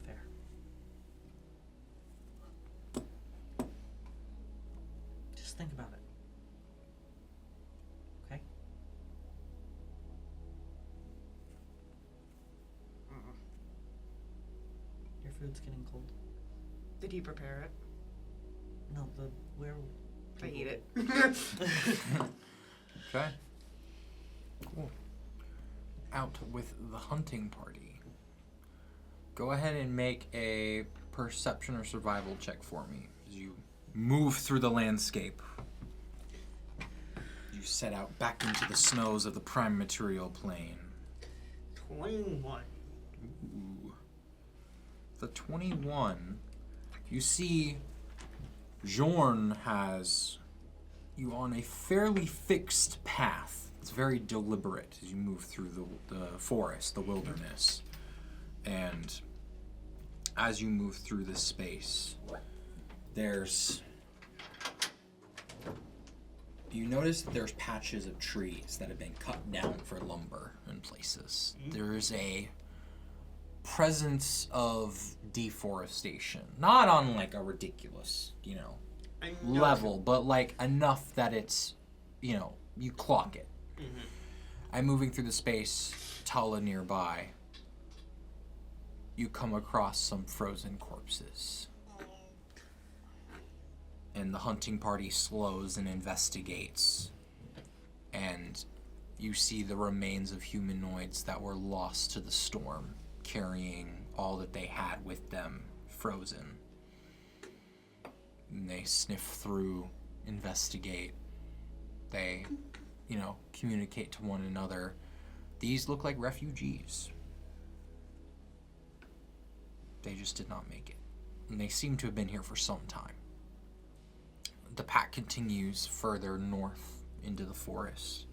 Fair. Just think about it. Okay? Your food's getting cold. Did he prepare it? No, the werewolf. I eat it. Okay. Cool. Out with the hunting party. Go ahead and make a perception or survival check for me as you move through the landscape. You set out back into the snows of the prime material plane. 21. Ooh. The 21, you see Jorn has you on a fairly fixed path. It's very deliberate as you move through the forest, the wilderness. And as you move through this space, you notice that there's patches of trees that have been cut down for lumber in places. There's a presence of deforestation. Not on like a ridiculous, level, but like enough that it's, you clock it. Mm-hmm. I'm moving through the space, Tala nearby. You come across some frozen corpses. And the hunting party slows and investigates. And you see the remains of humanoids that were lost to the storm, carrying all that they had with them, frozen. And they sniff through, investigate. They, communicate to one another. These look like refugees. They just did not make it. And they seem to have been here for some time. The pack continues further north into the forest.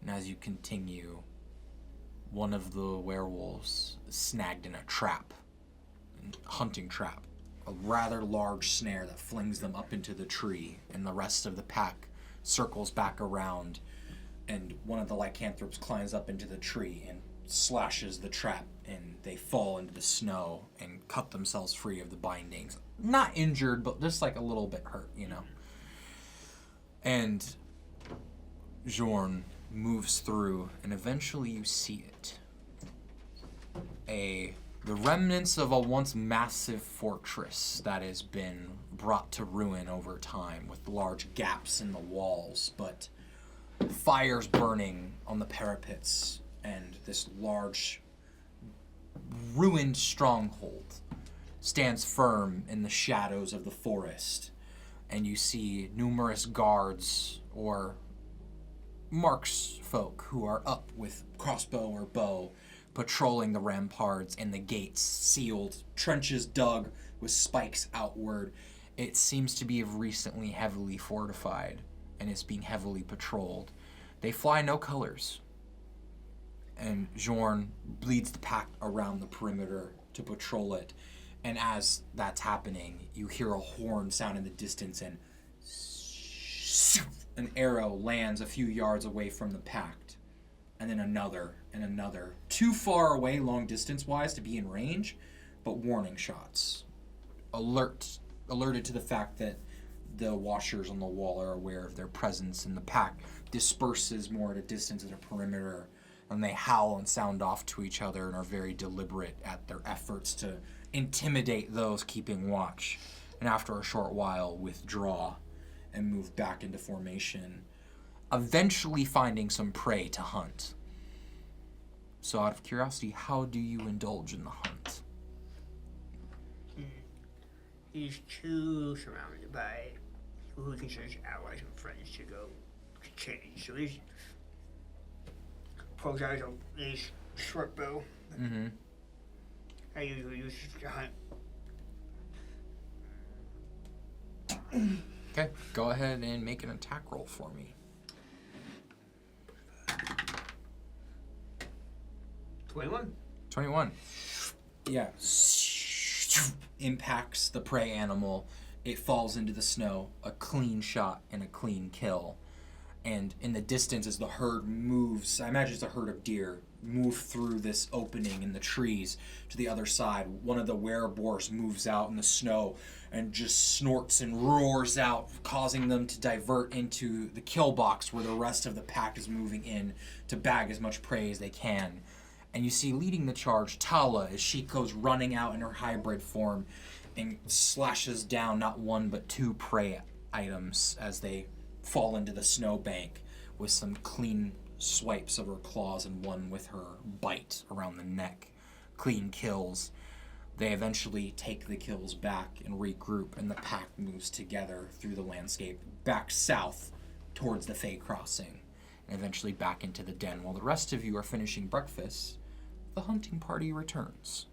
And as you continue, one of the werewolves is snagged in a trap, a hunting trap, a rather large snare that flings them up into the tree, and the rest of the pack circles back around, and one of the lycanthropes climbs up into the tree and slashes the trap, and they fall into the snow and cut themselves free of the bindings. Not injured, but just like a little bit hurt, And Jorn moves through, and eventually you see it. A The remnants of a once massive fortress that has been brought to ruin over time with large gaps in the walls, but fires burning on the parapets and this large ruined stronghold stands firm in the shadows of the forest, and you see numerous guards or marks folk who are up with crossbow or bow patrolling the ramparts and the gates sealed, trenches dug with spikes outward. It seems to be recently heavily fortified and is being heavily patrolled. They fly no colors, and Jorn leads the pack around the perimeter to patrol it. And as that's happening, you hear a horn sound in the distance, and an arrow lands a few yards away from the pact, and then another and another. Too far away, long distance-wise, to be in range, but warning shots. Alerted to the fact that the washers on the wall are aware of their presence, and the pack disperses more at a distance at a perimeter, and they howl and sound off to each other and are very deliberate at their efforts to intimidate those keeping watch, and after a short while withdraw and move back into formation, eventually finding some prey to hunt. So out of curiosity, how do you indulge in the hunt? He's too surrounded by who he considers allies and friends to go to change. So he's pulls out his short bow. Mm-hmm. I usually use to hunt. Okay, go ahead and make an attack roll for me. 21. Yeah. Impacts the prey animal. It falls into the snow. A clean shot and a clean kill. And in the distance, as the herd moves, I imagine it's a herd of deer, move through this opening in the trees to the other side. One of the werebears moves out in the snow and just snorts and roars out, causing them to divert into the kill box where the rest of the pack is moving in to bag as much prey as they can. And you see leading the charge Tala as she goes running out in her hybrid form and slashes down not one but two prey items as they fall into the snowbank with some clean swipes of her claws and one with her bite around the neck. Clean kills. They eventually take the kills back and regroup, and the pack moves together through the landscape back south towards the Fey Crossing and eventually back into the den. While the rest of you are finishing breakfast, the hunting party returns.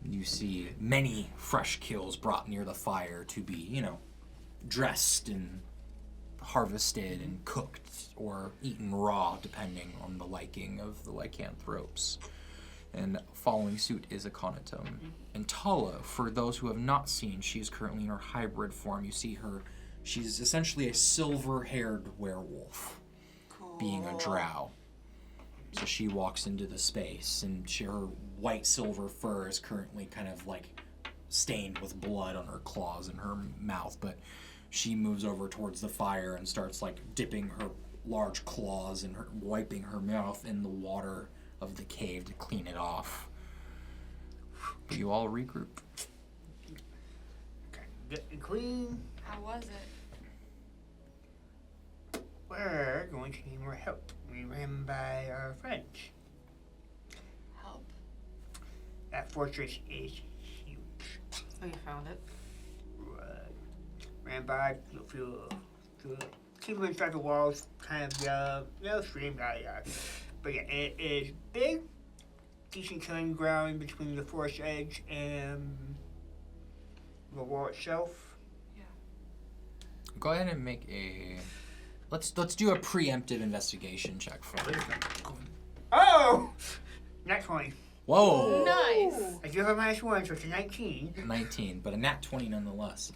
You see many fresh kills brought near the fire to be, dressed and harvested and cooked or eaten raw, depending on the liking of the lycanthropes. And following suit is Aconitum. And Tala, for those who have not seen, she is currently in her hybrid form. You see her, she's essentially a silver-haired werewolf, being a drow. So she walks into the space, and her white silver fur is currently kind of like stained with blood on her claws and her mouth, but she moves over towards the fire and starts like dipping her large claws and wiping her mouth in the water of the cave to clean it off. You all regroup. Okay, get it clean. How was it? We're going to need more help. We ran by our friends. Help. That fortress is huge. Oh, you found it? Ran by, the people inside the walls kind of screamed, but yeah, it is big, decent killing ground between the forest edge and the wall itself. Yeah. Go ahead and make a... Let's do a preemptive investigation check for me. Oh! Nat 20. Whoa! Nice. I do have a -1, so it's a 19. 19, but a nat 20 nonetheless.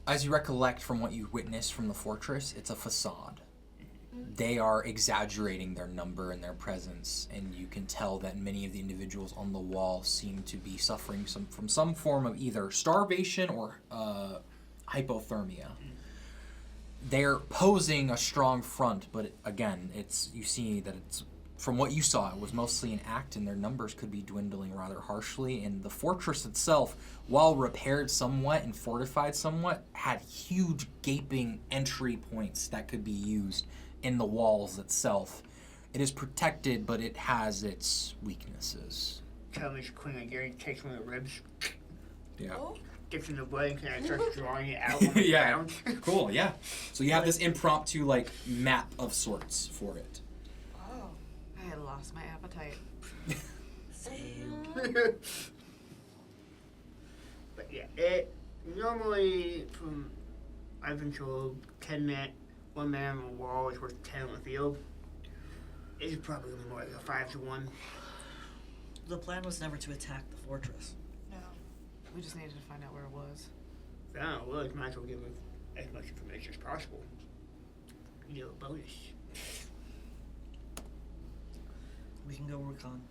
As you recollect from what you witnessed from the fortress, it's a facade. They are exaggerating their number and their presence, and you can tell that many of the individuals on the wall seem to be suffering from some form of either starvation or hypothermia. They're posing a strong front, but again, you see that it's from what you saw, it was mostly an act, and their numbers could be dwindling rather harshly. And the fortress itself, while repaired somewhat and fortified somewhat, had huge gaping entry points that could be used in the walls itself. It is protected, but it has its weaknesses. Tell Miss Queen and Gary takes one of the ribs, Yeah. dips in the blood, and kind of starts drawing it out on the Yeah. ground. Cool, yeah. So you have this impromptu, like, map of sorts for it. Oh. I had lost my appetite. But yeah, it normally, from I've been told, 1 man on the wall is worth 10 on the field. It's probably gonna be more like a 5-to-1. The plan was never to attack the fortress. No. We just needed to find out where it was. I don't know, well, might as well give them as much information as possible. You know, a bonus. We can go recon.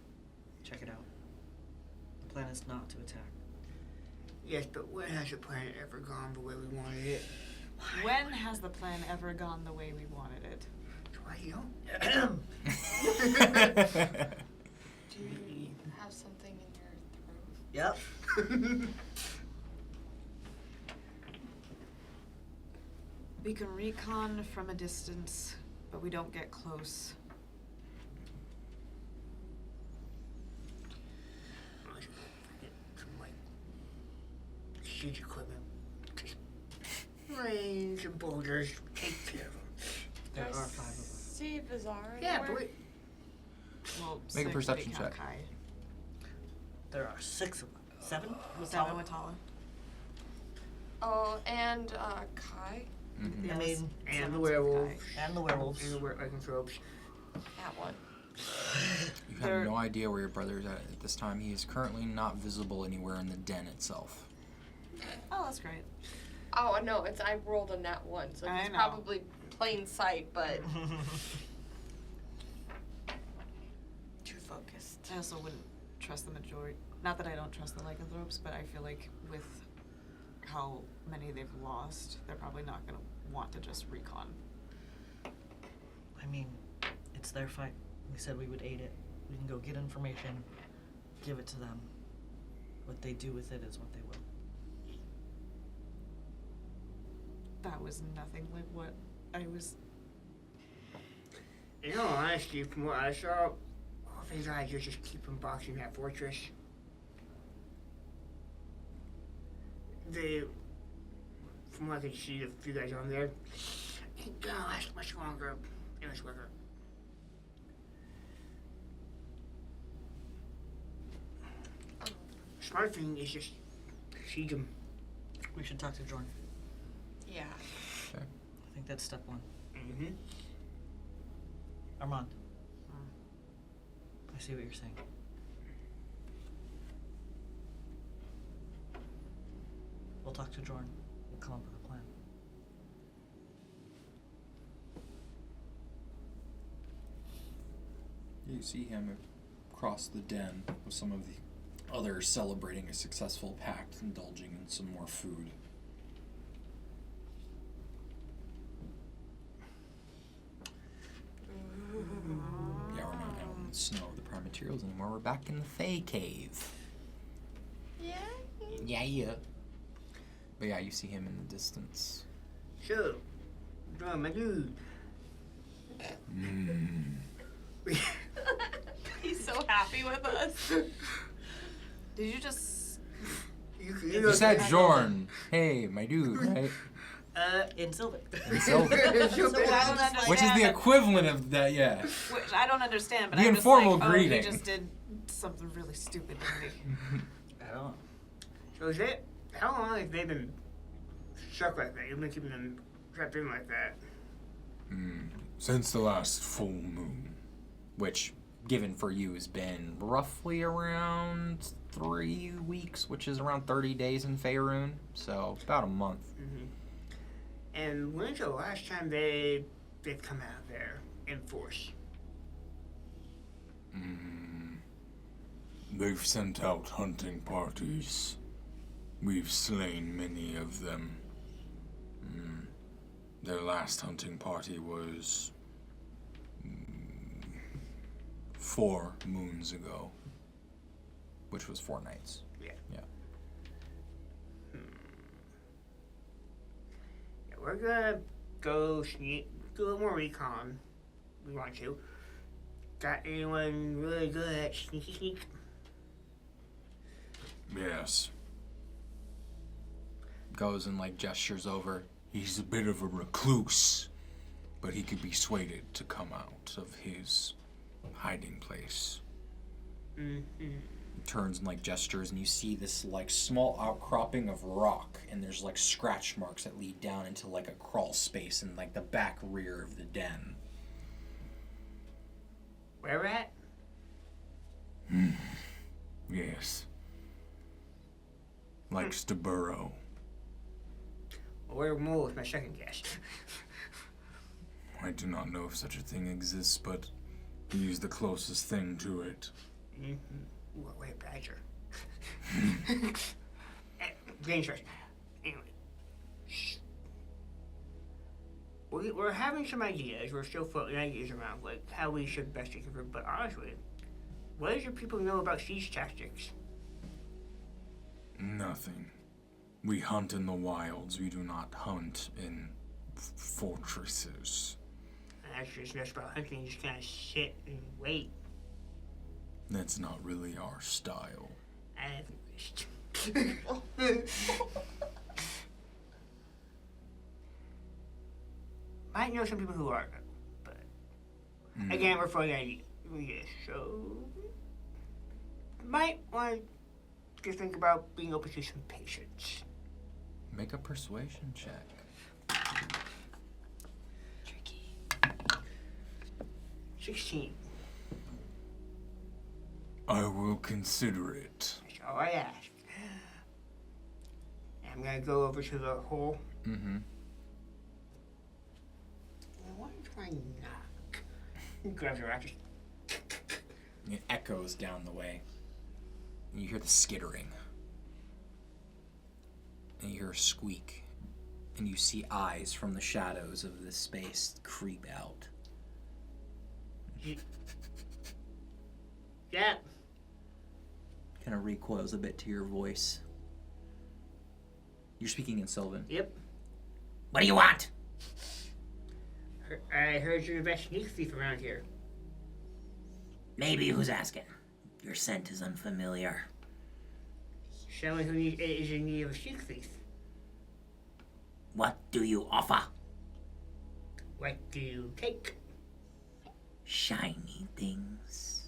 Check it out. The plan is not to attack. Yes, but when has the planet ever gone the way we wanted it? When has the plan ever gone the way we wanted it? Why you don't? Do you have something in your throat? Yep. We can recon from a distance, but we don't get close. Some like huge equipment. Just range and boulders. Take care of them. There I are 5 of us. See Bizarre Yeah, anywhere? but Well, Make a 6 perception if you count check. Kai. There are 6 of them. 7? With 7 Tala? with Tala. Oh, and Kai. Mhm. Yes. I mean, and 7 the with Kai. werewolves. and the werewolves. And the lycanthropes. That one. You have They're- no idea where your brother is at this time. He is currently not visible anywhere in the den itself. Oh, that's great. Oh no, I rolled a nat 1, so I it's know. probably plain sight, but too focused. I also wouldn't trust the majority. Not that I don't trust the lycanthropes, but I feel like with how many they've lost, they're probably not going to want to just recon. I mean, it's their fight. We said we would aid it. We can go get information, give it to them. What they do with it is what they will. That was nothing like what I was. In all honesty, from what I saw, all these guys are just keep unboxing that fortress. From what I could see, a few guys on there, ain't gonna last much longer in this weather. Smart thing is just siege them. We should talk to Jorn. Yeah. I think that's step 1. Mm-hmm. Armand. I see what you're saying. We'll talk to Jorn. We'll come up with a plan. You see him across the den with some of the others celebrating a successful pact, indulging in some more food. Yeah, we're not out in the snow of the prime materials anymore. We're back in the Fey cave. Yeah. Yeah. But yeah, you see him in the distance. So, my dude. He's so happy with us. Did you just? You said Jorn. Hey, my dude, right? In Silver. In silver. I don't understand. Which is the equivalent of that, yeah. Which I don't understand, but The I'm informal just like, greeting. Oh, he just did something really stupid to me. I don't know. So is it, how long have they been stuck like that? You've been keeping them trapped in like that? Since the last full moon. Which, given for you, has been roughly around 3 weeks, which is around 30 days in Faerun, so about a month. Mm-hmm. And when's the last time they've come out there in force? They've sent out hunting parties. We've slain many of them. Their last hunting party was 4 moons ago. Which was 4 nights. Yeah. Yeah. Yeah, we're gonna go sneak, do a little more recon. We want to. Got anyone really good at sneak? Yes. Goes and like gestures over. He's a bit of a recluse, but he could be swayed to come out of his hiding place. Turns and like gestures, and you see this like small outcropping of rock, and there's like scratch marks that lead down into like a crawl space in like the back rear of the den. Where at? Yes. Likes to burrow. Where more was my second guess. I do not know if such a thing exists, but he's the closest thing to it. Ooh, a white badger. Dangerous. Anyway. We're having some ideas. We're still floating ideas around, like how we should best take it. But honestly, what does your people know about siege tactics? Nothing. We hunt in the wilds. We do not hunt in fortresses. That's just that's about hunting. You just kind of sit and wait. That's not really our style. I've wished. Might know some people who are, but again, we're floating ideas. Yeah, so might want to think about being open to some patience. Make a persuasion check. Tricky. 16. I will consider it. That's all I ask. I'm gonna go over to the hole. Mm-hmm. Why do I knock? Grab the rocket. It echoes down the way. And you hear the skittering. And you hear a squeak. And you see eyes from the shadows of this space creep out. Yeah. Kind of recoils a bit to your voice. You're speaking in Sylvan. Yep. What do you want? I heard you're the best sneak thief around here. Maybe, who's asking? Your scent is unfamiliar. Someone who is in need of a sneak thief. What do you offer? What do you take? Shiny things.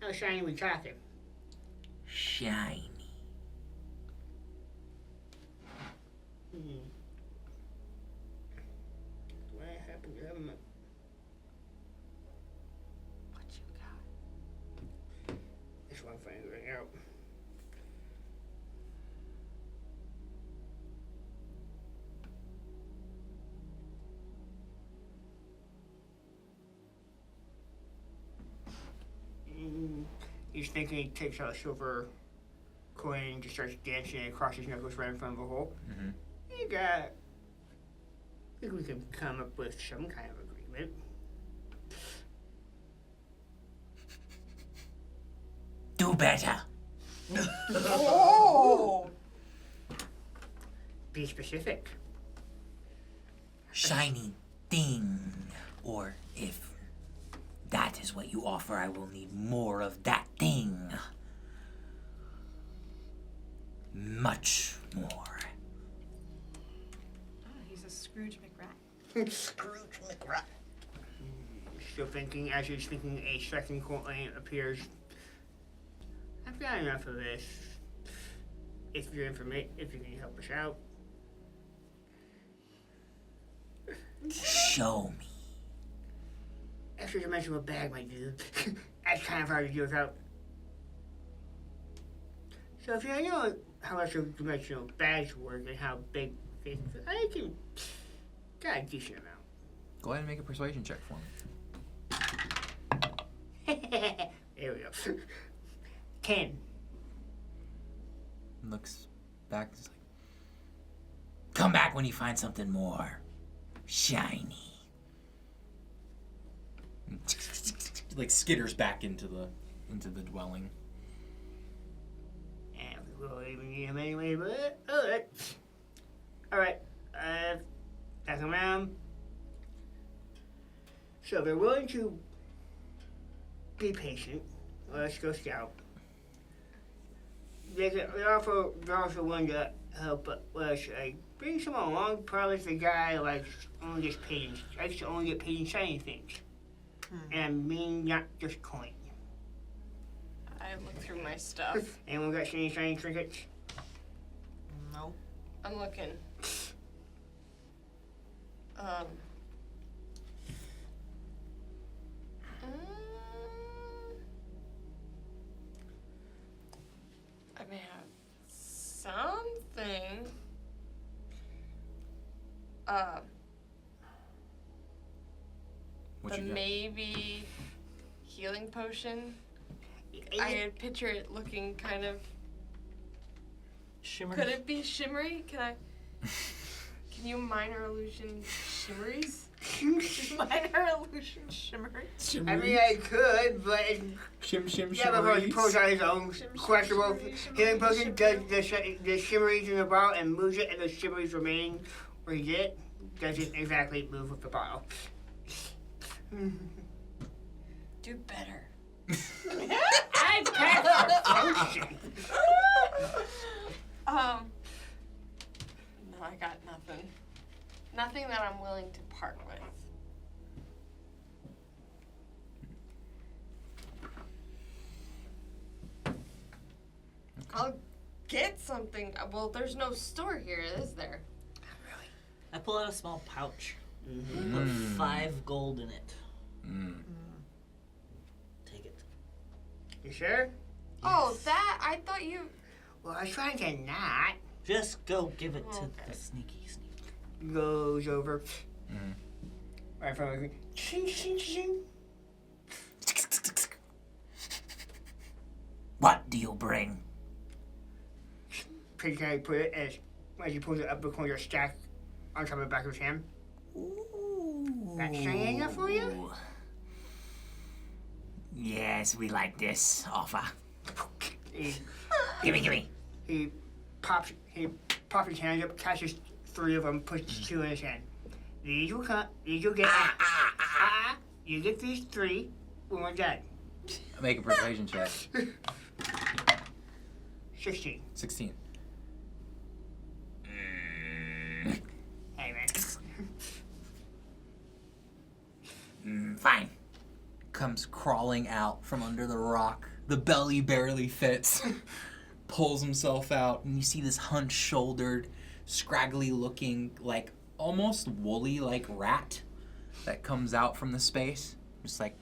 How shiny we talking? Shiny. What happened to him? What you got? This one figuring out. He's thinking he takes out a silver coin and just starts dancing across his knuckles right in front of a hole. Mm-hmm. You got. I think we can come up with some kind of agreement. Do better. Oh! Be specific. Shiny thing. Or if that is what you offer, I will need more of that thing. Much more. Oh, he's a Scrooge McRat. Scrooge McRat. Still thinking, as he's thinking, a second coin appears. I've got enough of this. If you're if you can help us out. Show me. Extra dimensional bag, my dude. That's kind of hard to do without. So if you know how extra dimensional bags work and how big things, I can got a decent amount. Go ahead and make a persuasion check for me. There we go. 10. Looks back. It's like, come back when you find something more shiny. like skitters back into the dwelling. And we will even need him anyway, but alright. Alright. Back around. So they're willing to be patient. Let's go scout. They're also willing to help us bring someone along. Probably the guy only gets paid. I used to only get paid in shiny things. And I mean not just coin. I look through my stuff. Anyone got any shiny trinkets? No. I'm looking. I may have something. What The you got? maybe healing potion. Is I it- could picture it looking kind of. Shimmer. Could it be shimmery? Can you minor illusion shimmeries? Minor illusion shimmery. I mean, I could, but Shim yeah, but he pulls out his own questionable healing potion, does the shimmeries in the bottle and moves it, and the shimmeries remain where he did. Doesn't exactly move with the bottle. Do better. I passed the potion. No, I got nothing. Nothing that I'm willing to part with. I'll get something. Well, there's no store here, is there? I pull out a small pouch. Mm-hmm. Put 5 gold in it. Take it. You sure? Oh, that? I thought you... Well, I was trying to not. Just go give it to Okay. the sneaky sneak. Goes over. Right from like, ching, ching, ching. What do you bring? Pretty can I put it as he pulls it up the corner stack on top of the back of his hand. That's shiny enough for you? Yes, we like this offer. He, Gimme. he pops his hand up, catches 3 of them, puts 2 in his hand. These will get. You get these 3 when we're done. Make a persuasion check. 16. 16. Hey man. Fine. Comes crawling out from under the rock. The belly barely fits. Pulls himself out, and you see this hunched-shouldered, scraggly-looking, like almost woolly, like rat that comes out from the space. Just like,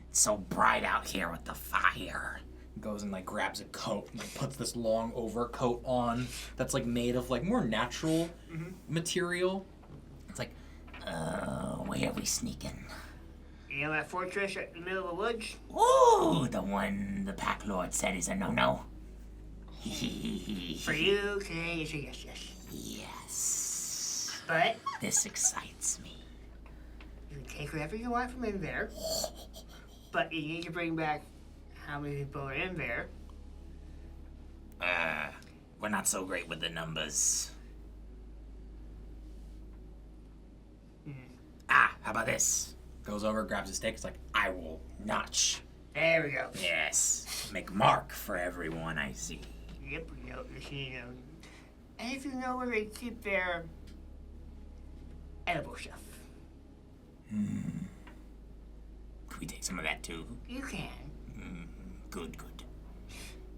It's so bright out here with the fire. goes and like grabs a coat and like puts this long overcoat on that's like made of like more natural material. It's like, Where are we sneaking? You know that fortress in the middle of the woods? Ooh, the one the Pack Lord said is a no-no. For you, today is a yes. Yes. But This excites me. you can take whatever you want from in there. But you need to bring back how many people are in there. We're not so great with the numbers. How about this? goes over, grabs a stick. It's like, I will notch. There we go. Yes. Make mark for everyone I see. Yep, you know. And if you know where they keep their edible stuff, Can we take some of that too? you can. Good.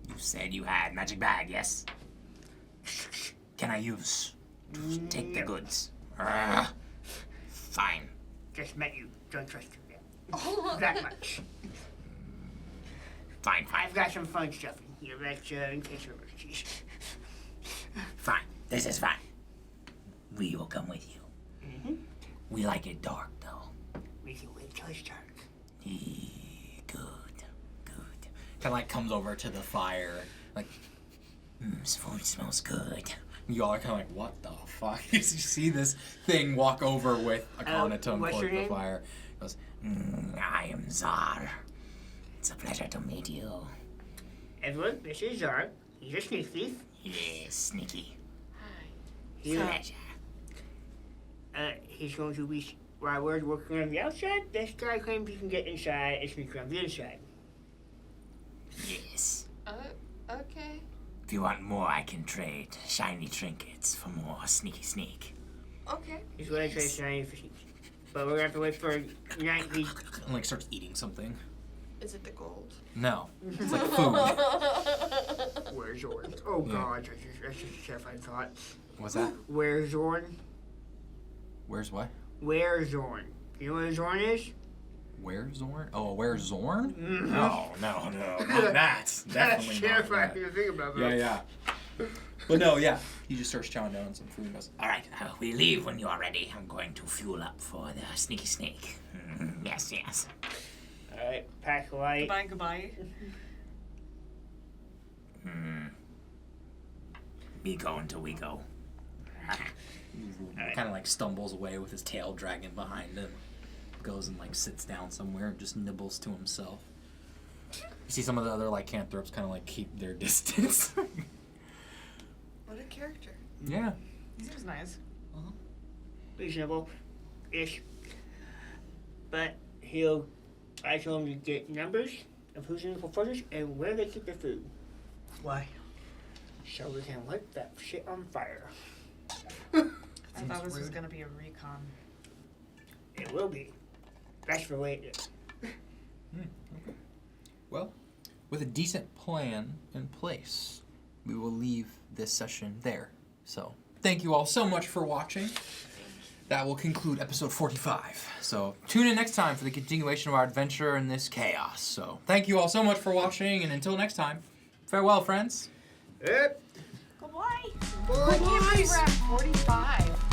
You said you had magic bag, yes? Can I use to take the goods? Fine. Just met you. Don't trust you yet. That much. Fine. I've got some fun stuff in here that in case of emergencies. Fine. This is fine. We will come with you. We like it dark, though. We can wait till it's dark. Good. kind of like comes over to the fire. Like, This food smells good. y'all are kind of like, what the fuck? You see this thing walk over with Aconitum what's towards your the name? fire. Goes, I am Czar. It's a pleasure to meet you. Everyone, this is Czar. He's a sneak thief. Yes, sneaky. He, Pleasure. he's going to be, while we're working on the outside, this guy claims he can get inside and sneak around the inside. Yes. Okay. If you want more, I can trade shiny trinkets for more sneaky sneak. Okay. He's going to try shiny for sneak. But we're going to have to wait for 90. And like starts eating something. Is it the gold? No, it's like food. Where's Zorn? Oh god, that's just a terrifying thought. What's that? Where's Zorn? Where's what? Where's Zorn? You know what Zorn is? Where's Zorn? Oh, where's Zorn? Mm-hmm. No, not that. That's Definitely not terrifying that. to think about. Yeah. But no, yeah. He just starts chowing down on some food and goes, All right, we leave when you are ready. I'm going to fuel up for the sneaky snake. Yes, yes. Alright, pack light. Goodbye. We go until we go. kind of like stumbles away with his tail dragging behind him. Goes and like sits down somewhere and just nibbles to himself. You see some of the other lycanthropes kind of like keep their distance. What a character. Yeah. He seems nice. Reasonable-ish. But I told him to get numbers of who's in the fortress and where they keep their food. Why? So we can light that shit on fire. I thought this was gonna be a recon. It will be. That's for later. Well, with a decent plan in place, we will leave this session there. So, thank you all so much for watching. That will conclude episode 45. So, tune in next time for the continuation of our adventure in this chaos. So, thank you all so much for watching, and until next time, farewell, friends. Yep. Goodbye. I can't believe we're at 45.